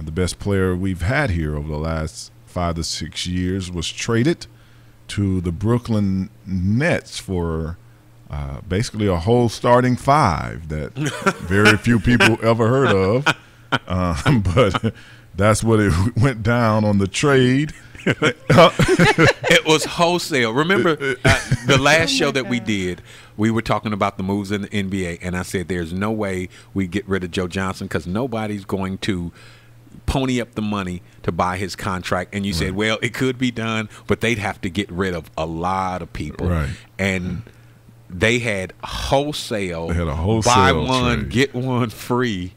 the best player we've had here over the last 5 to 6 years, was traded to the Brooklyn Nets for basically a whole starting five that very few people ever heard of. But that's what it went down on the trade. It was wholesale. Remember the last show that we did, we were talking about the moves in the NBA, and I said there's no way we get rid of Joe Johnson because nobody's going to pony up the money to buy his contract. And you said, well, it could be done, but they'd have to get rid of a lot of people. Right. And they had wholesale, buy one, trade. get one free.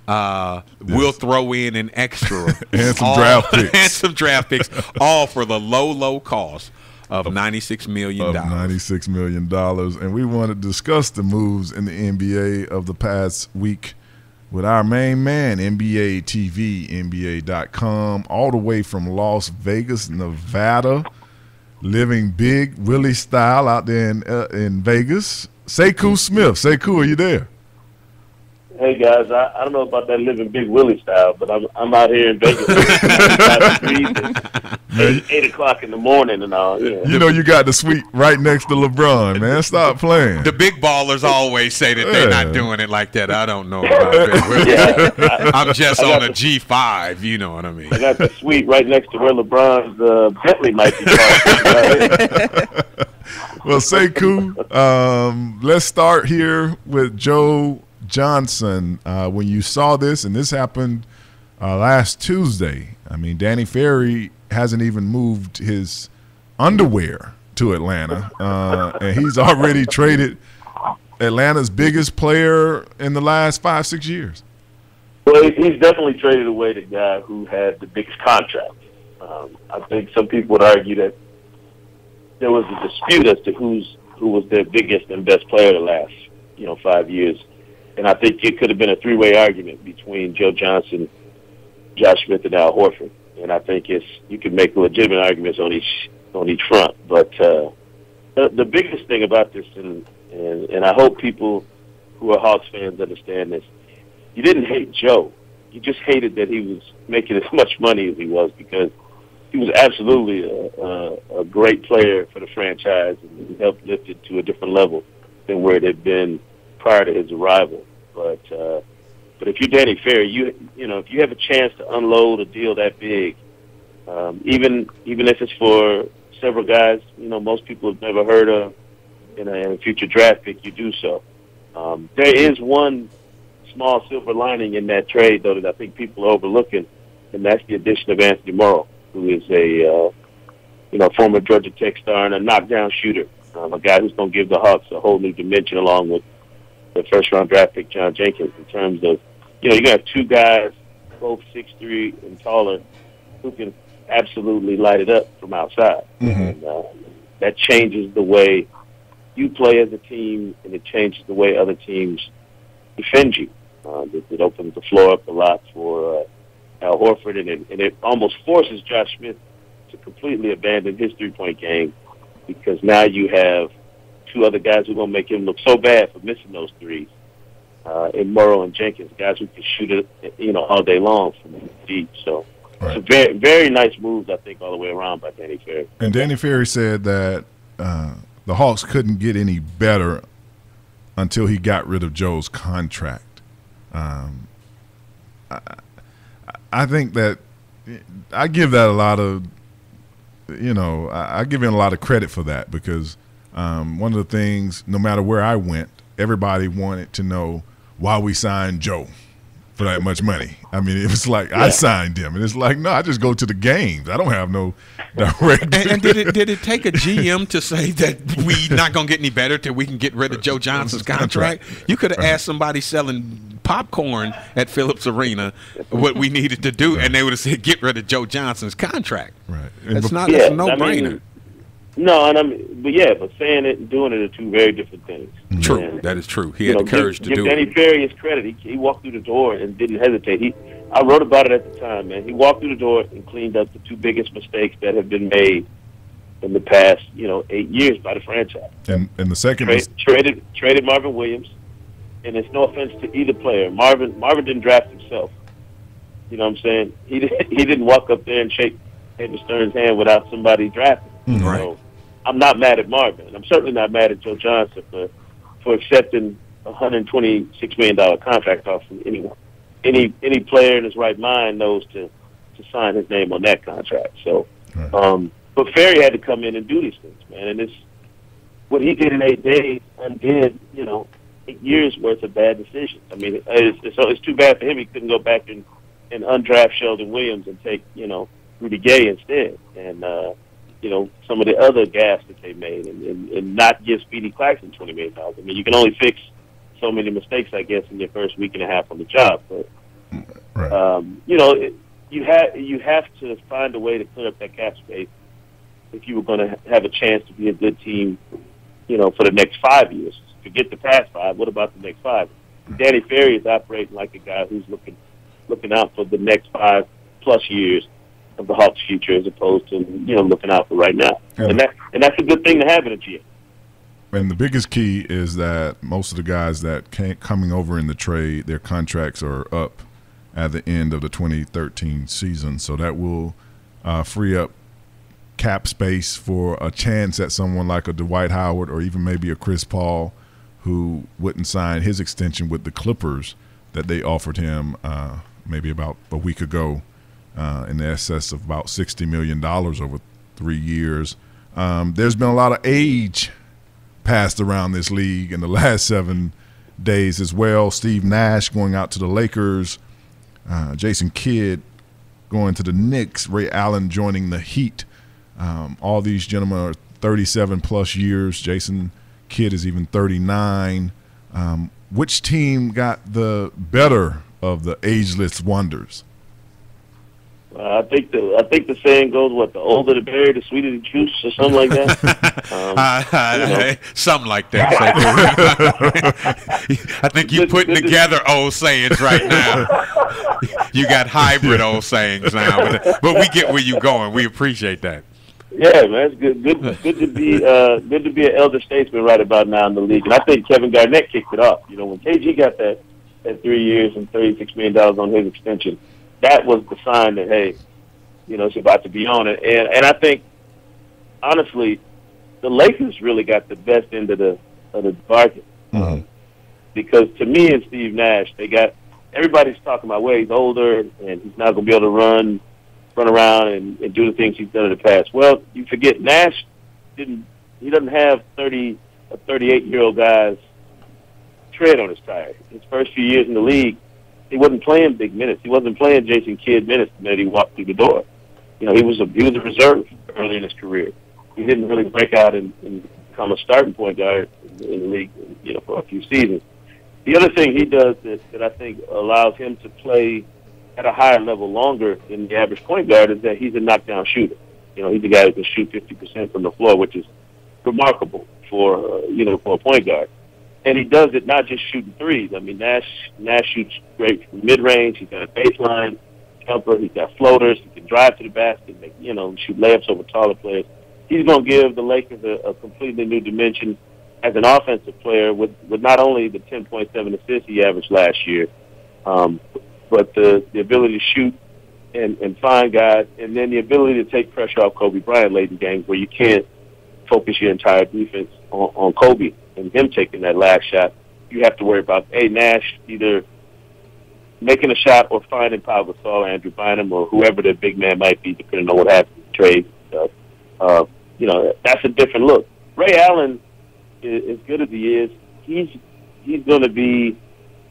We'll throw in an extra and some draft picks. And some draft picks, all for the low cost of $96 million. $96 million. And we want to discuss the moves in the NBA of the past week with our main man, NBA TV, NBA.com, all the way from Las Vegas, Nevada, living big Willie style out there in Vegas. Sekou Smith. Sekou, are you there? Hey guys, I don't know about that living big Willie style, but I'm out here in Vegas. 8 o'clock in the morning and all. Yeah. You know you got the suite right next to LeBron, man. Stop playing. The big ballers always say that they're not doing it like that. I don't know about it. I'm just on a G5, you know what I mean. I got the suite right next to where LeBron's Bentley might be parked. Well, Sekou, let's start here with Joe Johnson. When you saw this, and this happened last Tuesday, I mean, Danny Ferry hasn't even moved his underwear to Atlanta, and he's already traded Atlanta's biggest player in the last 5-6 years. Well, he's definitely traded away the guy who had the biggest contract. I think some people would argue that there was a dispute as to who was their biggest and best player the last 5 years. And I think it could have been a three-way argument between Joe Johnson, Josh Smith, and Al Horford. And I think you can make legitimate arguments on each front. But the biggest thing about this, and I hope people who are Hawks fans understand this, you didn't hate Joe. You just hated that he was making as much money as he was, because he was absolutely a great player for the franchise and he helped lift it to a different level than where it had been prior to his arrival. But if you're Danny Ferry, if you have a chance to unload a deal that big, even if it's for several guys, most people have never heard of in a future draft pick, you do so. There is one small silver lining in that trade, though, that I think people are overlooking, and that's the addition of Anthony Morrow, who is a former Georgia Tech star and a knockdown shooter, a guy who's going to give the Hawks a whole new dimension along with the first-round draft pick, John Jenkins, in terms of, you're going to have two guys, both 6'3" and taller, who can absolutely light it up from outside. Mm-hmm. And that changes the way you play as a team, and it changes the way other teams defend you. It opens the floor up a lot for Al Horford, and it almost forces Josh Smith to completely abandon his three-point game, because now you have two other guys who are going to make him look so bad for missing those threes, in Morrow and Jenkins, guys who can shoot it, all day long from deep. So it's a very, very nice moves, I think, all the way around by Danny Ferry. And Danny Ferry said that the Hawks couldn't get any better until he got rid of Joe's contract. I think that I give that a lot of, I give him a lot of credit for that because one of the things, no matter where I went, everybody wanted to know why we signed Joe for that much money. I mean, it was like I signed him, and it's like, no, I just go to the games. I don't have no direct. And did it take a GM to say that we not gonna get any better till we can get rid of Joe Johnson's contract? You could have asked somebody selling popcorn at Phillips Arena what we needed to do, and they would have said, get rid of Joe Johnson's contract. Right. It's not a no-brainer. But saying it and doing it are two very different things. True, and, that is true. He had the courage to do it. Give Danny Ferry his credit. He walked through the door and didn't hesitate. I wrote about it at the time, man. He walked through the door and cleaned up the two biggest mistakes that have been made in the past, 8 years by the franchise. And the second traded Marvin Williams, and it's no offense to either player. Marvin didn't draft himself. You know what I'm saying? He didn't walk up there and shake David Stern's hand without somebody drafting. Right. So I'm not mad at Marvin. I'm certainly not mad at Joe Johnson for accepting a $126 million contract off from anyone. Any player in his right mind knows to sign his name on that contract. So, but Ferry had to come in and do these things, man. And it's what he did in 8 days undid, 8 years worth of bad decisions. I mean, it's too bad for him. He couldn't go back and undraft Sheldon Williams and take Rudy Gay instead, and some of the other gaffes that they made, and not give Speedy Claxton $20 million. I mean, you can only fix so many mistakes, I guess, in your first week and a half on the job. But you have to find a way to clear up that cap space if you were going to have a chance to be a good team, for the next 5 years. Forget the past 5. What about the next 5? Danny Ferry is operating like a guy who's looking out for the next 5+ years of the Hawks' future, as opposed to looking out for right now. And that's a good thing to have in a GM. And the biggest key is that most of the guys that coming over in the trade, their contracts are up at the end of the 2013 season. So that will free up cap space for a chance at someone like a Dwight Howard or even maybe a Chris Paul, who wouldn't sign his extension with the Clippers that they offered him maybe about a week ago in the excess of about $60 million over 3 years. There's been a lot of age passed around this league in the last 7 days as well. Steve Nash going out to the Lakers, Jason Kidd going to the Knicks, Ray Allen joining the Heat. All these gentlemen are 37+ years. Jason Kidd is even 39. Which team got the better of the ageless wonders? I think the saying goes, the older the berry, the sweeter the juice, or something like that. Something like that. I think you're putting together old sayings right now. You got hybrid old sayings now, but we get where you're going. We appreciate that. Yeah, man, it's good to be an elder statesman right about now in the league. And I think Kevin Garnett kicked it off. When KG got that 3 years and $36 million on his extension, that was the sign that, hey, it's about to be on it. And I think, honestly, the Lakers really got the best end of the bargain. Mm-hmm. Because to me and Steve Nash, everybody's talking about, well, he's older and he's not going to be able to run around and do the things he's done in the past. Well, you forget Nash doesn't have 38-year-old guys tread on his tire. His first few years in the league, he wasn't playing big minutes. He wasn't playing Jason Kidd minutes the minute he walked through the door. He was a reserve early in his career. He didn't really break out and become a starting point guard in the league, for a few seasons. The other thing he does that I think allows him to play at a higher level longer than the average point guard is that he's a knockdown shooter. He's a guy who can shoot 50% from the floor, which is remarkable for a point guard. And he does it not just shooting threes. I mean, Nash shoots great from mid-range. He's got a baseline jumper. He's got floaters. He can drive to the basket, shoot layups over taller players. He's going to give the Lakers a completely new dimension as an offensive player with not only the 10.7 assists he averaged last year, but the ability to shoot and find guys, and then the ability to take pressure off Kobe Bryant late in games where you can't focus your entire defense on Kobe and him taking that last shot. You have to worry about, Nash either making a shot or finding Pau Gasol, Andrew Bynum, or whoever the big man might be, depending on what happens in trade stuff. That's a different look. Ray Allen, as good as he is, he's going to be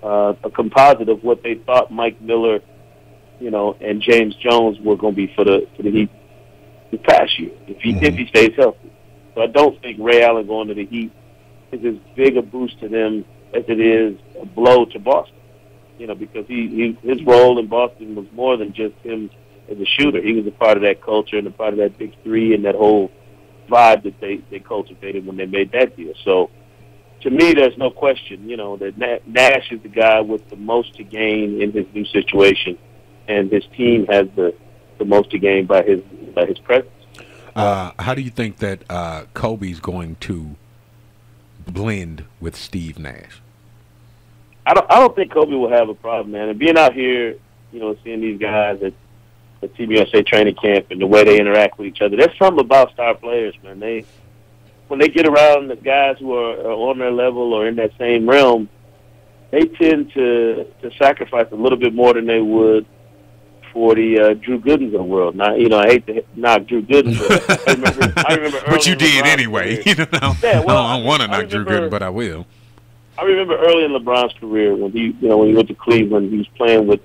a composite of what they thought Mike Miller, and James Jones were going to be for the Heat this past year, if he stays healthy. So I don't think Ray Allen going to the Heat is as big a boost to them as it is a blow to Boston. Because his role in Boston was more than just him as a shooter. He was a part of that culture and a part of that big three and that whole vibe that they cultivated when they made that deal. So, to me, there's no question, that Nash is the guy with the most to gain in his new situation, and his team has the most to gain by his presence. How do you think that Kobe's going to blend with Steve Nash? I don't think Kobe will have a problem, man. And being out here, seeing these guys at Team USA training camp and the way they interact with each other, there's something about star players, man. When they get around the guys who are on their level or in that same realm, they tend to sacrifice a little bit more than they would for the Drew Goodens of the world. Now, I hate to knock Drew Gooden, but I remember but you did anyway. Yeah, well, I don't want to knock Drew Gooden, but I will. I remember early in LeBron's career when he went to Cleveland, he was playing with,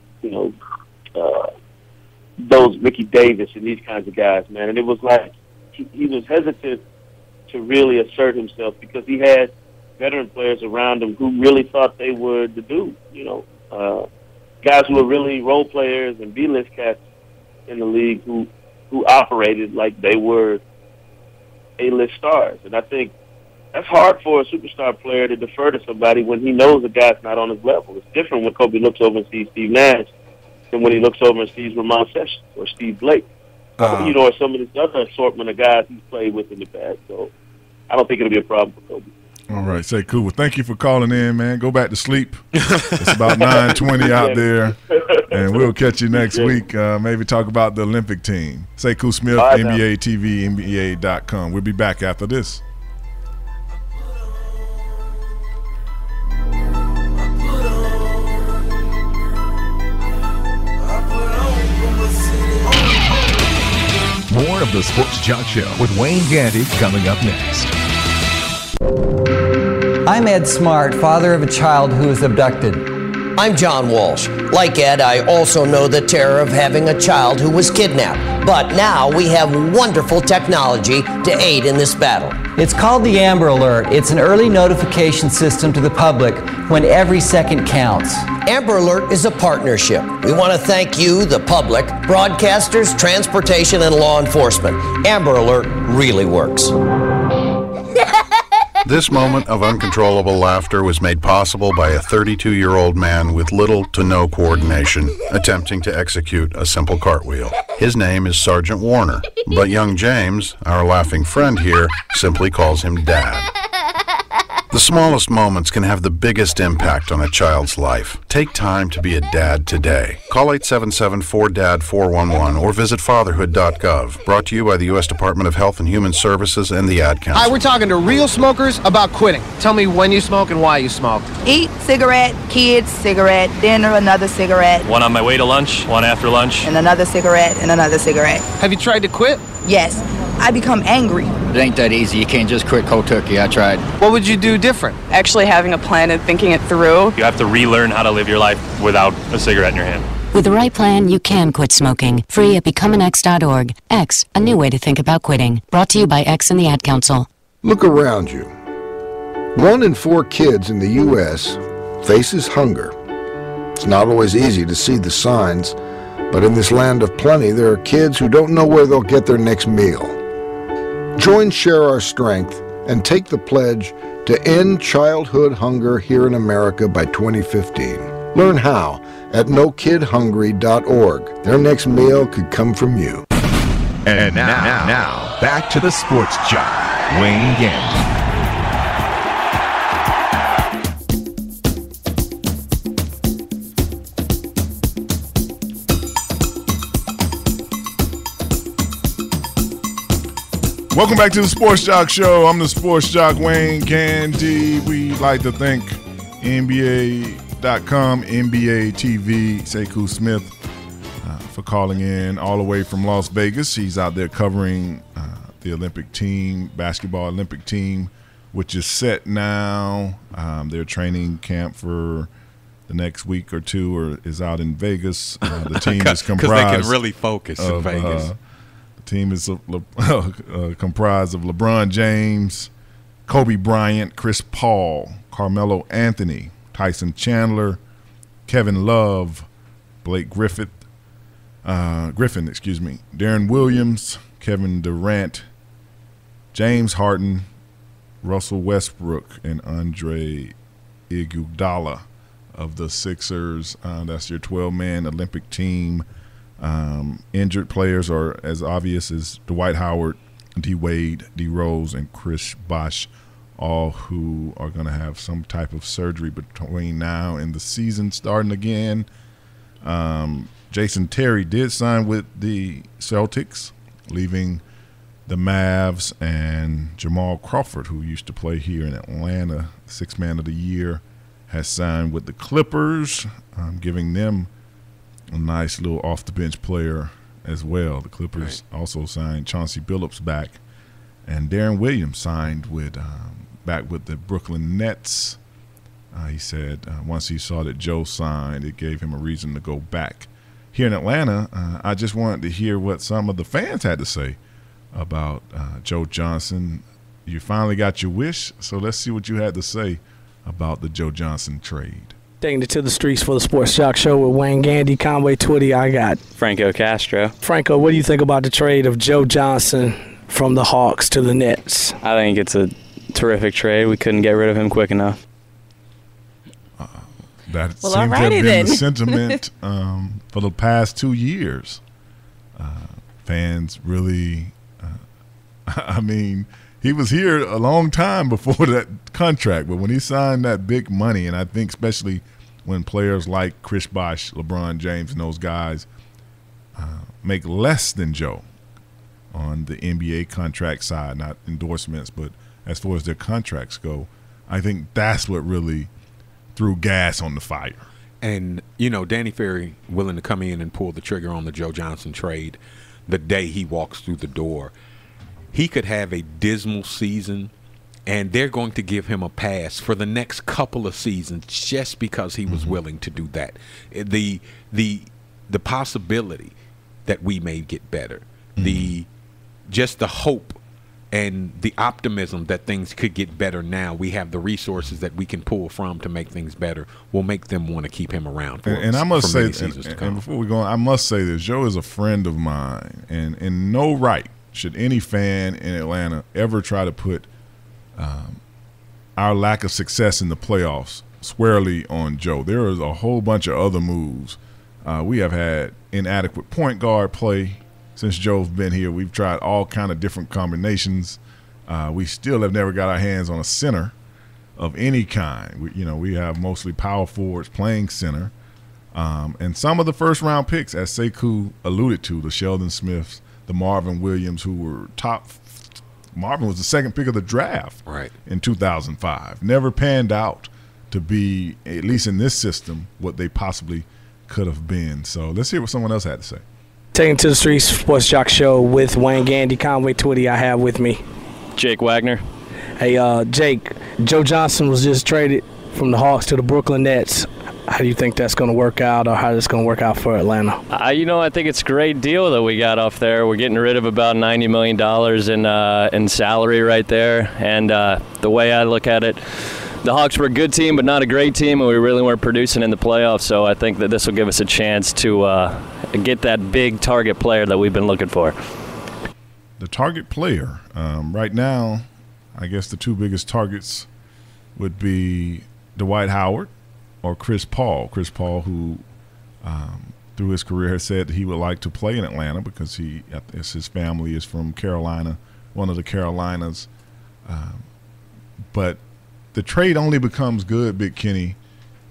those Mickey Davis and these kinds of guys, man. And it was like he was hesitant to really assert himself because he had veteran players around him who really thought they were the dude, guys who were really role players and B-list cats in the league who operated like they were A-list stars. And I think that's hard for a superstar player to defer to somebody when he knows a guy's not on his level. It's different when Kobe looks over and sees Steve Nash than when he looks over and sees Ramon Sessions or Steve Blake, or some of this other assortment of guys he's played with in the past. So I don't think it'll be a problem for Kobe. All right, say cool. Well, thank you for calling in, man. Go back to sleep. It's about 9:20 out there, and we'll catch you next week. Maybe talk about the Olympic team. Sekou Smith, NBA TV, NBA.com. We'll be back after this. More of the Sports Jock Show with Wayne Gandy coming up next. I'm Ed Smart, father of a child who was abducted. I'm John Walsh. Like Ed, I also know the terror of having a child who was kidnapped. But now we have wonderful technology to aid in this battle. It's called the Amber Alert. It's an early notification system to the public when every second counts. Amber Alert is a partnership. We want to thank you, the public, broadcasters, transportation, and law enforcement. Amber Alert really works. This moment of uncontrollable laughter was made possible by a 32-year-old man with little to no coordination, attempting to execute a simple cartwheel. His name is Sergeant Warner, but young James, our laughing friend here, simply calls him Dad. The smallest moments can have the biggest impact on a child's life. Take time to be a dad today. Call 877-4DAD-411 or visit fatherhood.gov. Brought to you by the U.S. Department of Health and Human Services and the Ad Council. Hi, we're talking to real smokers about quitting. Tell me when you smoke and why you smoke. Eat, cigarette, kids, cigarette, dinner, another cigarette. One on my way to lunch, one after lunch. And another cigarette, and another cigarette. Have you tried to quit? Yes. I become angry. It ain't that easy. You can't just quit cold turkey. I tried. What would you do different? Actually having a plan and thinking it through. You have to relearn how to live your life without a cigarette in your hand. With the right plan, you can quit smoking. Free at becomeanx.org. X, a new way to think about quitting. Brought to you by X and the Ad Council. Look around you. 1 in 4 kids in the U.S. faces hunger. It's not always easy to see the signs, but in this land of plenty, there are kids who don't know where they'll get their next meal. Join Share Our Strength and take the pledge to end childhood hunger here in America by 2015. Learn how at NoKidHungry.org. Their next meal could come from you. And now, back to the Sports Jock, Wayne Gandy. Welcome back to the Sports Jock Show. I'm the Sports Jock, Wayne Gandy. We like to thank NBA.com SportsJock.com, NBA TV, Sekou Smith for calling in all the way from Las Vegas. He's out there covering the Olympic team, basketball Olympic team, which is set now. Their training camp for the next week or two is out in Vegas. The team is comprised. Because they can really focus in Vegas. The team is comprised of LeBron James, Kobe Bryant, Chris Paul, Carmelo Anthony, Tyson Chandler, Kevin Love, Blake Griffin, Darren Williams, Kevin Durant, James Harden, Russell Westbrook, and Andre Iguodala of the Sixers. That's your 12-man Olympic team. Injured players are as obvious as Dwight Howard, D. Wade, D. Rose, and Chris Bosh, all who are going to have some type of surgery between now and the season starting again. Jason Terry did sign with the Celtics, leaving the Mavs, and Jamal Crawford, who used to play here in Atlanta, Sixth Man of the Year, has signed with the Clippers, giving them a nice little off-the-bench player as well. The Clippers also signed Chauncey Billups back, and Darren Williams signed with back with the Brooklyn Nets. He said once he saw that Joe signed, it gave him a reason to go back. Here in Atlanta, I just wanted to hear what some of the fans had to say about Joe Johnson. You finally got your wish, so let's see what you had to say about the Joe Johnson trade. Taking it to the streets for the Sports Jock Show with Wayne Gandy, Conway Twitty. I got Franco Castro. Franco, what do you think about the trade of Joe Johnson from the Hawks to the Nets? I think it's a terrific trade. We couldn't get rid of him quick enough. That seems to have been the sentiment for the past 2 years. Fans really, I mean, he was here a long time before that contract, but when he signed that big money, and I think especially when players like Chris Bosh, LeBron James, and those guys make less than Joe on the NBA contract side, not endorsements, but as far as their contracts go, I think that's what really threw gas on the fire. And, you know, Danny Ferry willing to come in and pull the trigger on the Joe Johnson trade the day he walks through the door. He could have a dismal season, and they're going to give him a pass for the next couple of seasons just because he was willing to do that. The possibility that we may get better, just the hope and the optimism that things could get better now. We have the resources that we can pull from to make things better will make them want to keep him around for and I must say, and before we go on, I must say this, Joe is a friend of mine, and in no right should any fan in Atlanta ever try to put our lack of success in the playoffs squarely on Joe. There is a whole bunch of other moves. We have had inadequate point guard play since Joe's been here. We've tried all kind of different combinations. We still have never got our hands on a center of any kind. We have mostly power forwards playing center. And some of the first-round picks, as Sekou alluded to, the Sheldon Smiths, the Marvin Williams, who were top. Marvin was the second pick of the draft in 2005. Never panned out to be, at least in this system, what they possibly could have been. So let's hear what someone else had to say. Taking to the streets, Sports Jock Show with Wayne Gandy, Conway Twitty. I have with me Jake Wagner. Hey, Jake, Joe Johnson was just traded from the Hawks to the Brooklyn Nets. How do you think that's going to work out, or how is it going to work out for Atlanta? I think it's a great deal that we got off there. We're getting rid of about $90 million in salary right there. And the way I look at it, the Hawks were a good team, but not a great team, and we really weren't producing in the playoffs. So I think that this will give us a chance to get that big target player that we've been looking for. The target player, right now, I guess the two biggest targets would be Dwight Howard or Chris Paul. Chris Paul, who through his career has said that he would like to play in Atlanta because his family is from Carolina, one of the Carolinas. But the trade only becomes good, Big Kenny,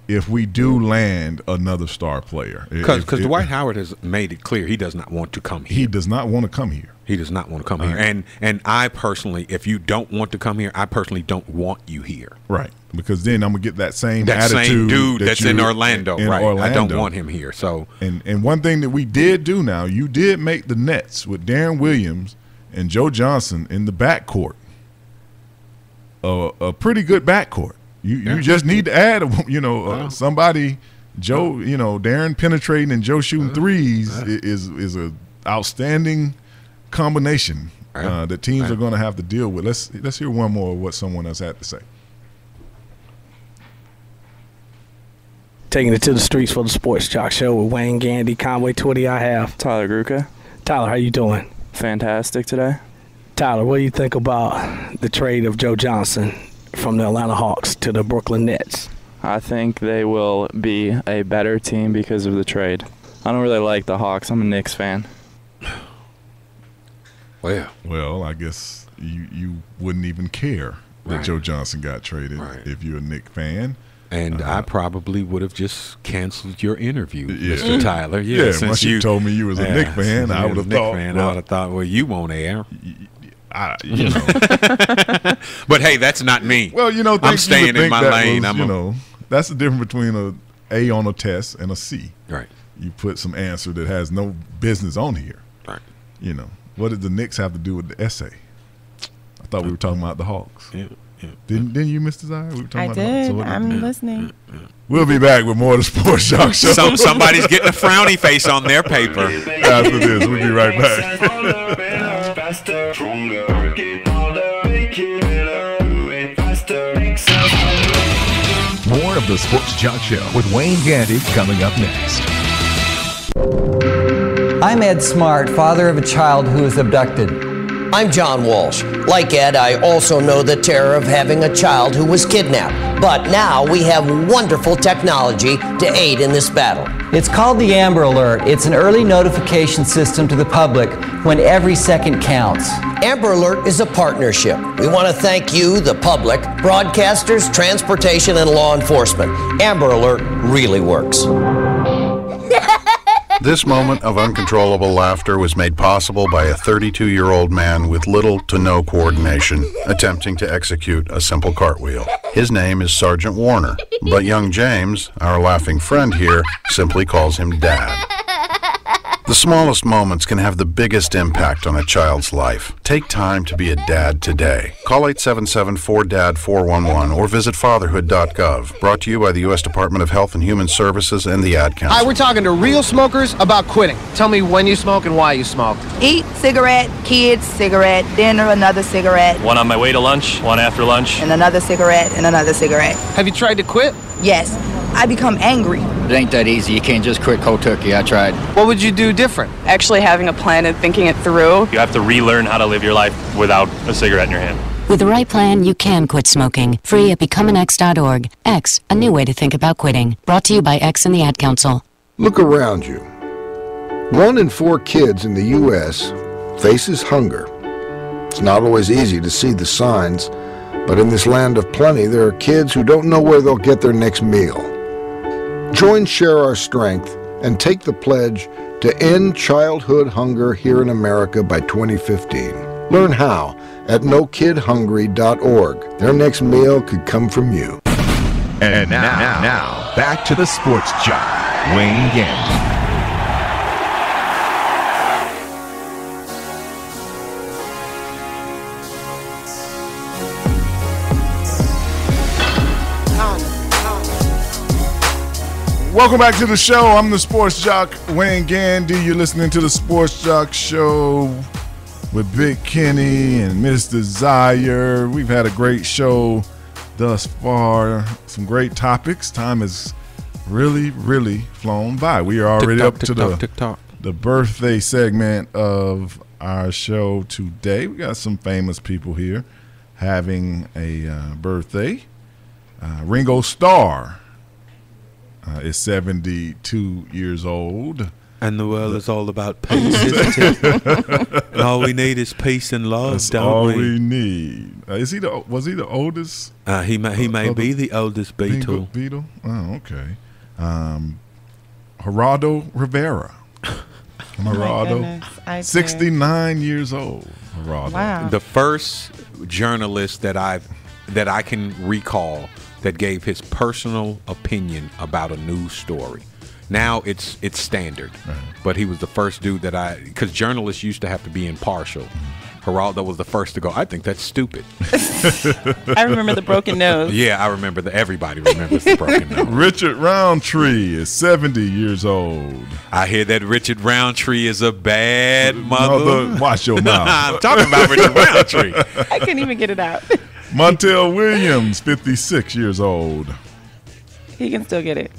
if we do land another star player. Because Dwight Howard has made it clear he does not want to come here. He does not want to come here. He does not want to come here. And I personally, if you don't want to come here, I personally don't want you here. Right. Because then I'm going to get that same attitude. That same dude that's in Orlando. In Orlando. I don't want him here. So And one thing that we did do now, you did make the Nets with Darren Williams and Joe Johnson in the backcourt. A pretty good backcourt. You just need to add, somebody, Joe, Darren penetrating and Joe shooting threes is a outstanding combination that teams are going to have to deal with. Let's hear one more of what someone else had to say. Taking it to the streets for the Sports Jock Show with Wayne Gandy, Conway Twitty. I have Tyler Gruca. Tyler, how you doing? Fantastic today. Tyler, what do you think about the trade of Joe Johnson from the Atlanta Hawks to the Brooklyn Nets? I think they will be a better team because of the trade. I don't really like the Hawks. I'm a Knicks fan. Well, I guess you wouldn't even care that Joe Johnson got traded if you're a Knicks fan. And I probably would have just canceled your interview, Mr. Tyler. Once you told me you was a Knicks fan, I would have thought. I would have thought, well, you won't air. But hey, that's not me. Well, I'm staying in my lane. That's the difference between a A on a test and a C. Right. You put some answer that has no business on here. Right. What did the Knicks have to do with the essay? I thought we were talking about the Hawks. Yeah. Didn't you, Mr. Zaya? We were talking I about did. The Hawks. I'm listening. We'll be back with more of the Sports Jock Show. Somebody's getting a frowny face on their paper. That's what it is. We'll be right back. More of the Sports Jock Show with Wayne Gandy coming up next. I'm Ed Smart, father of a child who was abducted. I'm John Walsh. Like Ed, I also know the terror of having a child who was kidnapped. But now we have wonderful technology to aid in this battle. It's called the Amber Alert. It's an early notification system to the public when every second counts. Amber Alert is a partnership. We want to thank you, the public, broadcasters, transportation, and law enforcement. Amber Alert really works. This moment of uncontrollable laughter was made possible by a 32-year-old man with little to no coordination attempting to execute a simple cartwheel. His name is Sergeant Warner, but young James, our laughing friend here, simply calls him Dad. The smallest moments can have the biggest impact on a child's life. Take time to be a dad today. Call 877-4DAD-411 or visit fatherhood.gov. Brought to you by the U.S. Department of Health and Human Services and the Ad Council. Hi, we're talking to real smokers about quitting. Tell me when you smoke and why you smoke. Eat, cigarette, kids, cigarette, dinner, another cigarette. One on my way to lunch, one after lunch. And another cigarette, and another cigarette. Have you tried to quit? Yes. I become angry. It ain't that easy. You can't just quit cold turkey. I tried. What would you do different? Actually having a plan and thinking it through. You have to relearn how to live your life without a cigarette in your hand. With the right plan, you can quit smoking. Free at becomeanx.org. X, a new way to think about quitting. Brought to you by X and the Ad Council. Look around you. 1 in 4 kids in the U.S. faces hunger. It's not always easy to see the signs, but in this land of plenty, there are kids who don't know where they'll get their next meal. Join Share Our Strength and take the pledge to end childhood hunger here in America by 2015. Learn how at NoKidHungry.org. Their next meal could come from you. And now back to the Sports Jock, Wayne Gandy. Welcome back to the show. I'm the Sports Jock, Wayne Gandy. You're listening to the Sports Jock Show with Big Kenny and Mr. Zaire. We've had a great show thus far. Some great topics. Time has really, really flown by. We are already up to the birthday segment of our show today. We got some famous people here having a birthday. Ringo Starr is 72 years old. And the world is all about peace, isn't it? And all we need is peace and love, That's don't all we? we need. Was he the oldest? He may be the oldest Beatle. Beatle? Oh, okay. Geraldo Rivera. Geraldo, 69 years old. Geraldo. Wow. The first journalist that I can recall that gave his personal opinion about a news story. Now it's standard, but he was the first dude that because journalists used to have to be impartial. Geraldo was the first to go, I think that's stupid. I remember the broken nose. Yeah, I remember everybody remembers the broken nose. Richard Roundtree is 70 years old. I hear that Richard Roundtree is a bad mother. Watch your mouth. I'm talking about Richard Roundtree. I couldn't even get it out. Montel Williams, 56 years old. He can still get it.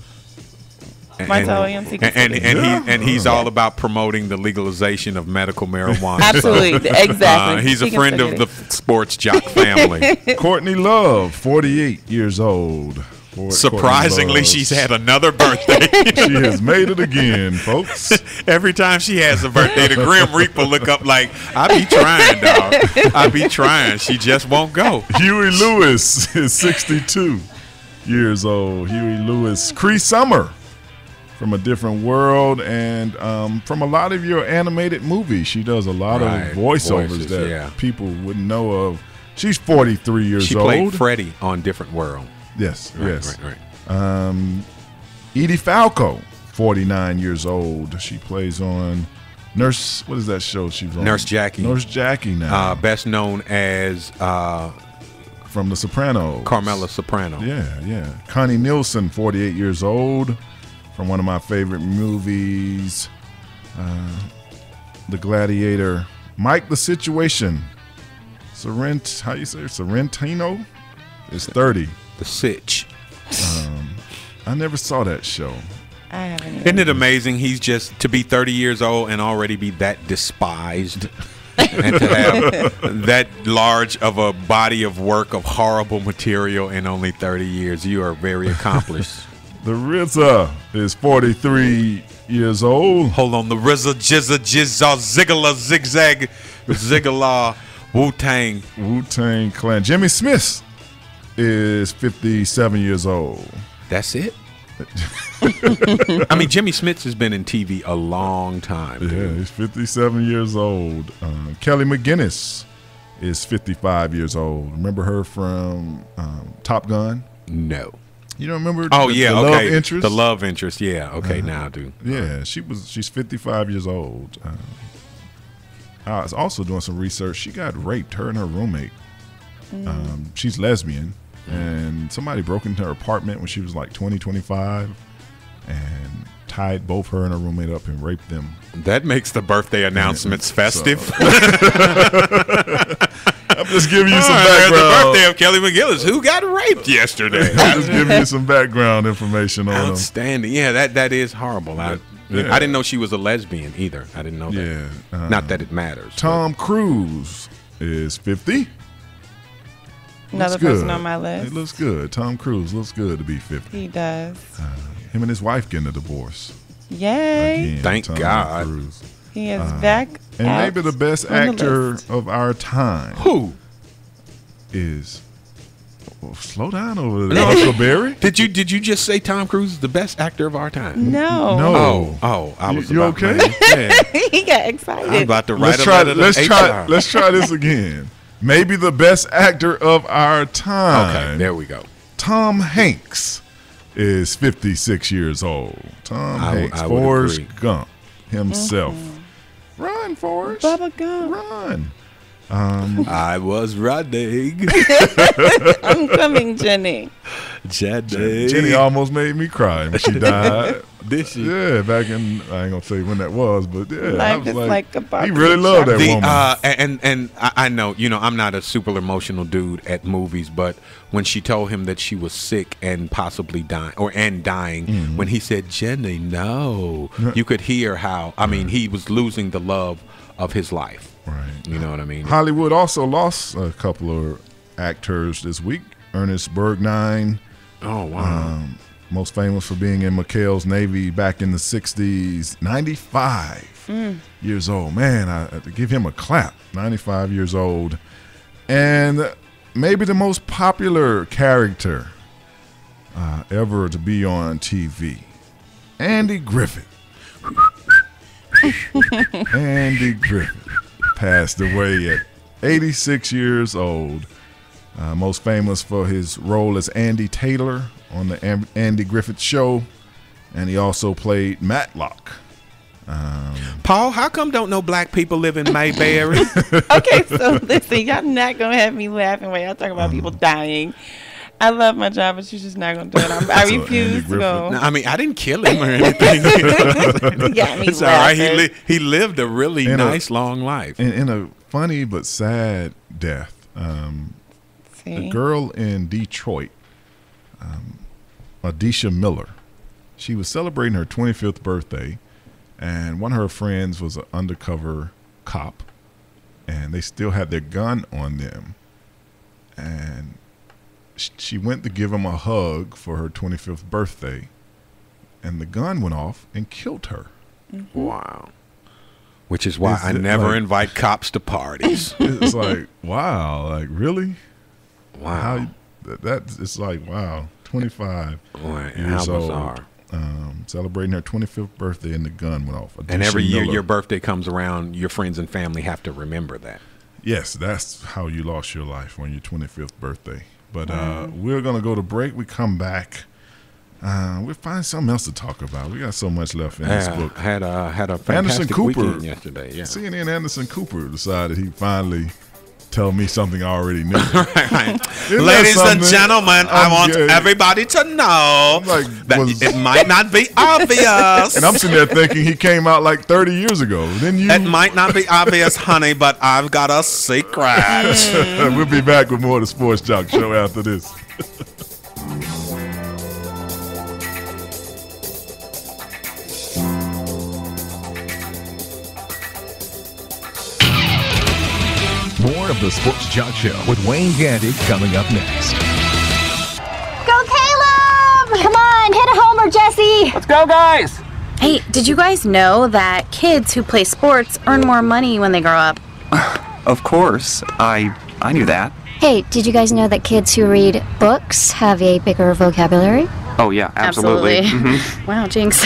Montel Williams, he can still get it. And he's all about promoting the legalization of medical marijuana. Absolutely, exactly. He's a He can friend still of get the Sports Jock family. Courtney Love, 48 years old. Surprisingly, she's had another birthday. She has made it again, folks. Every time she has a birthday, the Grim Reaper look up like, I be trying, dog. I be trying. She just won't go. Huey Lewis is 62 years old. Huey Lewis. Cree Summer from A Different World and from a lot of your animated movies. She does a lot of voiceovers that people wouldn't know of. She's 43 years old. She played Freddie on Different World. Yes, yes. Right. Edie Falco, 49 years old. She plays on Nurse. What is that show she's on? Nurse Jackie. Nurse Jackie now. Best known as from The Sopranos. Carmela Soprano. Yeah. Connie Nielsen, 48 years old, from one of my favorite movies, The Gladiator. Mike the Situation. Sorrentino is 30. The Sitch. I never saw that show. I haven't either. Isn't it amazing? He's just to be 30 years old and already be that despised, and to have that large of a body of work of horrible material in only 30 years. You are very accomplished. The RZA is 43 years old. Hold on, the RZA, Jizza, Ziggler, Zigzag, Ziggler, Wu-Tang. Wu-Tang Clan. Jimmy Smith is 57 years old. That's it? I mean, Jimmy Smith has been in TV a long time. Yeah, dude. he's 57 years old. Kelly McGinnis is 55 years old. Remember her from Top Gun? No. You don't remember? Oh, the love interest? The love interest. Yeah. Okay, now I do. Yeah, she's 55 years old. I was also doing some research. She got raped, her and her roommate. She's lesbian, and somebody broke into her apartment when she was like 20, 25 and tied both her and her roommate up and raped them. That makes the birthday announcements festive. I'm just giving you some background. The birthday of Kelly McGillis, who got raped yesterday. I'm just giving you some background information on them. Outstanding. Yeah, that is horrible. I didn't know she was a lesbian either. I didn't know that. Not that it matters. Tom Cruise is 50. Another person on my list. It looks good. Tom Cruise looks good to be 50. He does. Him and his wife getting a divorce. Yay. Again, Thank Tom God. Cruise. He is back. And maybe the best actor of our time. Who? Is slow down over there, Uncle Barry. Did you just say Tom Cruise is the best actor of our time? No. Oh, I was. You okay? He got excited. I'm about to write Let's try this again. Maybe the best actor of our time. Okay, there we go. Tom Hanks is 56 years old. Tom Hanks, Forrest Gump himself. Run, Forrest. Bubba Gump. Run. I was running. I'm coming, Jenny. Jenny almost made me cry when she died. Did she? Yeah, back in, I ain't gonna say when that was, but yeah, Life is like a box he really of loved that chocolates. woman. And I know, I'm not a super emotional dude at movies, but when she told him that she was sick and possibly dying, when he said, Jenny, no, you could hear how, he was losing the love of his life. Right. You know what I mean? Hollywood also lost a couple of actors this week. Ernest Borgnine. Oh, wow. most famous for being in McHale's Navy back in the 60s. 95 years old. Man, I have to give him a clap. 95 years old. And maybe the most popular character ever to be on TV, Andy Griffith. Andy Griffith passed away at 86 years old. Most famous for his role as Andy Taylor on the Andy Griffith Show, and he also played Matlock. Paul, how come don't no black people live in Mayberry? Okay, so listen, y'all not gonna have me laughing while y'all talking about people dying. I love my job, but you're just not gonna do it. I refuse to go. No, I mean, I didn't kill him or anything. You got me it's all right. laughing. He lived a really nice, long life. In a funny but sad death. The girl in Detroit, Adisha Miller, she was celebrating her 25th birthday, and one of her friends was an undercover cop, and they still had their gun on them. And she went to give him a hug for her 25th birthday, and the gun went off and killed her. Mm-hmm. Wow. Which is why I never invite cops to parties. It's like, wow, like really? Wow. It's like, wow, 25 years how old. bizarre. Celebrating her 25th birthday, and the gun went off. And every year Miller. your birthday comes around, your friends and family have to remember that. Yes, that's how you lost your life, on your 25th birthday. But we're going to go to break. We come back. We'll find something else to talk about. We got so much left in this book. Had a fantastic Anderson Cooper weekend yesterday. Yeah. CNN Anderson Cooper decided he finally tell me something I already knew. Right. Ladies and gentlemen, I want everybody to know that it might not be obvious. And I'm sitting there thinking he came out like 30 years ago. Then It might not be obvious, honey, but I've got a secret. We'll be back with more of the Sports Jock Show after this. More of the Sports Jock Show with Wayne Gandy coming up next. Go Caleb! Come on, hit a homer, Jesse! Let's go, guys! Hey, did you guys know that kids who play sports earn more money when they grow up? Of course. I knew that. Hey, did you guys know that kids who read books have a bigger vocabulary? Oh, yeah, absolutely. Mm-hmm. Wow, jinx.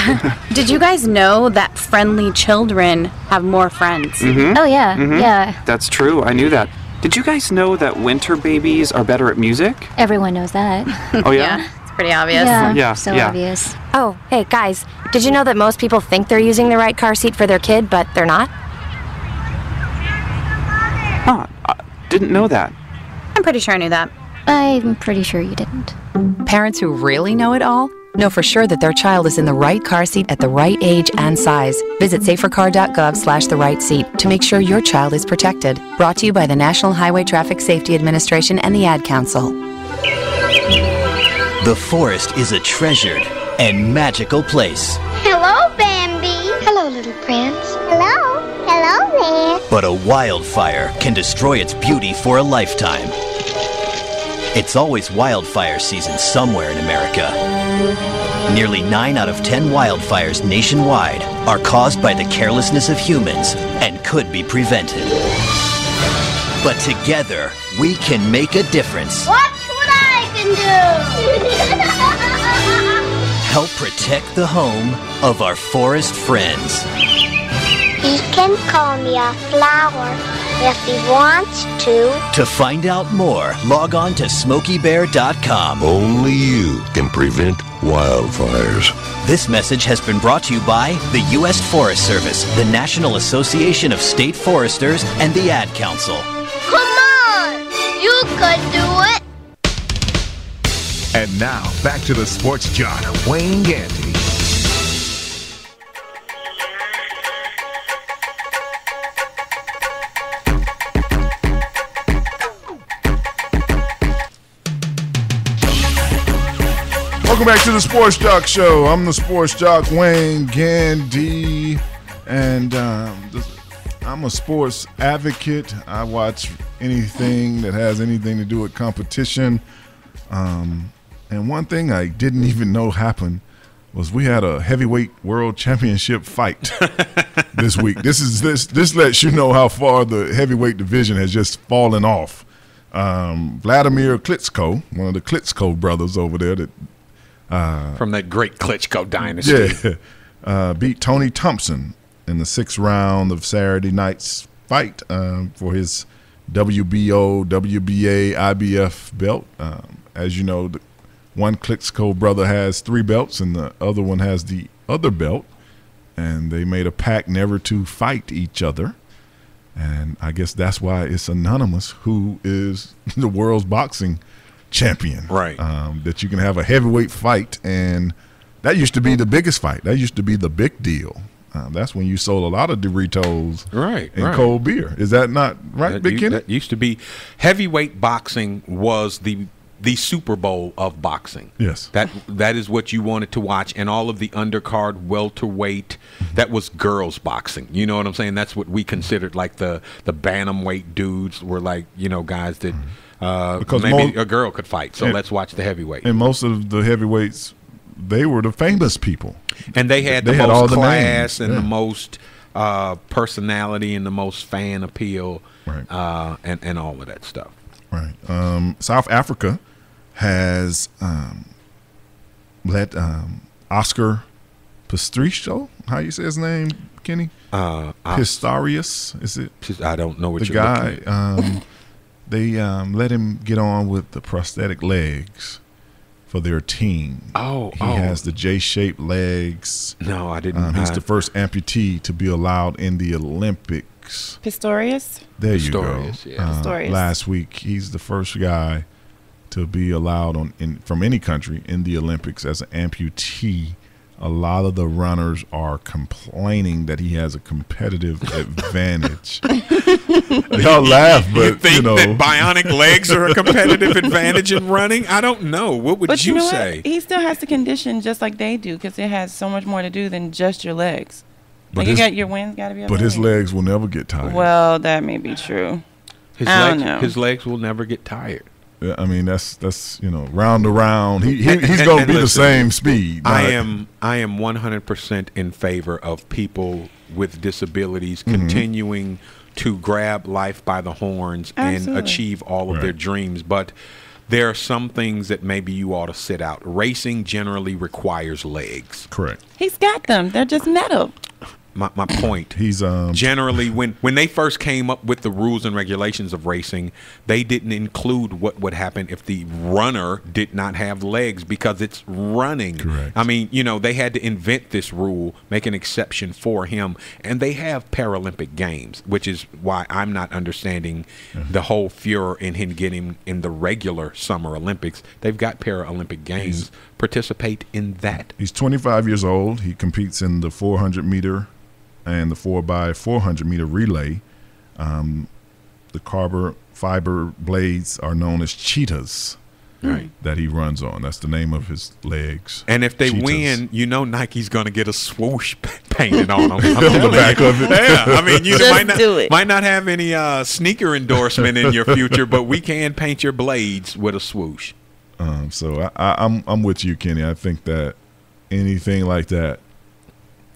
Did you guys know that friendly children have more friends? Mm-hmm. Oh, yeah, Mm-hmm. yeah. That's true. I knew that. Did you guys know that winter babies are better at music? Everyone knows that. Oh, yeah? It's pretty obvious. Yeah, so yeah. obvious. Oh, hey, guys, did you know that most people think they're using the right car seat for their kid, but they're not? Huh, I didn't know that. I'm pretty sure I knew that. I'm pretty sure you didn't. Parents who really know it all know for sure that their child is in the right car seat at the right age and size. Visit safercar.gov/the-right-seat to make sure your child is protected. Brought to you by the National Highway Traffic Safety Administration and the Ad Council. The forest is a treasured and magical place. Hello, Bambi. Hello, little prince. Hello. Hello there. But a wildfire can destroy its beauty for a lifetime. It's always wildfire season somewhere in America. Nearly 9 out of 10 wildfires nationwide are caused by the carelessness of humans and could be prevented. But together, we can make a difference. Watch what I can do. Help protect the home of our forest friends. He can call me a flower if he wants to. To find out more, log on to SmokeyBear.com. Only you can prevent wildfires. This message has been brought to you by the U.S. Forest Service, the National Association of State Foresters, and the Ad Council. Come on! You could do it! And now, back to the Sports Jock, Wayne Gandy. Welcome back to the Sports Jock Show. I'm the Sports Jock, Wayne Gandy, and I'm a sports advocate. I watch anything that has anything to do with competition. And one thing I didn't even know happened was we had a heavyweight world championship fight this week. This lets you know how far the heavyweight division has just fallen off. Vladimir Klitschko, one of the Klitschko brothers over there, that from that great Klitschko dynasty, beat Tony Thompson in the 6th round of Saturday night's fight for his WBO, WBA, IBF belt. As you know, the one Klitschko brother has 3 belts and the other one has the other belt, and they made a pact never to fight each other. And I guess that's why it's anonymous who is the world's boxing champion. Right. That you can have a heavyweight fight, and that used to be the biggest fight. That used to be the big deal. That's when you sold a lot of Doritos and cold beer. Is that not right, Big Kenny? That used to be. Heavyweight boxing was the Super Bowl of boxing. Yes. That is what you wanted to watch, and all of the undercard, welterweight, that was girls boxing. You know what I'm saying? That's what we considered like the bantamweight dudes were like, guys that because maybe a girl could fight. So let's watch the heavyweight. And most of the heavyweights, they were the famous people. And they had the most class and the most personality and the most fan appeal, and all of that stuff. Right. South Africa has let Oscar Pistorius, how you say his name, Kenny? Pistorius, is it? I don't know what the you're guy. looking at. They let him get on with the prosthetic legs for their team. He has the J-shaped legs. No, I didn't. He's the first amputee to be allowed in the Olympics. Pistorius? There you go. Pistorius. Last week, he's the first guy to be allowed from any country in the Olympics as an amputee. A lot of the runners are complaining that he has a competitive advantage. Y'all laugh, but you think that bionic legs are a competitive advantage in running? I don't know. What would you say? What? He still has to condition just like they do because it has so much more to do than just your legs. But your wind's got to be. But his legs will never get tired. Well, that may be true. His legs will never get tired. Yeah, I mean that's round to round. He's going to be the same speed. I am 100% in favor of people with disabilities continuing to grab life by the horns and achieve all of their dreams. But there are some things that maybe you ought to sit out. Racing generally requires legs. Correct. He's got them. They're just metal. My point. He's generally when they first came up with the rules and regulations of racing, they didn't include what would happen if the runner did not have legs because it's running. Correct. I mean, they had to invent this rule, make an exception for him, and they have Paralympic Games, which is why I'm not understanding the whole furor in him getting in the regular Summer Olympics. They've got Paralympic Games. Participate in that. He's 25 years old. He competes in the 400-meter and the 4x400-meter relay. The carbon fiber blades are known as cheetahs. Right. That he runs on. That's the name of his legs. And if they win, Nike's going to get a swoosh painted on them. On the back of it. Yeah, I mean, you might not have any sneaker endorsement in your future, but we can paint your blades with a swoosh. So I'm with you, Kenny. I think that anything like that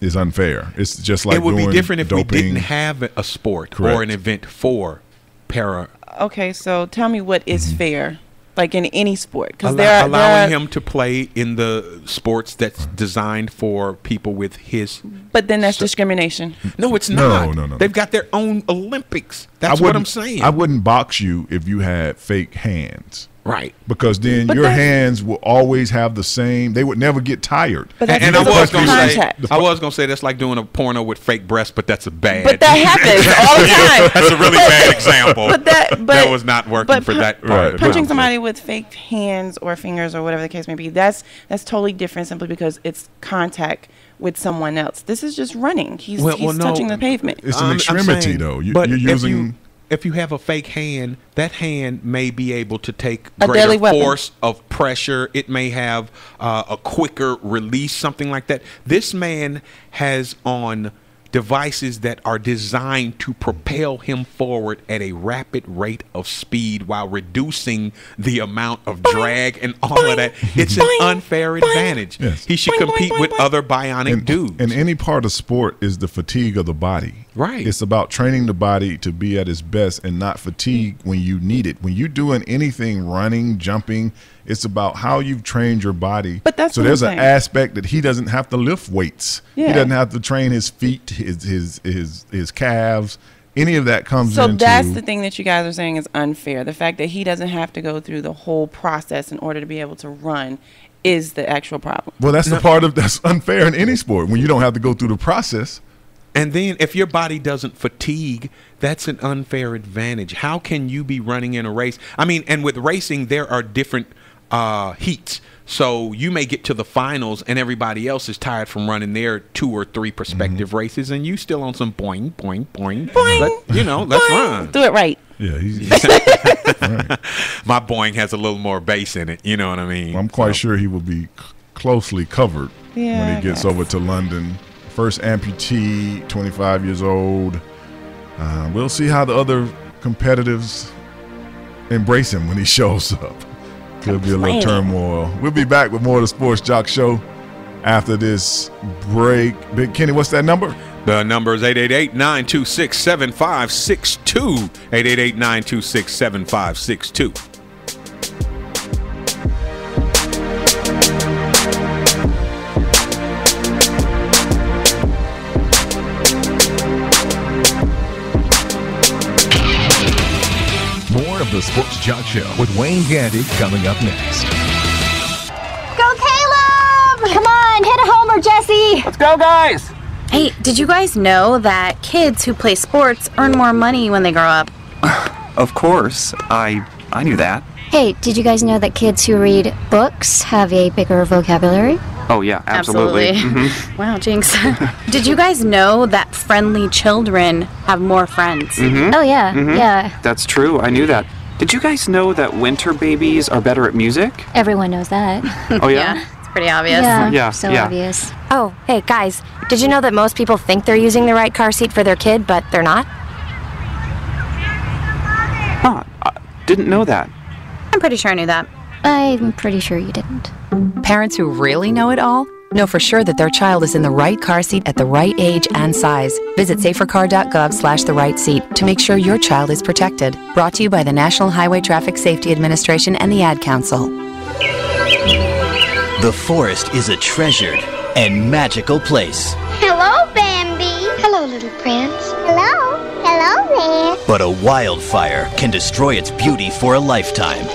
is unfair. It's just like it would be different if doping. we didn't have a sport or an event for para. Okay, so tell me what is fair, like in any sport, because allowing him to play in the sports that's designed for people with his. But then that's discrimination. No, it's not. No. They've got their own Olympics. That's what I'm saying. I wouldn't box you if you had fake hands. Right. Because then your hands will always have the same. They would never get tired. And I was going to say that's like doing a porno with fake breasts, but that's a bad. But that happens all the time. That's a really bad example. That was not working for that part. But punching somebody with fake hands or fingers or whatever the case may be, that's totally different simply because it's contact with someone else. This is just running. He's touching the pavement. It's an extremity, though. You're using. If you have a fake hand, that hand may be able to take greater force of pressure. It may have a quicker release, something like that. This man has on devices that are designed to propel him forward at a rapid rate of speed while reducing the amount of drag and all of that. It's an unfair advantage. Yes. He should compete with other bionic dudes. And any part of sport is the fatigue of the body. Right. It's about training the body to be at its best and not fatigue when you need it. When you're doing anything, running, jumping, it's about how you've trained your body. But that's so what there's I'm an saying. aspect that he doesn't have to lift weights. Yeah. He doesn't have to train his feet, his calves. Any of that comes So into. that's the thing that you guys are saying is unfair. The fact that he doesn't have to go through the whole process in order to be able to run is the actual problem. Well, that's the part of that's unfair in any sport when you don't have to go through the process. And then if your body doesn't fatigue, that's an unfair advantage. How can you be running in a race? I mean, and with racing, there are different heats. So you may get to the finals and everybody else is tired from running their 2 or 3 prospective races, and you still on some boing, boing, boing. Let's run. Do it right. Yeah, he's right. My boing has a little more bass in it. You know what I mean? I'm quite sure he will be closely covered Yeah, when I he gets guess. over to London. First amputee, 25 years old. We'll see how the other competitors embrace him when he shows up. Could be a little turmoil. We'll be back with more of the Sports Jock Show after this break. Big Kenny, what's that number? The number is 888-926-7562. 888-926-7562. More of the Sports Jock Show with Wayne Gandy coming up next. Go, Caleb! Come on, hit a homer, Jesse! Let's go, guys! Hey, did you guys know that kids who play sports earn more money when they grow up? Of course. I knew that. Hey, did you guys know that kids who read books have a bigger vocabulary? Oh, yeah, absolutely. Mhm. Wow, Jinx. Did you guys know that friendly children have more friends? Mhm. Oh, yeah, Mhm. yeah. That's true. I knew that. Did you guys know that winter babies are better at music? Everyone knows that. Oh, yeah? It's pretty obvious. Yeah, so yeah. obvious. Oh, hey, guys, did you know that most people think they're using the right car seat for their kid, but they're not? Huh. I didn't know that. I'm pretty sure I knew that. I'm pretty sure you didn't. Parents who really know it all know for sure that their child is in the right car seat at the right age and size. Visit safercar.gov/the right seat to make sure your child is protected. Brought to you by the National Highway Traffic Safety Administration and the Ad Council. The forest is a treasured and magical place. Hello, Bambi. Hello, little prince. Hello. Hello there. But a wildfire can destroy its beauty for a lifetime.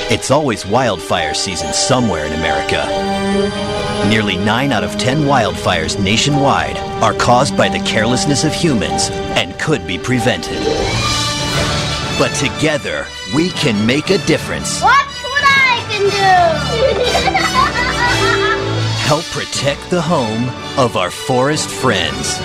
It's always wildfire season somewhere in America. Nearly 9 out of 10 wildfires nationwide are caused by the carelessness of humans and could be prevented. But together, we can make a difference. Watch what I can do. Help protect the home of our forest friends.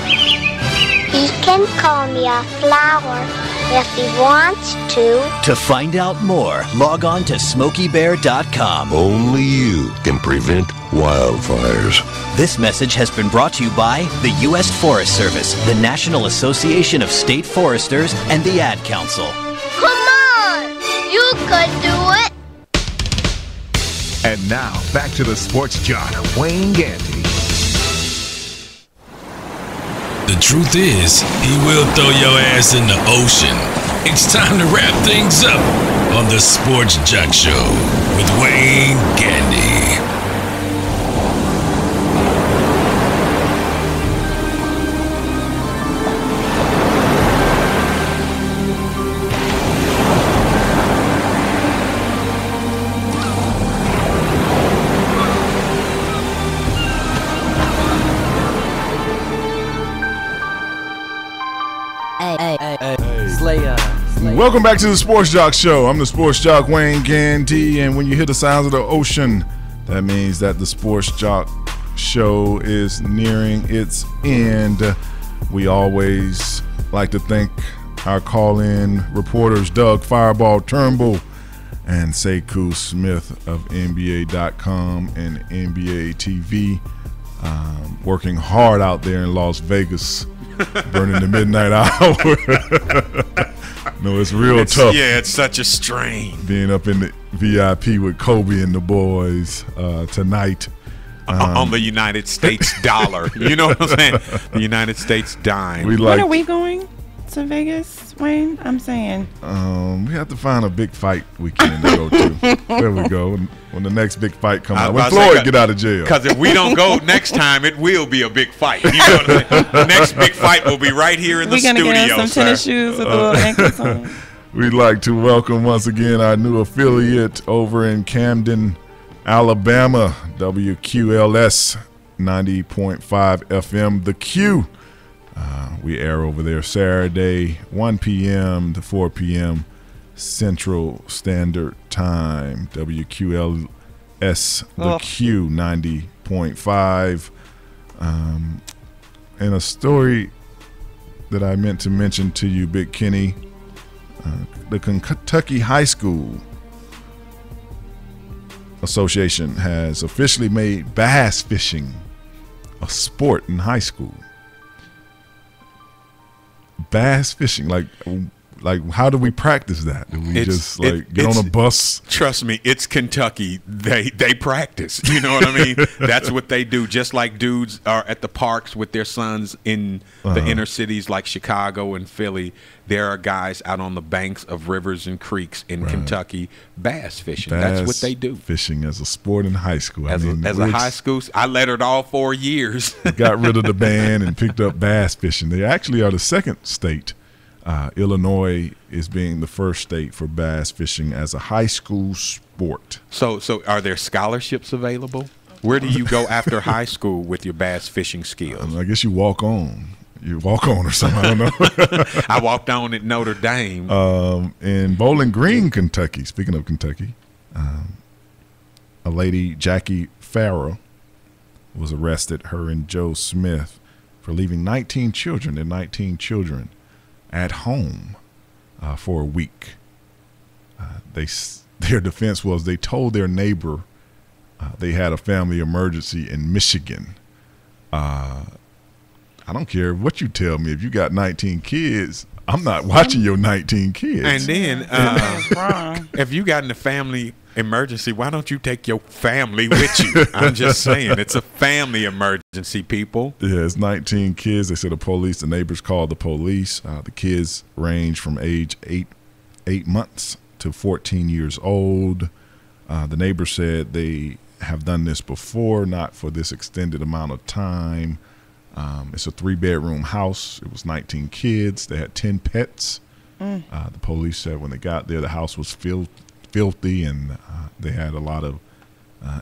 He can call me a flower if he wants to. To find out more, log on to SmokeyBear.com. Only you can prevent wildfires. This message has been brought to you by the U.S. Forest Service, the National Association of State Foresters, and the Ad Council. Come on, you could do it. And now, back to the Sports Jock, Wayne Gandy. The truth is, he will throw your ass in the ocean. It's time to wrap things up on the Sports Jock Show with Wayne Gandy. Welcome back to the Sports Jock Show. I'm the Sports Jock Wayne Gandy, and when you hear the sounds of the ocean, that means that the Sports Jock Show is nearing its end. We always like to thank our call-in reporters Doug Fireball Turnbull and Sekou Smith of NBA.com and NBA TV working hard out there in Las Vegas, burning the midnight hour. No, it's real tough. Yeah, it's such a strain. Being up in the VIP with Kobe and the boys tonight. On the United States dollar. You know what I'm saying? The United States dime. When are we going to Vegas, Wayne? I'm saying. We have to find a big fight weekend to go to. There we go. When the next big fight comes out. When Floyd get out of jail. Because if we don't go next time, it will be a big fight. You know what I'm saying? The next big fight will be right here in the studio. We're going to get some tennis shoes with the little ankles on. We'd like to welcome once again our new affiliate over in Camden, Alabama, WQLS 90.5 FM, The Q. We air over there Saturday, 1 p.m. to 4 p.m. Central Standard Time. WQLS, The Q 90.5. And a story that I meant to mention to you, Big Kenny, the Kentucky High School Association has officially made bass fishing a sport in high school. Bass fishing, like how do we practice that? Do we just get on a bus? Trust me, it's Kentucky. They practice. You know what I mean? That's what they do. Just like dudes are at the parks with their sons in the inner cities like Chicago and Philly, there are guys out on the banks of rivers and creeks in Kentucky bass fishing. That's what they do. Fishing as a sport in high school. As a high school, I lettered all 4 years. Got rid of the band and picked up bass fishing. They actually are the second state. Illinois is being the first state for bass fishing as a high school sport. So are there scholarships available? Where do you go after high school with your bass fishing skills? I guess you walk on. You walk on or something. I don't know. I walked on at Notre Dame. In Bowling Green, Kentucky, speaking of Kentucky, a lady, Jackie Farrell, was arrested, her and Joe Smith, for leaving 19 children at home for a week. Their defense was they told their neighbor they had a family emergency in Michigan. I don't care what you tell me. If you got 19 kids, I'm not watching your 19 kids. And then if you got in a family emergency, why don't you take your family with you? I'm just saying, it's a family emergency, people. Yeah, it's 19 kids. They said the neighbors called the police. The kids range from age 8 months to 14 years old. The neighbors said they have done this before, not for this extended amount of time. It's a 3-bedroom house. It was 19 kids. They had 10 pets. The police said when they got there, the house was filthy, and they had a lot of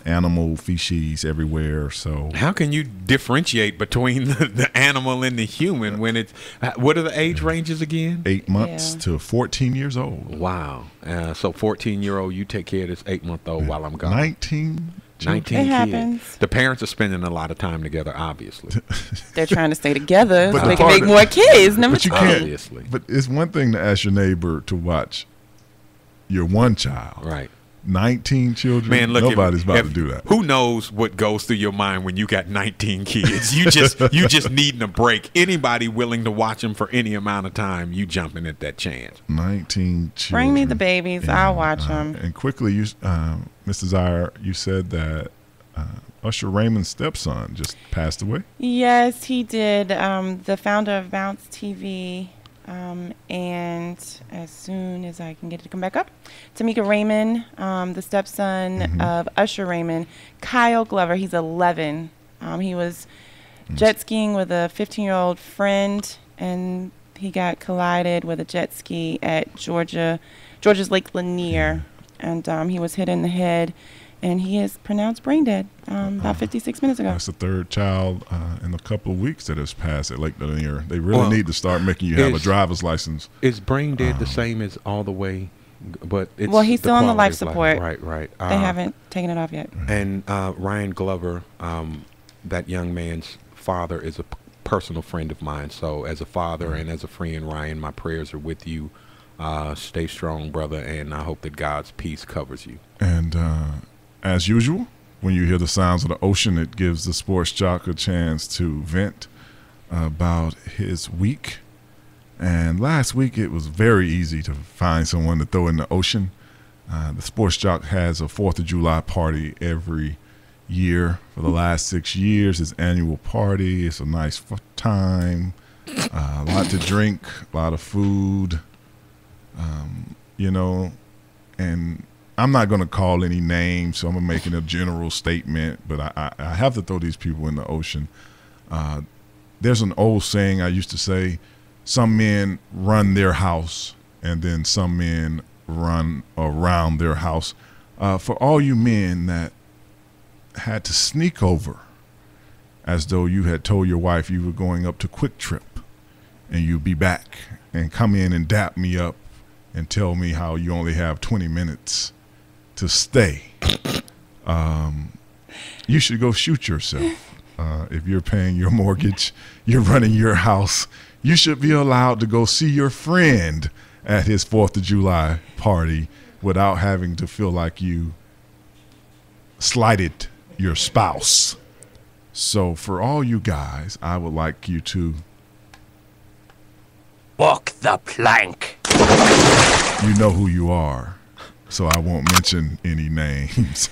animal feces everywhere. So how can you differentiate between the animal and the human when it's what are the age ranges again? 8 months to 14 years old. Wow. So 14-year-old, you take care of this 8-month-old while I'm gone. 19 kids. Happens. The parents are spending a lot of time together, obviously. They're trying to stay together so they can make more kids. But you can't. Obviously. But it's one thing to ask your neighbor to watch your one child. Right. 19 children. Man, look, nobody's about to do that. Who knows what goes through your mind when you got 19 kids? You just needing a break. Anybody willing to watch them for any amount of time, you jumping at that chance. 19 children. Bring me the babies. I'll watch them. And quickly, Mr. Zire, you said that Usher Raymond's stepson just passed away. Yes, he did. The founder of Bounce TV. And as soon as I can get it to come back up, Tamika Raymond, the stepson of Usher Raymond, Kyle Glover, he's 11. He was jet skiing with a 15-year-old friend, and he got collided with a jet ski at Georgia's Lake Lanier, and he was hit in the head, and he is pronounced brain dead about 56 minutes ago. That's the third child in a couple of weeks that has passed at Lake Lanier. They really need to start making you have a driver's license. Is brain dead the same as all the way? But it's he's still on the life support. Right. They haven't taken it off yet. And Ryan Glover, that young man's father, is a personal friend of mine. So as a father and as a friend, Ryan, my prayers are with you. Stay strong, brother, and I hope that God's peace covers you. And as usual, when you hear the sounds of the ocean, it gives the sports jock a chance to vent about his week. And last week, it was very easy to find someone to throw in the ocean. The sports jock has a 4th of July party every year for the last 6 years. His annual party. It's a nice time. A lot to drink, a lot of food, and I'm not going to call any names, so I'm making a general statement, but I have to throw these people in the ocean. There's an old saying I used to say, some men run their house and then some men run around their house. For all you men that had to sneak over as though you had told your wife you were going up to Quick Trip and you'd be back and come in and dap me up and tell me how you only have 20 minutes to stay. You should go shoot yourself. If you're paying your mortgage, you're running your house, you should be allowed to go see your friend at his 4th of July party without having to feel like you slighted your spouse. So for all you guys, I would like you to walk the plank. You know who you are, so I won't mention any names.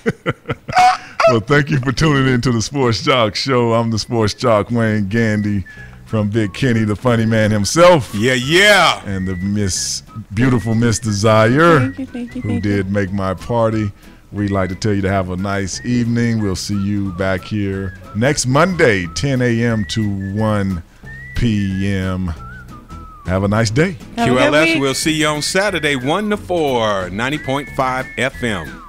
Well, thank you for tuning in to the Sports Jock Show. I'm the Sports Jock, Wayne Gandy, from Big Kenny, the funny man himself. Yeah. And the beautiful Miss Desire, Thank you. who did make my party. We'd like to tell you to have a nice evening. We'll see you back here next Monday, 10 a.m. to 1 p.m. Have a nice day. QLS, we'll see you on Saturday, 1 to 4, 90.5 FM.